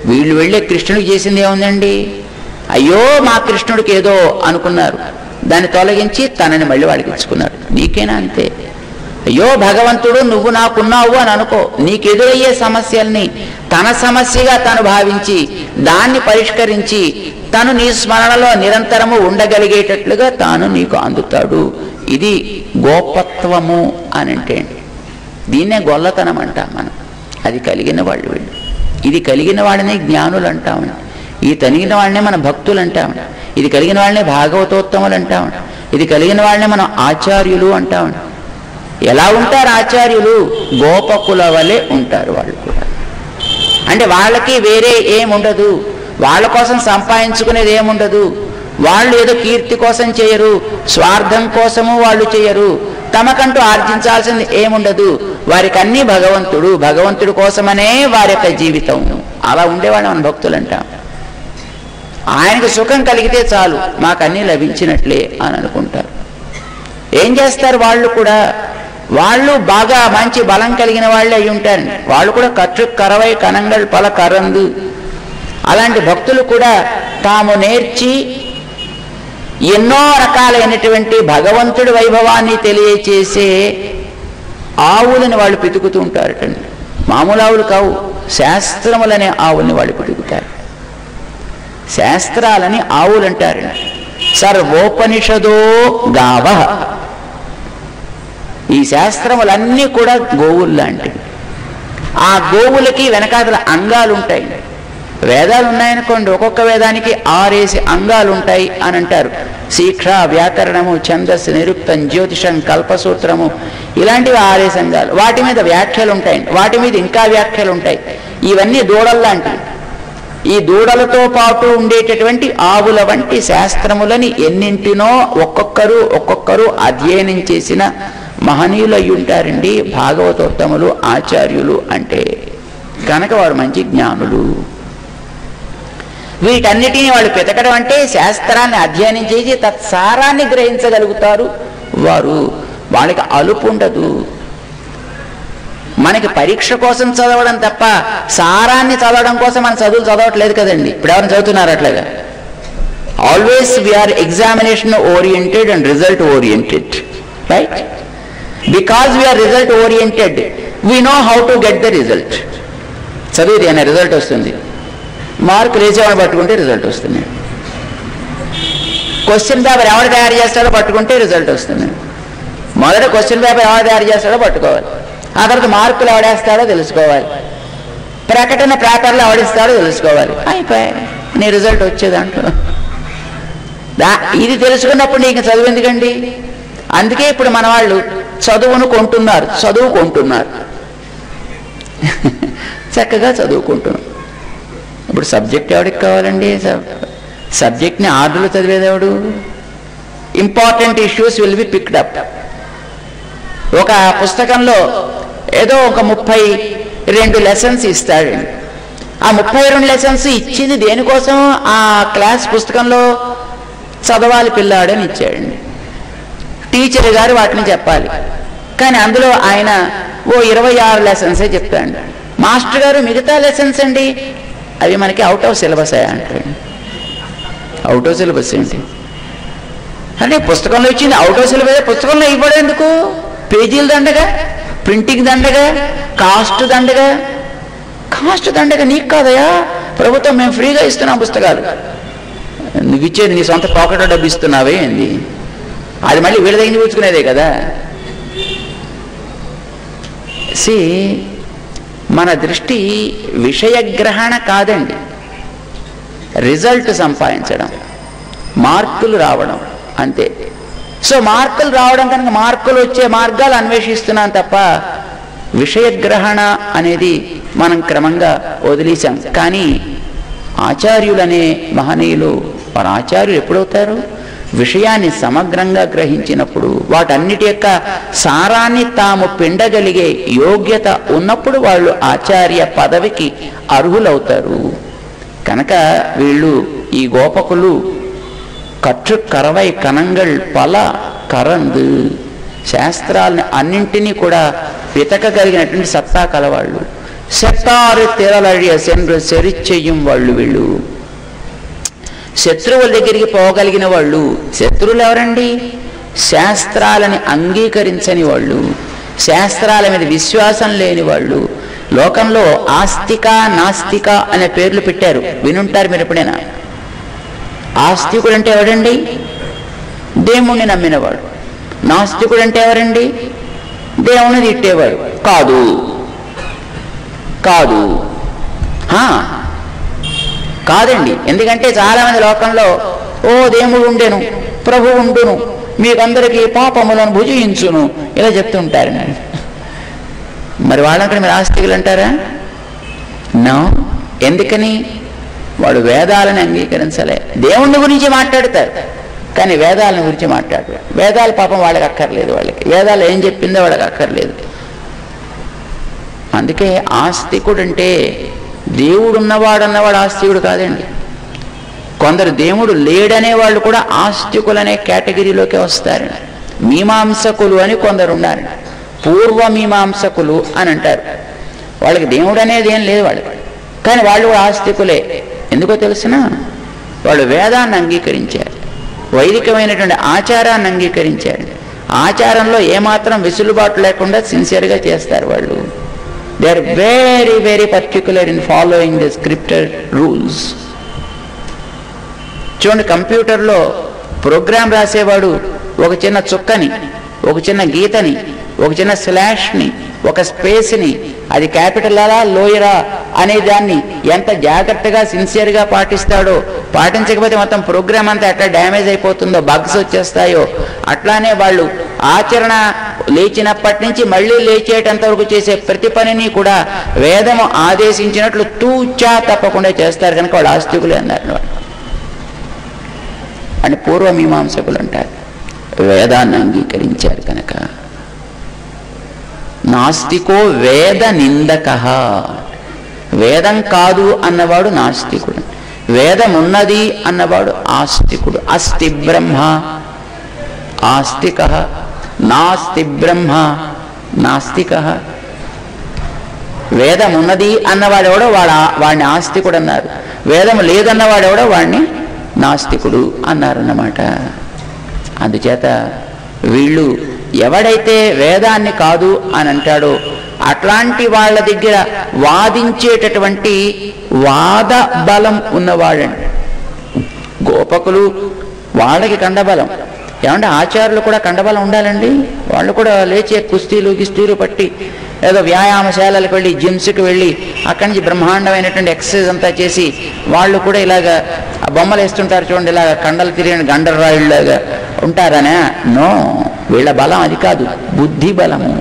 వీళ్ళు వెళ్ళే కృష్ణుడికి చేసింది ఏముందండి? అయ్యో మా కృష్ణుడికి ఏదో అనుకున్నారు, దాన్ని తొలగించి తనని మళ్ళీ వాడికి ఇచ్చుకున్నారు. నీకేనా అంతే? అయ్యో భగవంతుడు నువ్వు నాకున్నావు అని అనుకో. నీకెదురయ్యే సమస్యల్ని తన సమస్యగా తను భావించి దాన్ని పరిష్కరించి తను నీ స్మరణలో నిరంతరము ఉండగలిగేటట్లుగా తాను నీకు అందుతాడు. ఇది గోపత్వము అని అంటే. దీన్నే గొల్లతనం అంటాం మనం. అది కలిగిన వాళ్ళు వీళ్ళు. ఇది కలిగిన వాళ్ళని జ్ఞానులు అంటామని, ఇది కలిగిన వాళ్ళనే మన భక్తులు అంటామని, ఇది కలిగిన వాళ్ళనే భాగవతోత్తములు అంటామని, ఇది కలిగిన వాళ్ళనే మనం ఆచార్యులు అంటామని. ఎలా ఉంటారు ఆచార్యులు? గోపకుల వలె ఉంటారు వాళ్ళు కూడా. అంటే వాళ్ళకి వేరే ఏముండదు, వాళ్ళ కోసం సంపాదించుకునేది ఏముండదు. వాళ్ళు ఏదో కీర్తి కోసం చేయరు, స్వార్థం కోసము వాళ్ళు చేయరు, తమకంటూ ఆర్జించాల్సింది ఏముండదు. వారికి అన్నీ భగవంతుడి కోసమనే వారి యొక్క జీవితం. అలా ఉండేవాళ్ళు మన భక్తులు అంటాం. ఆయనకు సుఖం కలిగితే చాలు, మాకన్నీ లభించినట్లే అని అనుకుంటారు. ఏం చేస్తారు వాళ్ళు కూడా? వాళ్ళు బాగా మంచి బలం కలిగిన వాళ్ళే అయి ఉంటారండి. వాళ్ళు కూడా కచ్చు కరవై కనంగల్ పల కరందు. అలాంటి భక్తులు కూడా తాము నేర్చి ఎన్నో రకాలైనటువంటి భగవంతుడి వైభవాన్ని తెలియచేసే ఆవులను వాళ్ళు పితుకుతూ ఉంటారటండి. మామూలు ఆవులు కావు, శాస్త్రములనే ఆవుల్ని వాళ్ళు పిడుగుతారు. శాస్త్రాలని ఆవులు అంటారు. సర్వోపనిషదో గావ. ఈ శాస్త్రములన్నీ కూడా గోవులు లాంటివి. ఆ గోవులకి వెనకాతల అంగాలు ఉంటాయి. వేదాలు ఉన్నాయనుకోండి, ఒక్కొక్క వేదానికి 6 అంగాలు ఉంటాయి అని అంటారు. శిక్ష, వ్యాకరణము, ఛందస్సు, నిరుక్తం, జ్యోతిషం, కల్పసూత్రము, ఇలాంటివి 6 అంగాలు. వాటి మీద వ్యాఖ్యలు ఉంటాయి, వాటి మీద ఇంకా వ్యాఖ్యలు ఉంటాయి. ఇవన్నీ దూడల్లాంటివి. ఈ దూడలతో పాటు ఉండేటటువంటి ఆవుల వంటి శాస్త్రములని ఎన్నింటినో ఒక్కొక్కరు అధ్యయనం చేసిన మహనీయులు అయి ఉంటారండి భాగవతోత్తములు, ఆచార్యులు అంటే. కనుక వారు మంచి జ్ఞానులు. వీటన్నిటినీ వాళ్ళు వెతకడం అంటే శాస్త్రాన్ని అధ్యయనం చేసి తత్సారాన్ని గ్రహించగలుగుతారు వారు. వాళ్ళకి అలుపు ఉండదు. మనకి పరీక్ష కోసం చదవడం తప్ప సారాన్ని చదవడం కోసం మనం చదువులు చదవట్లేదు కదండి. ఇప్పుడు ఎవరైనా చదువుతున్నారు అట్లాగా? Always we are examination oriented and result oriented, right? Because we are result oriented we know how to get the result. చదివితే అనే రిజల్ట్ వస్తుంది, మార్కులు వేసేవాళ్ళు పట్టుకుంటే రిజల్ట్ వస్తుంది, క్వశ్చన్ పేపర్ ఎవరు తయారు చేస్తాడో పట్టుకుంటే రిజల్ట్ వస్తుంది. మొదట క్వశ్చన్ పేపర్ ఎవరు తయారు చేస్తాడో పట్టుకోవాలి, ఆ తర్వాత మార్కులు ఎవడేస్తాడో తెలుసుకోవాలి, ప్రకటన పేపర్లు ఎవడిస్తాడో తెలుసుకోవాలి, అయిపోయి నీ రిజల్ట్ వచ్చేదాంట్లో. ఇది తెలుసుకున్నప్పుడు నీకు చదువు ఎందుకండి? అందుకే ఇప్పుడు మన వాళ్ళు చదువుకుంటున్నారు, చక్కగా చదువుకుంటున్నాం. ఇప్పుడు సబ్జెక్ట్ ఎవరికి కావాలండి? సబ్జెక్ట్ని ఆర్డర్లు చదివేదేవాడు? Important issues will be picked up. ఒక పుస్తకంలో ఏదో ఒక 32 లెసన్స్ ఇస్తాడండి. ఆ 32 లెసన్స్ ఇచ్చింది దేనికోసం? ఆ క్లాస్ పుస్తకంలో చదవాలి పిల్లాడని ఇచ్చాడండి. టీచర్ గారు వాటిని చెప్పాలి, కానీ అందులో ఆయన 26 లెసన్సే చెప్తాడు. మాస్టర్ గారు మిగతా లెసన్స్ అండి అవి మనకి అవుట్ ఆఫ్ సిలబస్ అంటాడు. అవుట్ ఆఫ్ సిలబస్ ఏంటి అంటే పుస్తకంలో ఇచ్చింది అవుట్ ఆఫ్ సిలబస్. పుస్తకంలో ఇవ్వడేందుకు? పేజీలు దండగా, ప్రింటింగ్ దండగా, కాస్ట్ దండగా నీకు కాదయా, ప్రభుత్వం మేము ఫ్రీగా ఇస్తున్నాం పుస్తకాలు. నువ్వు ఇచ్చేది నీ సొంత పాకెట్ డబ్బు ఇస్తున్నావే ఏంది? అది మళ్ళీ వీళ్ళ దగ్గర పుచ్చుకునేదే కదా. మన దృష్టి విషయగ్రహణ కాదండి, రిజల్ట్ సంపాదించడం, మార్కులు రావడం అంతే. సో మార్కులు రావడం కనుక మార్కులు వచ్చే మార్గాలు అన్వేషిస్తున్నాం తప్ప విషయగ్రహణ అనేది మనం క్రమంగా వదిలేశాం. కానీ ఆచార్యులనే మహనీయులు, వారు ఆచార్యులు ఎప్పుడవుతారు? విషయాన్ని సమగ్రంగా గ్రహించినప్పుడు, వాటన్నిటి యొక్క సారాన్ని తాము పిండగలిగే యోగ్యత ఉన్నప్పుడు వాళ్ళు ఆచార్య పదవికి అర్హులవుతారు. కనుక వీళ్ళు ఈ గోపకులు కట్టు కరవై కనంగల్ పల కరందు, శాస్త్రాలని అన్నింటినీ కూడా వెతకగలిగినటువంటి సత్తా కలవాళ్ళు. సెట్టారు తెరలడియ సెండ్రు సెరిచెయ్యం వాళ్ళు. వీళ్ళు శత్రువుల దగ్గరికి పోగలిగిన వాళ్ళు. శత్రువులు ఎవరండి? శాస్త్రాలని అంగీకరించని వాళ్ళు, శాస్త్రాల మీద విశ్వాసం లేని వాళ్ళు. లోకంలో ఆస్తిక నాస్తిక అనే పేర్లు పెట్టారు, వినుంటారు మీరు ఎప్పుడైనా. ఆస్తికుడు అంటే ఎవడండి? దేవుణ్ణి నమ్మినవాడు. నాస్తికుడు అంటే ఎవరండి? దేవుణ్ణి తిట్టేవాడు. కాదండి. ఎందుకంటే చాలామంది లోకంలో దేవుడు ఉండెను, ప్రభు ఉండును, మీకందరికీ పాపములను భుజించును ఇలా చెప్తుంటారు. మరి వాళ్ళంటే మీరు ఆస్తికులు అంటారా? నో. ఎందుకని? వాడు వేదాలను అంగీకరించలే. దేవుణ్ణి గురించి మాట్లాడతారు కానీ వేదాలను గురించి మాట్లాడతారు. వేదాలు పాపం వాళ్ళకి అక్కర్లేదు, వాళ్ళకి వేదాలు ఏం చెప్పిందో వాళ్ళకి అక్కర్లేదు. అందుకే ఆస్తికుడు అంటే దేవుడు ఉన్నవాడు అన్నవాడు ఆస్తికుడు కాదండి. కొందరు దేవుడు లేడనే వాళ్ళు కూడా ఆస్తికులనే కేటగిరీలోకి వస్తారు. మీమాంసకులు అని కొందరు ఉన్నారు, పూర్వ మీమాంసకులు అని అంటారు. వాళ్ళకి దేవుడు అనేది ఏం లేదు వాళ్ళకి, కానీ వాళ్ళు కూడా ఆస్తికులే. ఎందుకో తెలిసిన? వాళ్ళు వేదాన్ని అంగీకరించారు, వైదికమైనటువంటి ఆచారాన్ని అంగీకరించారు. ఆచారంలో ఏమాత్రం వెసులుబాటు లేకుండా సిన్సియర్గా చేస్తారు వాళ్ళు. They are very, very particular in following the scripted rules. చూడండి, కంప్యూటర్లో ప్రోగ్రామ్ రాసేవాడు ఒక చిన్న చుక్కని, ఒక చిన్న గీతని, ఒక చిన్న స్లాష్ని, ఒక స్పేస్ని, అది క్యాపిటలా లోయరా అనే దాన్ని ఎంత జాగ్రత్తగా సిన్సియర్గా పాటిస్తాడో, పాటించకపోతే మొత్తం ప్రోగ్రామ్ అంతా ఎట్లా డ్యామేజ్ అయిపోతుందో, బగ్స్ వచ్చేస్తాయో, అట్లానే వాళ్ళు ఆచరణ లేచినప్పటి నుంచి మళ్ళీ లేచేటంత వరకు చేసే ప్రతి పనిని కూడా వేదము ఆదేశించినట్లు తూచా తప్పకుండా చేస్తారు కనుక వాళ్ళు ఆస్తికులు అన్నారు. అని పూర్వమీమాంసకులు అంటారు, వేదాన్ని అంగీకరించారు కనుక. నాస్తికో వేద నిందక, వేదం కాదు అన్నవాడు నాస్తికుడు, వేదం ఉన్నది అన్నవాడు ఆస్తికుడు. అస్తి బ్రహ్మ ఆస్తిక, నాస్తి బ్రహ్మ నాస్తిక. వేదం ఉన్నది అన్నవాడెవడో వాడిని ఆస్తికుడు అన్నారు, వేదం లేదన్నవాడెవడో వాడిని నాస్తికుడు అన్నారన్నమాట. అందుచేత వీళ్ళు ఎవడైతే వేదాన్ని కాదు అని అంటాడో అట్లాంటి వాళ్ళ దగ్గర వాదించేటటువంటి వాద బలం ఉన్నవాడండి. గోపకులు వాళ్ళకి కండబలం, ఏమంటే ఆచార్యులు కూడా కండబలం ఉండాలండి. వాళ్ళు కూడా లేచే కుస్తీలు గిస్తీలు పట్టి ఏదో వ్యాయామశాలలకు వెళ్ళి, జిమ్స్కి వెళ్ళి అక్కడి నుంచి బ్రహ్మాండమైనటువంటి ఎక్సర్సైజ్ అంతా చేసి వాళ్ళు కూడా ఇలాగా బొమ్మలు వేస్తుంటారు చూడండి, ఇలాగ కండలు తిరిగిన గండరాయిల్లాగా ఉంటారనే. నో, వీళ్ళ బలం అది కాదు, బుద్ధి బలము.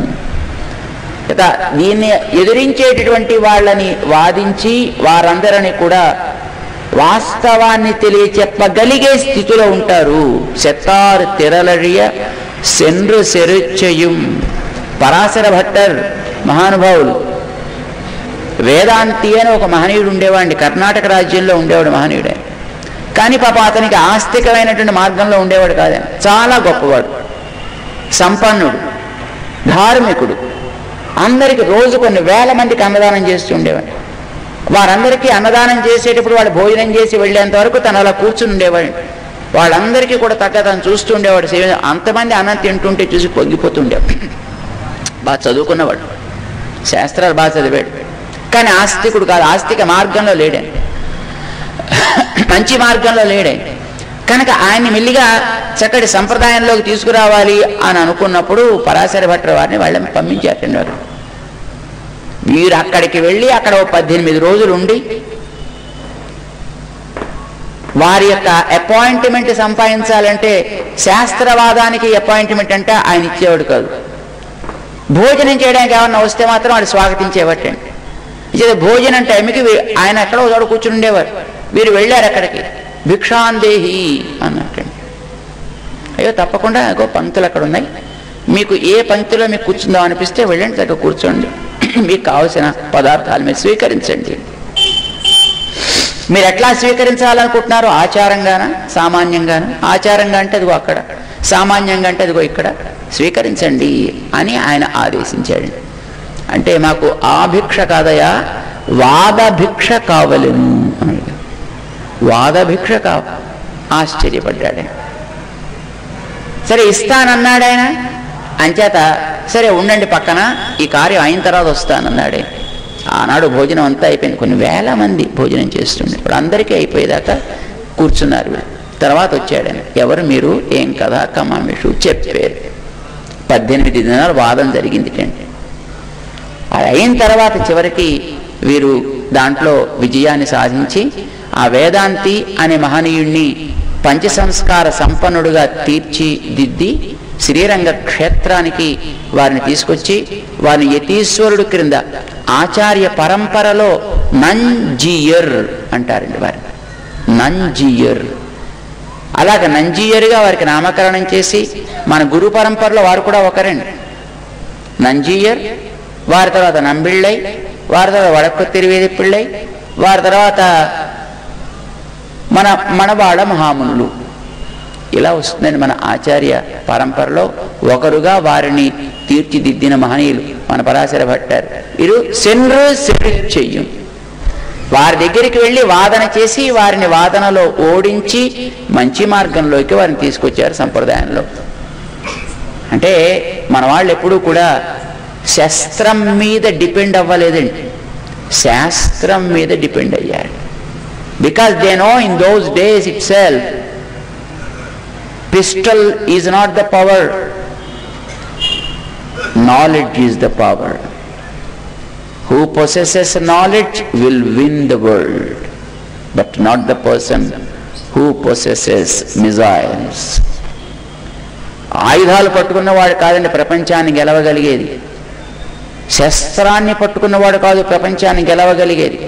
దీన్ని ఎదిరించేటటువంటి వాళ్ళని వాదించి వారందరినీ కూడా వాస్తవాన్ని తెలియచెప్పగలిగే స్థితిలో ఉంటారు. సెత్తారు తిరలడియ సెన్రు సెరుచ్చయం. పరాశర భట్టర్ మహానుభావులు, వేదాంతి అని ఒక మహనీయుడు ఉండేవాడిని, కర్ణాటక రాజ్యంలో ఉండేవాడు మహనీయుడే. కానీ పాప అతనికి ఆస్తికమైనటువంటి మార్గంలో ఉండేవాడు కాదని, చాలా గొప్పవాడు, సంపన్నుడు, ధార్మికుడు. అందరికి రోజు కొన్ని వేల మందికి అన్నదానం చేస్తూ ఉండేవాడు. వారందరికీ అన్నదానం చేసేటప్పుడు వాడు భోజనం చేసి వెళ్ళేంత వరకు తను అలా కూర్చుని ఉండేవాడు. వాళ్ళందరికీ కూడా తగ్గ తను చూస్తూ ఉండేవాడు. అంతమంది అన్నం తింటుంటే చూసి పొంగిపోతుండేవాడు. బాగా చదువుకున్నవాడు, శాస్త్రాలు బాగా చదివాడు, కానీ ఆస్తికుడు కాదు, ఆస్తిక మార్గంలో లేడే, మంచి మార్గంలో లేడే. కనుక ఆయన్ని మెల్లిగా చక్కటి సంప్రదాయంలోకి తీసుకురావాలి అని అనుకున్నప్పుడు పరాశర భట్టర్ వారిని వాళ్ళని పంపించారండి. వారు వీరు అక్కడికి వెళ్ళి అక్కడ 18 రోజులు ఉండి వారి యొక్క అపాయింట్మెంట్ సంపాదించాలంటే, శాస్త్రవాదానికి అపాయింట్మెంట్ అంటే ఆయన ఇచ్చేవాడు కాదు. భోజనం చేయడానికి ఏమన్నా వస్తే మాత్రం వాడు స్వాగతించేవాటండి. భోజనం టైంకి ఆయన ఎక్కడో చోట కూర్చుని ఉండేవారు. వీరు వెళ్ళారు అక్కడికి, భిక్షాందేహి అన్నట్టండి. అయ్యో తప్పకుండా అగో పంక్తులు అక్కడ ఉన్నాయి, మీకు ఏ పంక్తిలో మీకు కూర్చుందాం అనిపిస్తే వెళ్ళండి, దగ్గర కూర్చోండి, మీకు కావలసిన పదార్థాలు మీరు స్వీకరించండి. మీరు ఎట్లా స్వీకరించాలనుకుంటున్నారో, ఆచారంగానా సామాన్యంగానా? ఆచారంగా అంటే అదిగో అక్కడ, సామాన్యంగా అంటే అదిగో ఇక్కడ, స్వీకరించండి అని ఆయన ఆదేశించాడు. అంటే మాకు ఆ భిక్ష కాదయా, వాదభిక్ష కావలేను అని. వాదభిక్ష కావ. ఆశ్చర్యపడ్డాడు. సరే ఇస్తానన్నాడు ఆయన. అంచేత సరే ఉండండి పక్కన, ఈ కార్యం అయిన తర్వాత వస్తానన్నాడే. ఆనాడు భోజనం అంతా అయిపోయింది, కొన్ని వేల మంది భోజనం చేస్తుండే. ఇప్పుడు అందరికీ అయిపోయేదాకా కూర్చున్నారు. తర్వాత వచ్చాడని, ఎవరు మీరు, ఏం కదా కమామిషు చెప్పారు. 18 దినాలు వాదం జరిగింది. అది అయిన తర్వాత చివరికి వీరు దాంట్లో విజయాన్ని సాధించి ఆ వేదాంతి అనే మహనీయుణ్ణి పంచసంస్కార సంపన్నుడుగా తీర్చిదిద్ది శ్రీరంగ క్షేత్రానికి వారిని తీసుకొచ్చి వారిని యతీశ్వరుడు క్రింద ఆచార్య పరంపరలో నంజీయర్ అంటారండి. వారిని నంజీయర్, అలాగ నంజీయర్గా వారికి నామకరణం చేసి, మన గురు పరంపరలో వారు కూడా ఒకరండి. నంజీయర్, వారి తర్వాత నంబిళ్ళై, వారి తర్వాత వడక్కు తిరువేది పిళ్ళై, వారి తర్వాత మనవాడ మహామునులు. ఇలా వస్తుందండి మన ఆచార్య పరంపరలో. ఒకరుగా వారిని తీర్చిదిద్దిన మహనీయులు మన పరాశర భట్టారు. వీరు సెన్రు చెయ్యం, వారి దగ్గరికి వెళ్ళి వాదన చేసి వారిని వాదనలో ఓడించి మంచి మార్గంలోకి వారిని తీసుకొచ్చారు సంప్రదాయంలో. అంటే మన వాళ్ళు ఎప్పుడూ కూడా శస్త్రం మీద డిపెండ్ అవ్వలేదండి, శాస్త్రం మీద డిపెండ్ అయ్యాడు. Because they know in those days it self pistol is not the power, knowledge is the power. Who possesses knowledge will win the world, but not the person who possesses missiles. ఆయుధాలు పట్టుకున్నవాడు కాదండి ప్రపంచాన్ని గెలవగలిగేది, శస్త్రాన్ని పట్టుకున్నవాడు కాదు ప్రపంచాన్ని గెలవగలిగేది.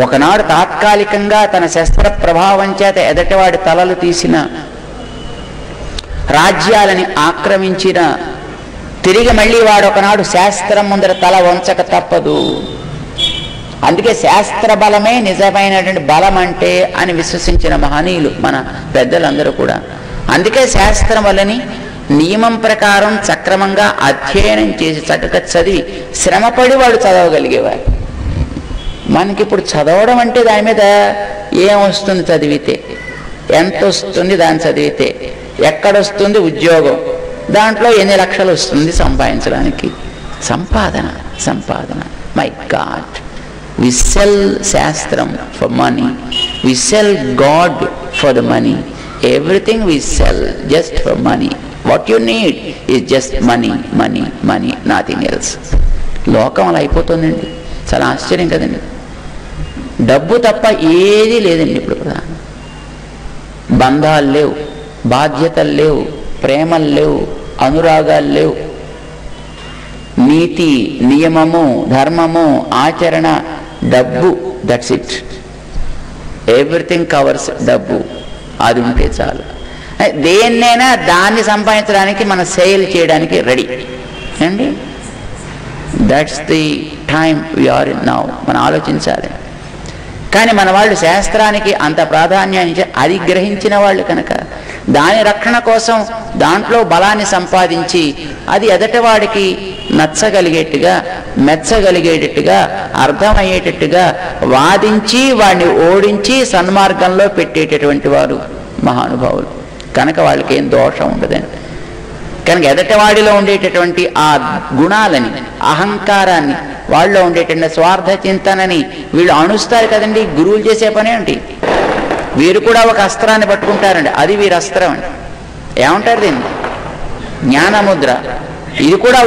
ఒకనాడు తాత్కాలికంగా తన శస్త్ర ప్రభావం చేత ఎదటివాడి తలలు తీసిన, రాజ్యాలని ఆక్రమించిన, తిరిగి మళ్ళీ వాడు ఒకనాడు శాస్త్రం ముందర తల వంచక తప్పదు. అందుకే శాస్త్ర బలమే నిజమైనటువంటి బలం అంటే అని విశ్వసించిన మహనీయులు మన పెద్దలందరూ కూడా. అందుకే శాస్త్రం వల్లని నియమం ప్రకారం సక్రమంగా అధ్యయనం చేసి చక్కగా చదివి శ్రమపడి వాడు చదవగలిగేవాడు. మనకిప్పుడు చదవడం అంటే దాని మీద ఏమొస్తుంది చదివితే, ఎంత వస్తుంది దాన్ని చదివితే, ఎక్కడొస్తుంది ఉద్యోగం, దాంట్లో ఎన్ని లక్షలు వస్తుంది సంపాదించడానికి, సంపాదన సంపాదన. మై గాడ్, వి సెల్ శాస్త్రం for money, we sell God for the money, everything we sell just for money. What you need is just money money money, nothing else. లోకం అలా అయిపోతుందండి, చాలా ఆశ్చర్యం కదండి. డబ్బు తప్ప ఏదీ లేదండి ఇప్పుడు. ప్రధానం బంధాలు లేవు, బాధ్యతలు లేవు, ప్రేమలు లేవు, అనురాగాలు లేవు, నీతి నియమము ధర్మము ఆచరణ, డబ్బు, దట్స్ ఇట్. ఎవ్రీథింగ్ కవర్స్ డబ్బు, అది ఉంటే చాలు. దేన్నైనా దాన్ని సంపాదించడానికి మనం సేల్ చేయడానికి రెడీ అండి. That's the time we are in now. మనం ఆలోచించాలి. కానీ మన వాళ్ళు శాస్త్రానికి అంత ప్రాధాన్యాన్ని అది గ్రహించిన వాళ్ళు కనుక దాని రక్షణ కోసం దాంట్లో బలాన్ని సంపాదించి అది ఎదటివాడికి నచ్చగలిగేట్టుగా, మెచ్చగలిగేటట్టుగా, అర్థమయ్యేటట్టుగా వాదించి వాడిని ఓడించి సన్మార్గంలో పెట్టేటటువంటి వారు మహానుభావులు కనుక వాళ్ళకి ఏం దోషం ఉండదండి. కనుక ఎదటివాడిలో ఉండేటటువంటి ఆ గుణాలని, అహంకారాన్ని, వాళ్ళలో ఉండేటువంటి స్వార్థ చింతనని వీళ్ళు అణుస్తారు కదండి. గురువులు చేసే పని ఏంటి? వీరు కూడా ఒక అస్త్రాన్ని పట్టుకుంటారండి, అది వీరి అస్త్రం అండి. ఏమంటారు దీన్ని? జ్ఞానముద్ర. ఇది కూడా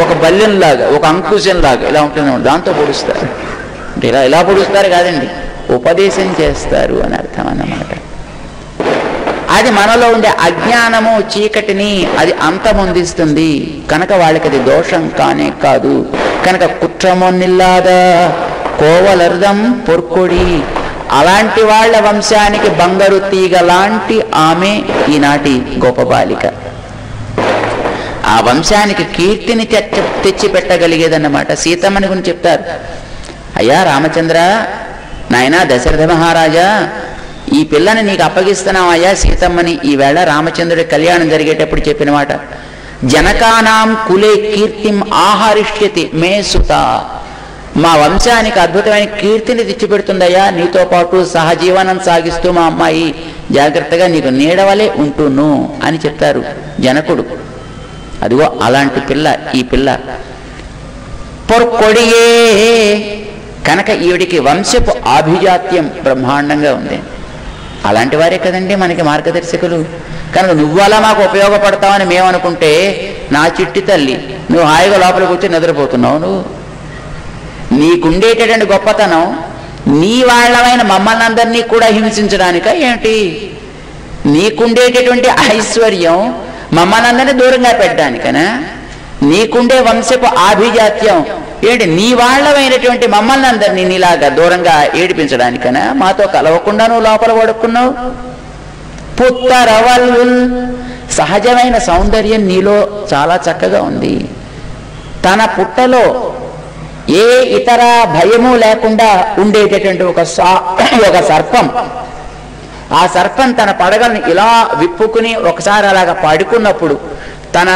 ఒక బల్లెంలాగా, ఒక అంకుశంలాగా ఇలా ఉంటుంది, దాంతో పొడుస్తారు. అంటే ఇలా పొడుస్తారు కాదండి, ఉపదేశం చేస్తారు అని అర్థం అన్నమాట. అది మనలో ఉండే అజ్ఞానము చీకటిని అది అంతమొందిస్తుంది కనుక వాళ్ళకి అది దోషం కానే కాదు. కనుక కుట్రమొన్నిల్లాద కోవలర్దం పొర్కొడి, అలాంటి వాళ్ళ వంశానికి బంగారు తీగ లాంటి ఆమె ఈనాటి గొప్ప బాలిక. ఆ వంశానికి కీర్తిని తెచ్చిపెట్టగలిగేదన్నమాట. సీతమ్మని గురించి చెప్తారు. అయ్యా రామచంద్ర, నాయనా దశరథ మహారాజా, ఈ పిల్లని నీకు అప్పగిస్తున్నామయ్యా సీతమ్మని. ఈవేళ రామచంద్రుడి కళ్యాణం జరిగేటప్పుడు చెప్పిన మాట, జనకానాం కులే కీర్తిం ఆహరిష్యతి మే సుత. మా వంశానికి అద్భుతమైన కీర్తిని తెచ్చిపెడుతుందయ్యా, నీతో పాటు సహజీవనం సాగిస్తూ మా అమ్మాయి జాగ్రత్తగా నీకు నీడవలే ఉంటును అని చెప్తారు జనకుడు. అదిగో అలాంటి పిల్ల ఈ పిల్ల. పొర్కొడియే కనుక ఈవిడికి వంశపు ఆభిజాత్యం బ్రహ్మాండంగా ఉంది. అలాంటి వారే కదండి మనకి మార్గదర్శకులు. కనుక నువ్వు అలా మాకు ఉపయోగపడతావని మేము అనుకుంటే, నా చిట్టి తల్లి, నువ్వు హాయిగా లోపల కూర్చొని నిద్రపోతున్నావు. నువ్వు నీకుండేటటువంటి గొప్పతనం నీ వాళ్ళమైన మమ్మల్ని అందరినీ కూడా హింసించడానిక ఏమిటి? నీకుండేటటువంటి ఐశ్వర్యం మమ్మల్ని అందరినీ దూరంగా పెట్టడానికనా? నీకుండే వంశపు ఆభిజాత్యం ఏంటి? నీ వాళ్ళమైనటువంటి మమ్మల్ని అందరినీ నీలాగా దూరంగా ఏడిపించడానికనా? మాతో కలవకుండా నువ్వు లోపల పడుకున్నావు. పుత్తరవల్, సహజమైన సౌందర్యం నీలో చాలా చక్కగా ఉంది. తన పుట్టలో ఏ ఇతర భయము లేకుండా ఉండేటటువంటి ఒక సర్పం, ఆ సర్పం తన పడగలను ఇలా విప్పుకుని ఒకసారి అలాగా పడుకున్నప్పుడు తన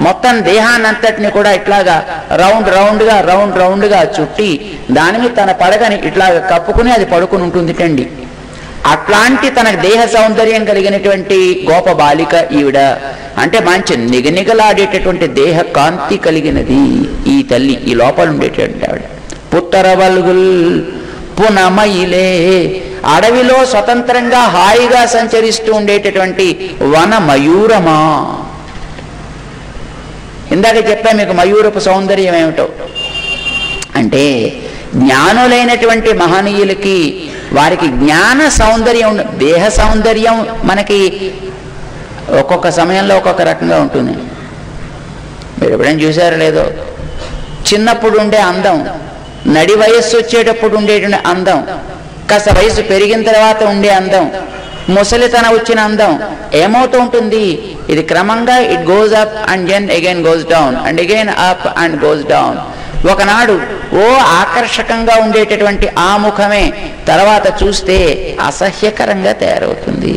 మొత్తం దేహాన్నంతటిని కూడా ఇట్లాగా రౌండ్ గా చుట్టి దాని మీద తన పడగని ఇట్లాగా కప్పుకుని అది పడుకుని ఉంటుంది. అట్లాంటి తన దేహ సౌందర్యం కలిగినటువంటి గోప బాలిక ఈవిడ. అంటే మంచి నిగనిగలాడేటటువంటి దేహ కాంతి కలిగినది ఈ తల్లి, ఈ లోపల ఉండేటువంటి ఆవిడ. పుత్తరవల్గుల్ పునమయిలే, అడవిలో స్వతంత్రంగా హాయిగా సంచరిస్తూ ఉండేటటువంటి వన మయూరమా. ఇందాక చెప్పా మీకు మయూరపు సౌందర్యం ఏమిటో. అంటే జ్ఞానులైనటువంటి మహనీయులకి వారికి జ్ఞాన సౌందర్యం, దేహ సౌందర్యం మనకి ఒక్కొక్క సమయంలో ఒక్కొక్క రకంగా ఉంటుంది. మీరు ఎప్పుడైనా చూసారో లేదో, చిన్నప్పుడు ఉండే అందం, నడి వయస్సు వచ్చేటప్పుడు ఉండేటువంటి అందం, కాస్త వయసు పెరిగిన తర్వాత ఉండే అందం, ముసలితన వచ్చిన అందం ఏమవుతూ ఉంటుంది? ఇది క్రమంగా it goes up and then again goes down and again up and goes down. ఒకనాడు ఆకర్షకంగా ఉండేటటువంటి ఆ ముఖమే తర్వాత చూస్తే అసహ్యకరంగా తయారవుతుంది.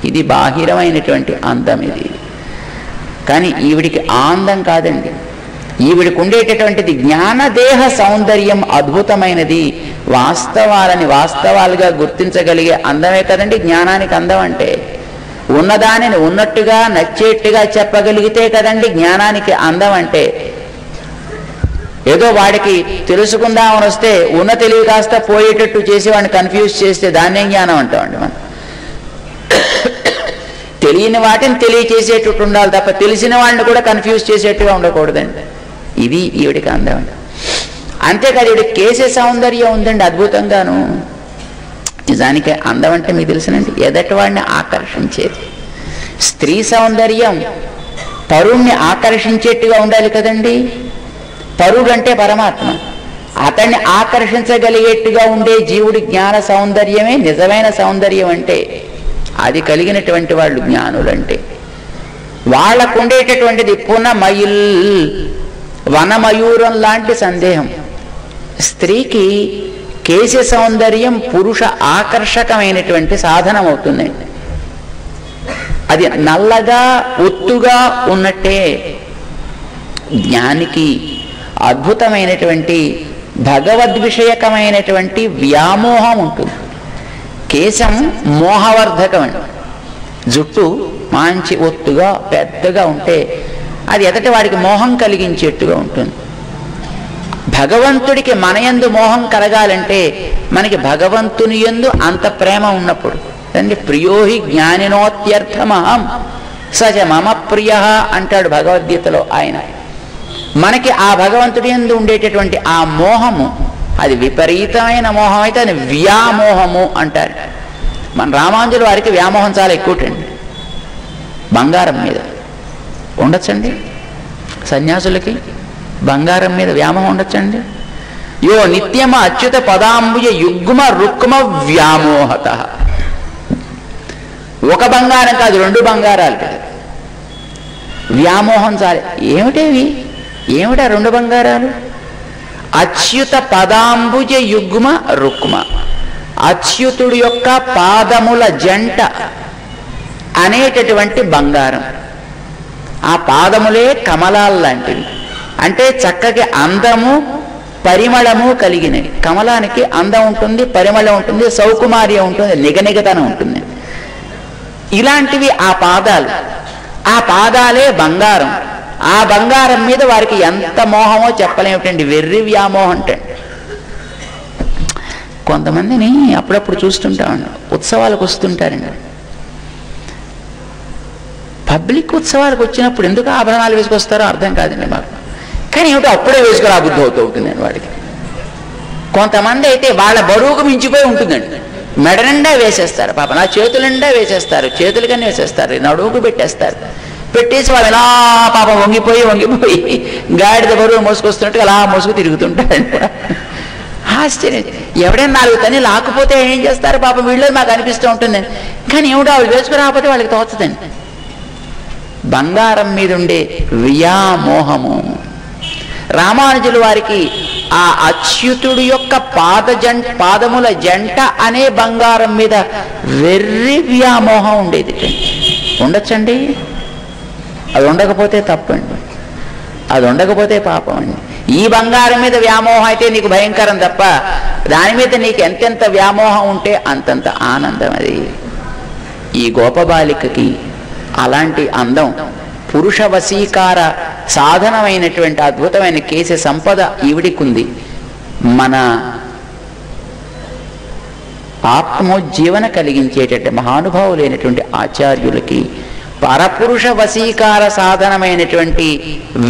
ఇది బాహిరమైనటువంటి అందం ఇది. కానీ ఈవిడికి అందం కాదండి, ఈవిడికి ఉండేటటువంటిది జ్ఞానదేహ సౌందర్యం అద్భుతమైనది. వాస్తవాలని వాస్తవాలుగా గుర్తించగలిగే అందమే కదండి జ్ఞానానికి అందం అంటే. ఉన్నదానిని ఉన్నట్టుగా నచ్చేట్టుగా చెప్పగలిగితే కదండి జ్ఞానానికి అందం అంటే. ఏదో వాడికి తెలుసుకుందామని వస్తే ఉన్న తెలివి కాస్త పోయేటట్టు చేసి వాడిని కన్ఫ్యూజ్ చేస్తే దాన్నేం జ్ఞానం అంటామండి మనం. తెలియని వాటిని తెలియచేసేటట్టు ఉండాలి తప్ప తెలిసిన వాడిని కూడా కన్ఫ్యూజ్ చేసేట్టుగా ఉండకూడదండి. ఇది ఈవిడికి అందం. అంతేకాదు ఈవిడ కేశ సౌందర్యం ఉందండి అద్భుతంగాను. నిజానికి అందం అంటే మీకు తెలుసునండి ఎదటి వాడిని ఆకర్షించేది. స్త్రీ సౌందర్యం పరుణ్ణి ఆకర్షించేట్టుగా ఉండాలి కదండి. పరుడు అంటే పరమాత్మ, అతన్ని ఆకర్షించగలిగేట్టుగా ఉండే జీవుడి జ్ఞాన సౌందర్యమే నిజమైన సౌందర్యం అంటే. అది కలిగినటువంటి వాళ్ళు జ్ఞానులంటే. వాళ్ళకు ఉండేటటువంటిది పునమయిల్, వనమయూరం లాంటి సందేహం. స్త్రీకి కేశ సౌందర్యం పురుష ఆకర్షకమైనటువంటి సాధనం అవుతుందండి. అది నల్లగా ఒత్తుగా ఉన్నట్టే జ్ఞానికి అద్భుతమైనటువంటి భగవద్విషయకమైనటువంటి వ్యామోహం ఉంటుంది. కేశం మోహవర్ధకం అండి. జుట్టు మంచి ఒత్తుగా పెద్దగా ఉంటే అది ఎదటి వాడికి మోహం కలిగించేట్టుగా ఉంటుంది. భగవంతుడికి మన యందు మోహం కలగాలంటే మనకి భగవంతుని యందు అంత ప్రేమ ఉన్నప్పుడు అండి. ప్రియోహి జ్ఞానినోత్యర్థమహం సజ మమ ప్రియ అంటాడు భగవద్గీతలో ఆయన. మనకి ఆ భగవంతుడి యందు ఉండేటటువంటి ఆ మోహము అది విపరీతమైన మోహం అయితే అది వ్యామోహము అంటారు. మన రామానుజుల వారికి వ్యామోహం చాలా ఎక్కువటండి. బంగారం మీద ఉండొచ్చండి, సన్యాసులకి బంగారం మీద వ్యామోహం ఉండొచ్చండి. యో నిత్యమ అచ్యుత పదాంబుజ యుగ్మ రుక్మ వ్యామోహత. ఒక బంగారం కాదు, 2 బంగారాలు కదా వ్యామోహం చాలా. ఏమిటేవి? ఏమిటా 2 బంగారాలు? అచ్యుత పదాంబుజ యుగ్మ రుక్మ, అచ్యుతుడి యొక్క పాదముల జంట అనేటటువంటి బంగారం. ఆ పాదములే కమలాలు లాంటివి. అంటే చక్కగా అందము పరిమళము కలిగినవి. కమలానికి అందం ఉంటుంది, పరిమళం ఉంటుంది, సౌకుమార్యం ఉంటుంది, నిగనిగతనం ఉంటుంది. ఇలాంటివి ఆ పాదాలు. ఆ పాదాలే బంగారం. ఆ బంగారం మీద వారికి ఎంత మోహమో చెప్పలేమిటండి. వెర్రి వ్యామోహం అంటే. కొంతమందిని అప్పుడప్పుడు చూస్తుంటామండి, ఉత్సవాలకు వస్తుంటారండి. పబ్లిక్ ఉత్సవాలకు వచ్చినప్పుడు ఎందుకు ఆభరణాలు వేసుకొస్తారో అర్థం కాదండి మాకు. కానీ ఏమిటో అప్పుడే వేసుకుని అబుద్ధి అవుతుందండి వాడికి. కొంతమంది అయితే వాళ్ళ బరువుకు మించిపోయి ఉంటుందండి. మెడ నిండా వేసేస్తారు, పాప నా చేతుల నిండా వేసేస్తారు, చేతులకన్నీ వేసేస్తారు, నడువుకు పెట్టేస్తారు. పెట్టేసి వాళ్ళు ఎలా పాపం వంగిపోయి గాడిద బరువు మోసుకొస్తున్నట్టుగా అలా మోసుకు తిరుగుతుంటారండి. ఆశ్చర్యం. ఎవడైనా 4 తని లాకపోతే ఏం చేస్తారు పాపం వీళ్ళు మాకు అనిపిస్తూ ఉంటుందండి. కానీ ఏమిటో వాళ్ళు వేసుకురాకపోతే వాళ్ళకి తోచదండి. బంగారం మీద ఉండే వ్యామోహము. రామానుజుల వారికి ఆ అచ్యుతుడి యొక్క పాదముల జంట అనే బంగారం మీద వెర్రి వ్యామోహం ఉండేది. ఉండొచ్చండి. అది ఉండకపోతే తప్పండి, అది ఉండకపోతే పాపం అండి. ఈ బంగారం మీద వ్యామోహం అయితే నీకు భయంకరం తప్ప దాని మీద నీకు ఎంతెంత వ్యామోహం ఉంటే అంతంత ఆనందం. అది ఈ గోపబాలికకి అలాంటి అందం, పురుష వశీకార సాధనమైనటువంటి అద్భుతమైన కేశ సంపద ఈవిడికుంది. మన ఆత్మోజ్జీవన కలిగించేటటువంటి మహానుభావులైనటువంటి ఆచార్యులకి పరపురుష వశీకార సాధనమైనటువంటి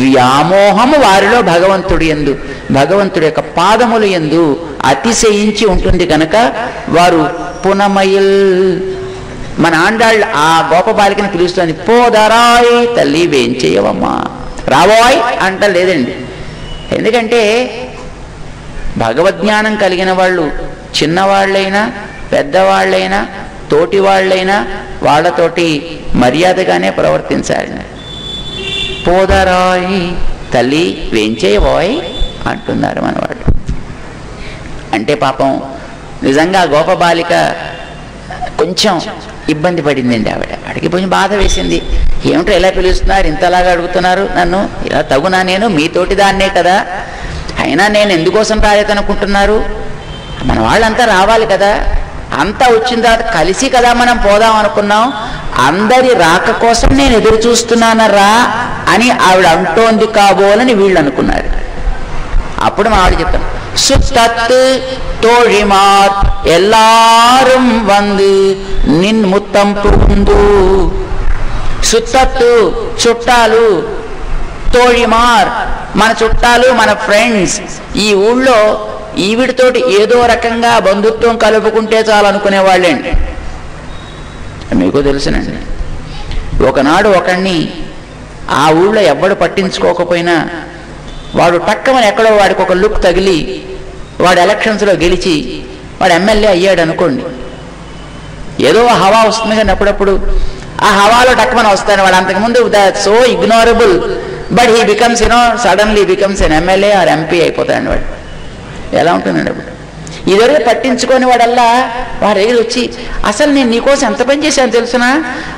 వ్యామోహము వారిలో భగవంతుడి యందు, భగవంతుడి యొక్క పాదముల యందు అతిశయించి ఉంటుంది కనుక వారు పునమయిల్. మన ఆండాళ్ళు ఆ గోపబాలికని పిలుస్తుంది, పోదరాయ్ తల్లి వేంచేయవమ్మా, రాబోయ్ అంట లేదండి. ఎందుకంటే భగవద్జ్ఞానం కలిగిన వాళ్ళు చిన్నవాళ్ళైనా పెద్దవాళ్ళైనా తోటి వాళ్ళైనా వాళ్ళతోటి మర్యాదగానే ప్రవర్తించాలి. పోదరాయ్ తల్లి వేంచేయబోయ్ అంటున్నారు మనవాళ్ళు. అంటే పాపం నిజంగా గోపబాలిక కొంచెం ఇబ్బంది పడిందండి. ఆవిడకి కొంచెం బాధ వేసింది. ఏమిటో ఎలా పిలుస్తున్నారు, ఇంతలాగా అడుగుతున్నారు నన్ను, ఇలా తగునా, నేను మీతోటి దాన్నే కదా, అయినా నేను ఎందుకోసం రాలేదనుకుంటున్నారు, మన వాళ్ళంతా రావాలి కదా, అంతా వచ్చిన తర్వాత కలిసి కదా మనం పోదాం అనుకున్నాం, అందరి రాక కోసం నేను ఎదురు చూస్తున్నానరా అని ఆవిడ అంటోంది కాబోలని వీళ్ళు అనుకున్నారు. అప్పుడు మా ఆవిడ చెప్తాను, సుత్తత్ తోழிమార్ ఎల్లారం వందు నిన్ ముత్తం పుందు. సుత్తత్తు చుట్టాలు, తోழிమార్ మన చుట్టాలు, మన ఫ్రెండ్స్. ఈ ఊళ్ళో ఈవిడితోటి ఏదో రకంగా బంధుత్వం కలుపుకుంటే చాలు అనుకునేవాళ్ళండి. మీకు తెలుసునండి, ఒకనాడు ఒకడిని ఆ ఊళ్ళో ఎవ్వడు పట్టించుకోకపోయినా వాడు టక్కమని ఎక్కడో వాడికి ఒక లుక్ తగిలి వాడు ఎలక్షన్స్లో గెలిచి వాడు ఎమ్మెల్యే అయ్యాడు అనుకోండి. ఏదో హవా వస్తుంది కానీ అప్పుడప్పుడు ఆ హవాలో టక్కమని వస్తాను వాడు. అంతకుముందు so ignorable, but he becomes suddenly becomes N MLA or MP అయిపోతాడు వాడు. ఎలా ఉంటుందండి అప్పుడు? ఇదివరకు పట్టించుకొని వాడల్లా వాడి దగ్గర వచ్చి, అసలు నేను నీకోసం ఎంత పని చేశాను తెలుసునా,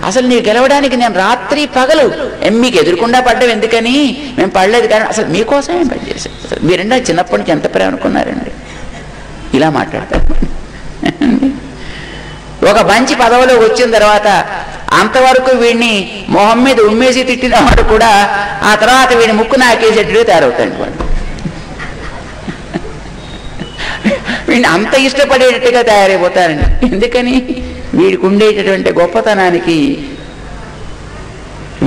అసలు నీకు గెలవడానికి నేను రాత్రి పగలు మీకు ఎదురుకుండా పడ్డం ఎందుకని, మేము పడలేదు కానీ అసలు మీకోసం ఏం పని చేశాను, అసలు మీరంటే చిన్నప్పటి నుంచి ఎంత ప్రేమ అనుకున్నారండి. ఇలా మాట్లాడతారు. ఒక మంచి పదవిలోకి వచ్చిన తర్వాత అంతవరకు వీడిని మొహం మీద ఉమ్మేసి తిట్టిన వాడు కూడా ఆ తర్వాత వీడిని ముక్కు నాకేసేట్టుగా తయారవుతాడు వాడు. వీడిని అంత ఇష్టపడేటట్టుగా తయారైపోతారండి. ఎందుకని? వీడికి ఉండేటటువంటి గొప్పతనానికి,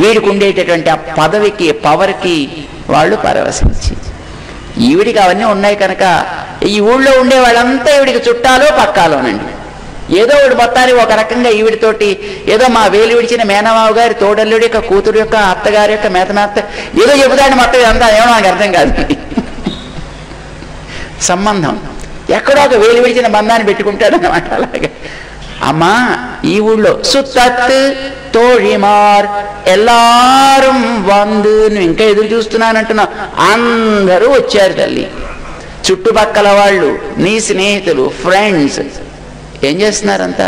వీడికి ఉండేటటువంటి ఆ పదవికి, పవర్కి వాళ్ళు పరవశించి, ఈవిడికి అవన్నీ ఉన్నాయి కనుక ఈ ఊళ్ళో ఉండే వాళ్ళంతా ఈవిడికి చుట్టాలో పక్కాలోనండి. ఏదో ఒకటి మొత్తానికి ఒక రకంగా ఈవిడితోటి ఏదో మా వేలు విడిచిన మేనమావ గారి తోడల్లుడి యొక్క కూతురు యొక్క అత్తగారి యొక్క మేతమేత్త ఏదో చెబుతాడు, మొత్తం అంతా ఏమో నాకు అర్థం కాదు. సంబంధం ఎక్కడో ఒక వేలు విడిచిన బంధాన్ని పెట్టుకుంటాడు అన్నమాట. అలాగే అమ్మా ఈ ఊళ్ళో సుత్తత్ తోழிమార్ ఎల్లారం వందు, నువ్వు ఇంకా ఎదురు చూస్తున్నానంటున్నావు. అందరూ వచ్చారు తల్లి, చుట్టుపక్కల వాళ్ళు, నీ స్నేహితులు, ఫ్రెండ్స్ ఏం చేస్తున్నారంతా,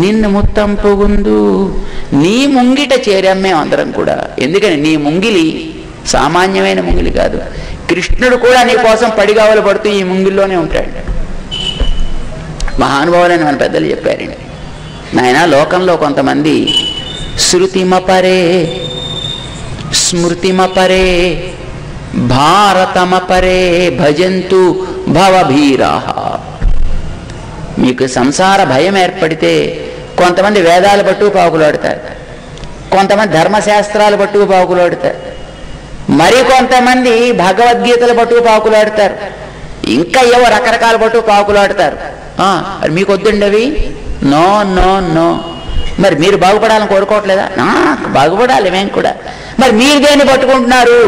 నిన్ను ముత్తం పొగుందు, నీ ముంగిట చేరాం మేము అందరం కూడా. ఎందుకని నీ ముంగిలి సామాన్యమైన ముంగిలి కాదు, కృష్ణుడు కూడా నీ కోసం పడిగావలు పడుతూ ఈ ముంగిల్లోనే ఉంటాడు. మహానుభావులని మన పెద్దలు చెప్పారండి. నాయన లోకంలో కొంతమంది శృతిమపరే స్మృతిమపరే భారతమపరే భజంతు భవభీరాః. మీకు సంసార భయం ఏర్పడితే కొంతమంది వేదాలు పట్టు పాకులాడుతారు, కొంతమంది ధర్మశాస్త్రాలు పట్టు పాకులాడుతారు, మరి కొంతమంది భగవద్గీతలు పట్టు పాకులాడుతారు, ఇంకా ఏవో రకరకాల పట్టు పాకులాడుతారు. మరి మీకు వద్దండి అవి. No no no. మరి మీరు బాగుపడాలని కోరుకోవట్లేదా? నాకు బాగుపడాలి మేము కూడా. మరి మీరు దేన్ని పట్టుకుంటున్నారు?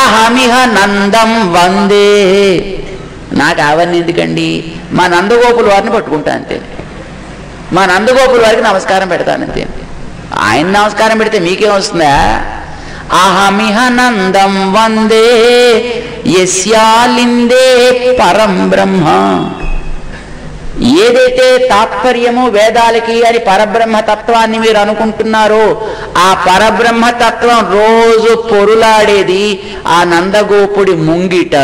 అహమిహ నందం వందే. నాకు అవన్నీ ఎందుకండి, మా నందగోపుల వారిని పట్టుకుంటా అంతే. మా నందగోపుల వారికి నమస్కారం పెడతానంతే. ఆయన నమస్కారం పెడితే మీకేం వస్తుందా? అహమిహ నందం వందే యస్యాలిందే పరం బ్రహ్మ. ఏదైతే తాత్పర్యము వేదాలకి అని పరబ్రహ్మతత్వాన్ని మీరు అనుకుంటున్నారో ఆ పరబ్రహ్మతత్వం రోజు పొరులాడేది ఆ నందగోపుడి ముంగిట.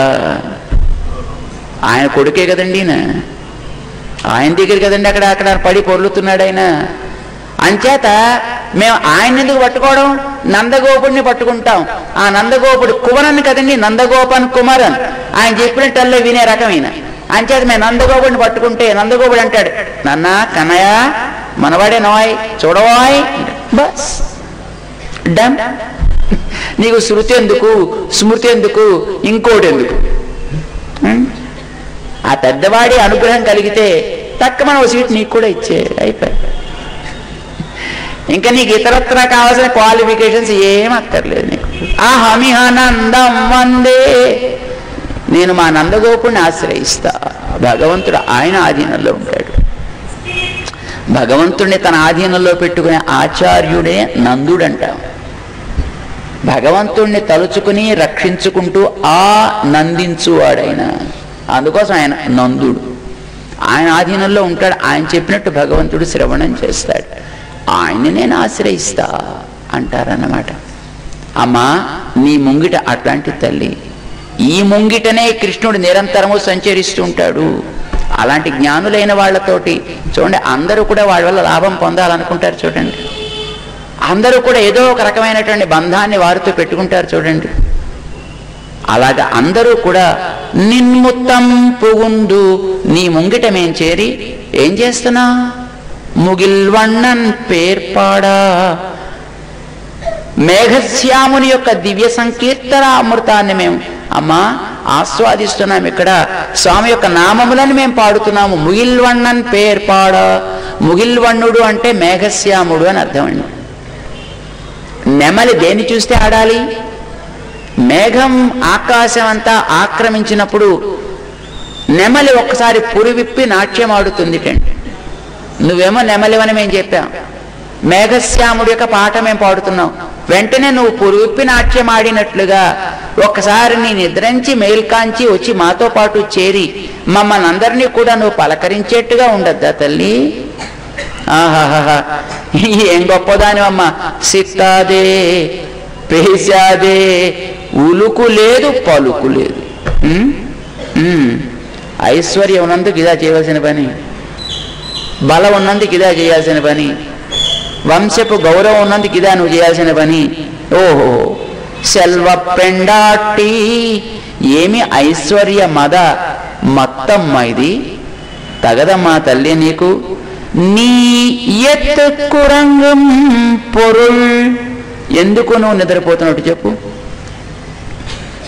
ఆయన కొడుకే కదండి, ఆయన దగ్గర కదండి అక్కడ పడి పొర్లుతున్నాడు ఆయన. అంచేత మేము ఆయన ఎందుకు పట్టుకోవడం, నందగోపుడిని పట్టుకుంటాం. ఆ నందగోపుడు కుమరన్ కదండి, నందగోపన్ కుమరన్, ఆయన చెప్పినట్టల్లో వినే రకమైన. అంచేత మేము నందగోపుడిని పట్టుకుంటే నందగోపుడు అంటాడు, నాన్న కన్నయ్య మనవాడే నోయ్ చూడవాయ్, బస్ డన్. నీకు శృతి ఎందుకు, స్మృతి ఎందుకు, ఇంకోటి ఎందుకు? ఆ పెద్దవాడి అనుగ్రహం కలిగితే తక్కువ మన సీట్ నీకు కూడా ఇచ్చే అయిపోయి. ఇంకా నీకు ఇతరత్ర కావాల్సిన క్వాలిఫికేషన్స్ ఏం అక్కర్లేదు నీకు. అహమిహానందం వందే, నేను మా నందగోపుడిని ఆశ్రయిస్తా. భగవంతుడు ఆయన ఆధీనంలో ఉంటాడు. భగవంతుడిని తన ఆధీనంలో పెట్టుకునే ఆచార్యుడే నందుడంటాం. భగవంతుణ్ణి తలుచుకుని రక్షించుకుంటూ నందించువాడైన, అందుకోసం ఆయన నందుడు. ఆయన ఆధీనంలో ఉంటాడు. ఆయన చెప్పినట్టు భగవంతుడు శ్రవణం చేస్తాడు. ఆయన్ని నేను ఆశ్రయిస్తా అంటారన్నమాట. అమ్మా నీ ముంగిట అట్లాంటి తల్లి, ఈ ముంగిటనే కృష్ణుడు నిరంతరము సంచరిస్తూ ఉంటాడు. అలాంటి జ్ఞానులైన వాళ్ళతోటి చూడండి, అందరూ కూడా వాళ్ళ వల్ల లాభం పొందాలనుకుంటారు చూడండి. అందరూ కూడా ఏదో ఒక రకమైనటువంటి బంధాన్ని వారితో పెట్టుకుంటారు చూడండి. అలాగా అందరూ కూడా నిన్ముత్తం పుగుందు, నీ ముంగిట మేం చేరి ఏం చేస్తున్నా, ముగిల్వണ്ണన్ పేర్పాడా, మేఘశ్యాముని యొక్క దివ్య సంకీర్తన అమృతాన్ని మేము అమ్మా ఆస్వాదిస్తున్నాం. ఇక్కడ స్వామి యొక్క నామములను మేము పాడుతున్నాము. ముగిల్వണ്ണన్ పేర్పాడా, ముగిల్వണ്ണుడు అంటే మేఘశ్యాముడు అని అర్థం అండి. నెమలి దేన్ని చూస్తే ఆడాలి? మేఘం ఆకాశం అంతా ఆక్రమించినప్పుడు నెమలి ఒక్కసారి పురివిప్పి నాట్యం ఆడుతుంది. నువ్వేమో నెమలివని మేము చెప్పాం, మేఘశ్యాముడి యొక్క పాట మేము పాడుతున్నాం. వెంటనే నువ్వు పురివిప్పి నాట్యం ఆడినట్లుగా ఒక్కసారి నీ నిద్రించి మేల్కాంచి వచ్చి మాతో పాటు చేరి మమ్మల్ని అందరినీ కూడా నువ్వు పలకరించేట్టుగా ఉండద్దా తల్లి? ఆహాహా ఏం గొప్పదానివమ్మ, సిత్తాదే పేశాదే, ఉలుకు లేదు పలుకు లేదు. ఐశ్వర్యం ఉన్నందుకు ఇదా చేయవలసిన పని, బలం ఉన్నందుకు ఇదా చేయాల్సిన పని, వంశపు గౌరవం ఉన్నందుకు ఇదా నువ్వు చేయాల్సిన పని. ఓహో సెల్వ పెండాటి, ఏమి ఐశ్వర్య మద మొత్తమ్మ ఇది, తగదమ్మా తల్లి నీకు. నీ ఎత్తుకురంగం పొరుల్, ఎందుకు నువ్వు నిద్రపోతున్నట్టు చెప్పు?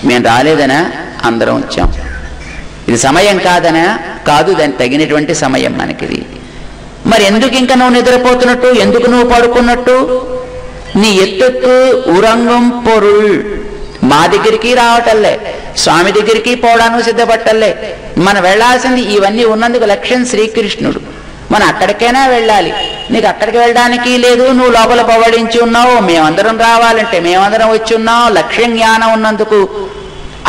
మేము రాలేదనా? అందరం వచ్చాం. ఇది సమయం కాదనా? కాదు, దానికి తగినటువంటి సమయం మనకిది. మరి ఎందుకు ఇంకా నువ్వు నిద్రపోతున్నట్టు, ఎందుకు నువ్వు పడుకున్నట్టు? నీ ఎత్తుకు ఉరంగం పొరుల్, మా దగ్గరికి రావటల్లే, స్వామి దగ్గరికి పోవడానికి సిద్ధపట్టల్లే. మనం వెళ్లాల్సింది ఇవన్నీ ఉన్నందుకు లక్ష్యం శ్రీకృష్ణుడు. మనం అక్కడికైనా వెళ్ళాలి. నీకు అక్కడికి వెళ్ళడానికి లేదు, నువ్వు లోపల పవడించి ఉన్నావు. మేమందరం రావాలంటే మేమందరం వచ్చి ఉన్నాం. లక్ష్యం జ్ఞానం ఉన్నందుకు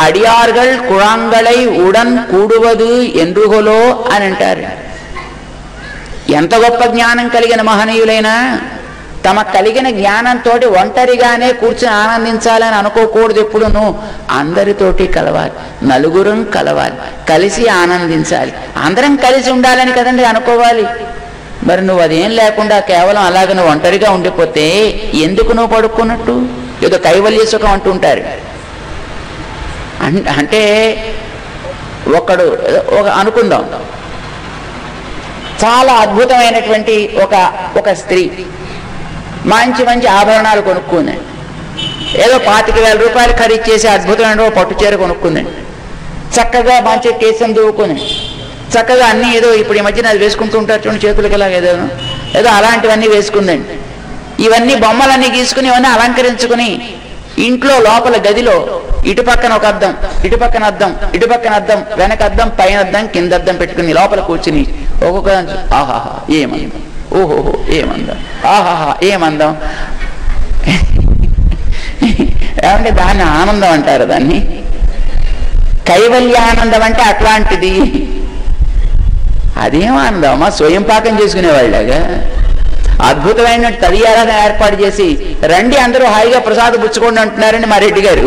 అడియార్గల్ కుళాంగళై ఉడన్ కూడువదు ఎందుగోలో అని అంటారు. ఎంత గొప్ప జ్ఞానం కలిగిన మహనీయులైనా తమ కలిగిన జ్ఞానంతో ఒంటరిగానే కూర్చొని ఆనందించాలని అనుకోకూడదు. ఎప్పుడును అందరితోటి కలవాలి, నలుగురం కలవాలి, కలిసి ఆనందించాలి, అందరం కలిసి ఉండాలని కదండి అనుకోవాలి. మరి నువ్వు అదేం లేకుండా కేవలం అలాగ నువ్వు ఒంటరిగా ఉండిపోతే ఎందుకు నువ్వు పడుకున్నట్టు? ఏదో కైవల్య సుఖం అంటుంటారు. అంటే ఒకడు అనుకుందాం, చాలా అద్భుతమైనటువంటి ఒక స్త్రీ మంచి మంచి ఆభరణాలు కొనుక్కుందండి. ఏదో 25,000 రూపాయలు ఖరీదు చేసి అద్భుతమైన పట్టు చీర కొనుక్కుందండి. చక్కగా మంచి కేసం దువ్వుకుందండి. చక్కగా అన్నీ ఏదో ఇప్పుడు ఈ మధ్యన అది వేసుకుంటూ ఉంటారు చూడండి, చేతులకి ఇలా ఏదో అలాంటివన్నీ వేసుకుందండి. ఇవన్నీ బొమ్మలన్నీ గీసుకుని ఇవన్నీ అలంకరించుకుని ఇంట్లో లోపల గదిలో ఇటు పక్కన ఒక అద్దం, ఇటు పక్కన అద్దం, ఇటు పక్కన అద్దం, వెనక అద్దం, పైన అద్దం, కింద అద్దం పెట్టుకుని లోపల కూర్చుని ఒక్కొక్క ఆహాహా ఏమందం, ఓహోహో ఏమందం, ఆహాహా ఏమందం. ఏమంటే దాన్ని ఆనందం అంటారు. దాన్ని కైవల్య ఆనందం అంటే అట్లాంటిది. అదేం ఆనందమ్మా, స్వయం పాకం చేసుకునేవాళ్ళగా అద్భుతమైన తదియారాధన ఏర్పాటు చేసి రండి అందరూ హాయిగా ప్రసాదం పుచ్చుకోండి అంటున్నారండి మా రెడ్డి గారు.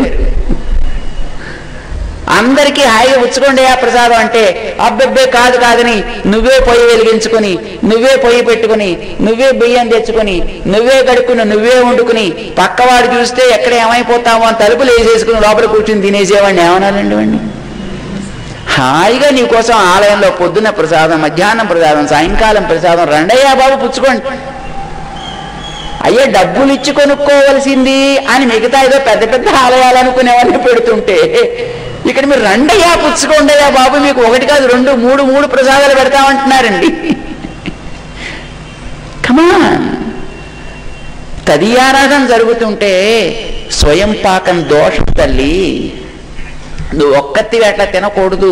అందరికీ హాయిగా పుచ్చుకోండి ఆ ప్రసాదం అంటే అబ్బెబ్బే కాదు కాదని నువ్వే పొయ్యి వెలిగించుకుని, నువ్వే పొయ్యి పెట్టుకుని, నువ్వే బియ్యం తెచ్చుకుని, నువ్వే కడుక్కుని, నువ్వే వండుకుని, పక్కవాడు చూస్తే ఎక్కడ ఏమైపోతామో అని తలుపులు వేసేసుకుని లోపల కూర్చుని తినేసేవాడిని ఏమనాలండి వాడిని? హాయిగా నీ కోసం ఆలయంలో పొద్దున్న ప్రసాదం, మధ్యాహ్నం ప్రసాదం, సాయంకాలం ప్రసాదం, రండయ్యా బాబు పుచ్చుకోండి. అయ్యే డబ్బులు ఇచ్చి కొనుక్కోవలసింది అని మిగతా ఏదో పెద్ద పెద్ద ఆలయాలు అనుకునేవాడిని పెడుతుంటే ఇక్కడ మీరు రండయ్యా పుచ్చుకోండయ్యా బాబు, మీకు ఒకటి కాదు 2, 3 ప్రసాదాలు పెడతామంటున్నారండి. కమాన్, తదియారాధన జరుగుతుంటే స్వయం పాకం దోషం తల్లి, నువ్వు ఒక్కతివి అట్లా తినకూడదు,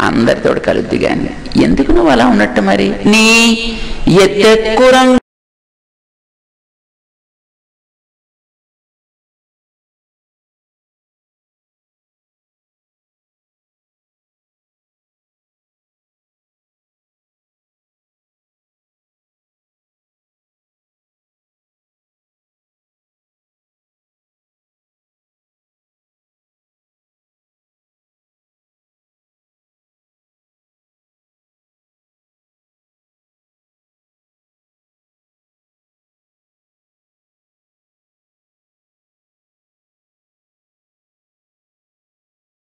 అందరితో కలుద్ది. కానీ ఎందుకు నువ్వు అలా ఉన్నట్టు మరి? నీ ఎత్తెక్కురం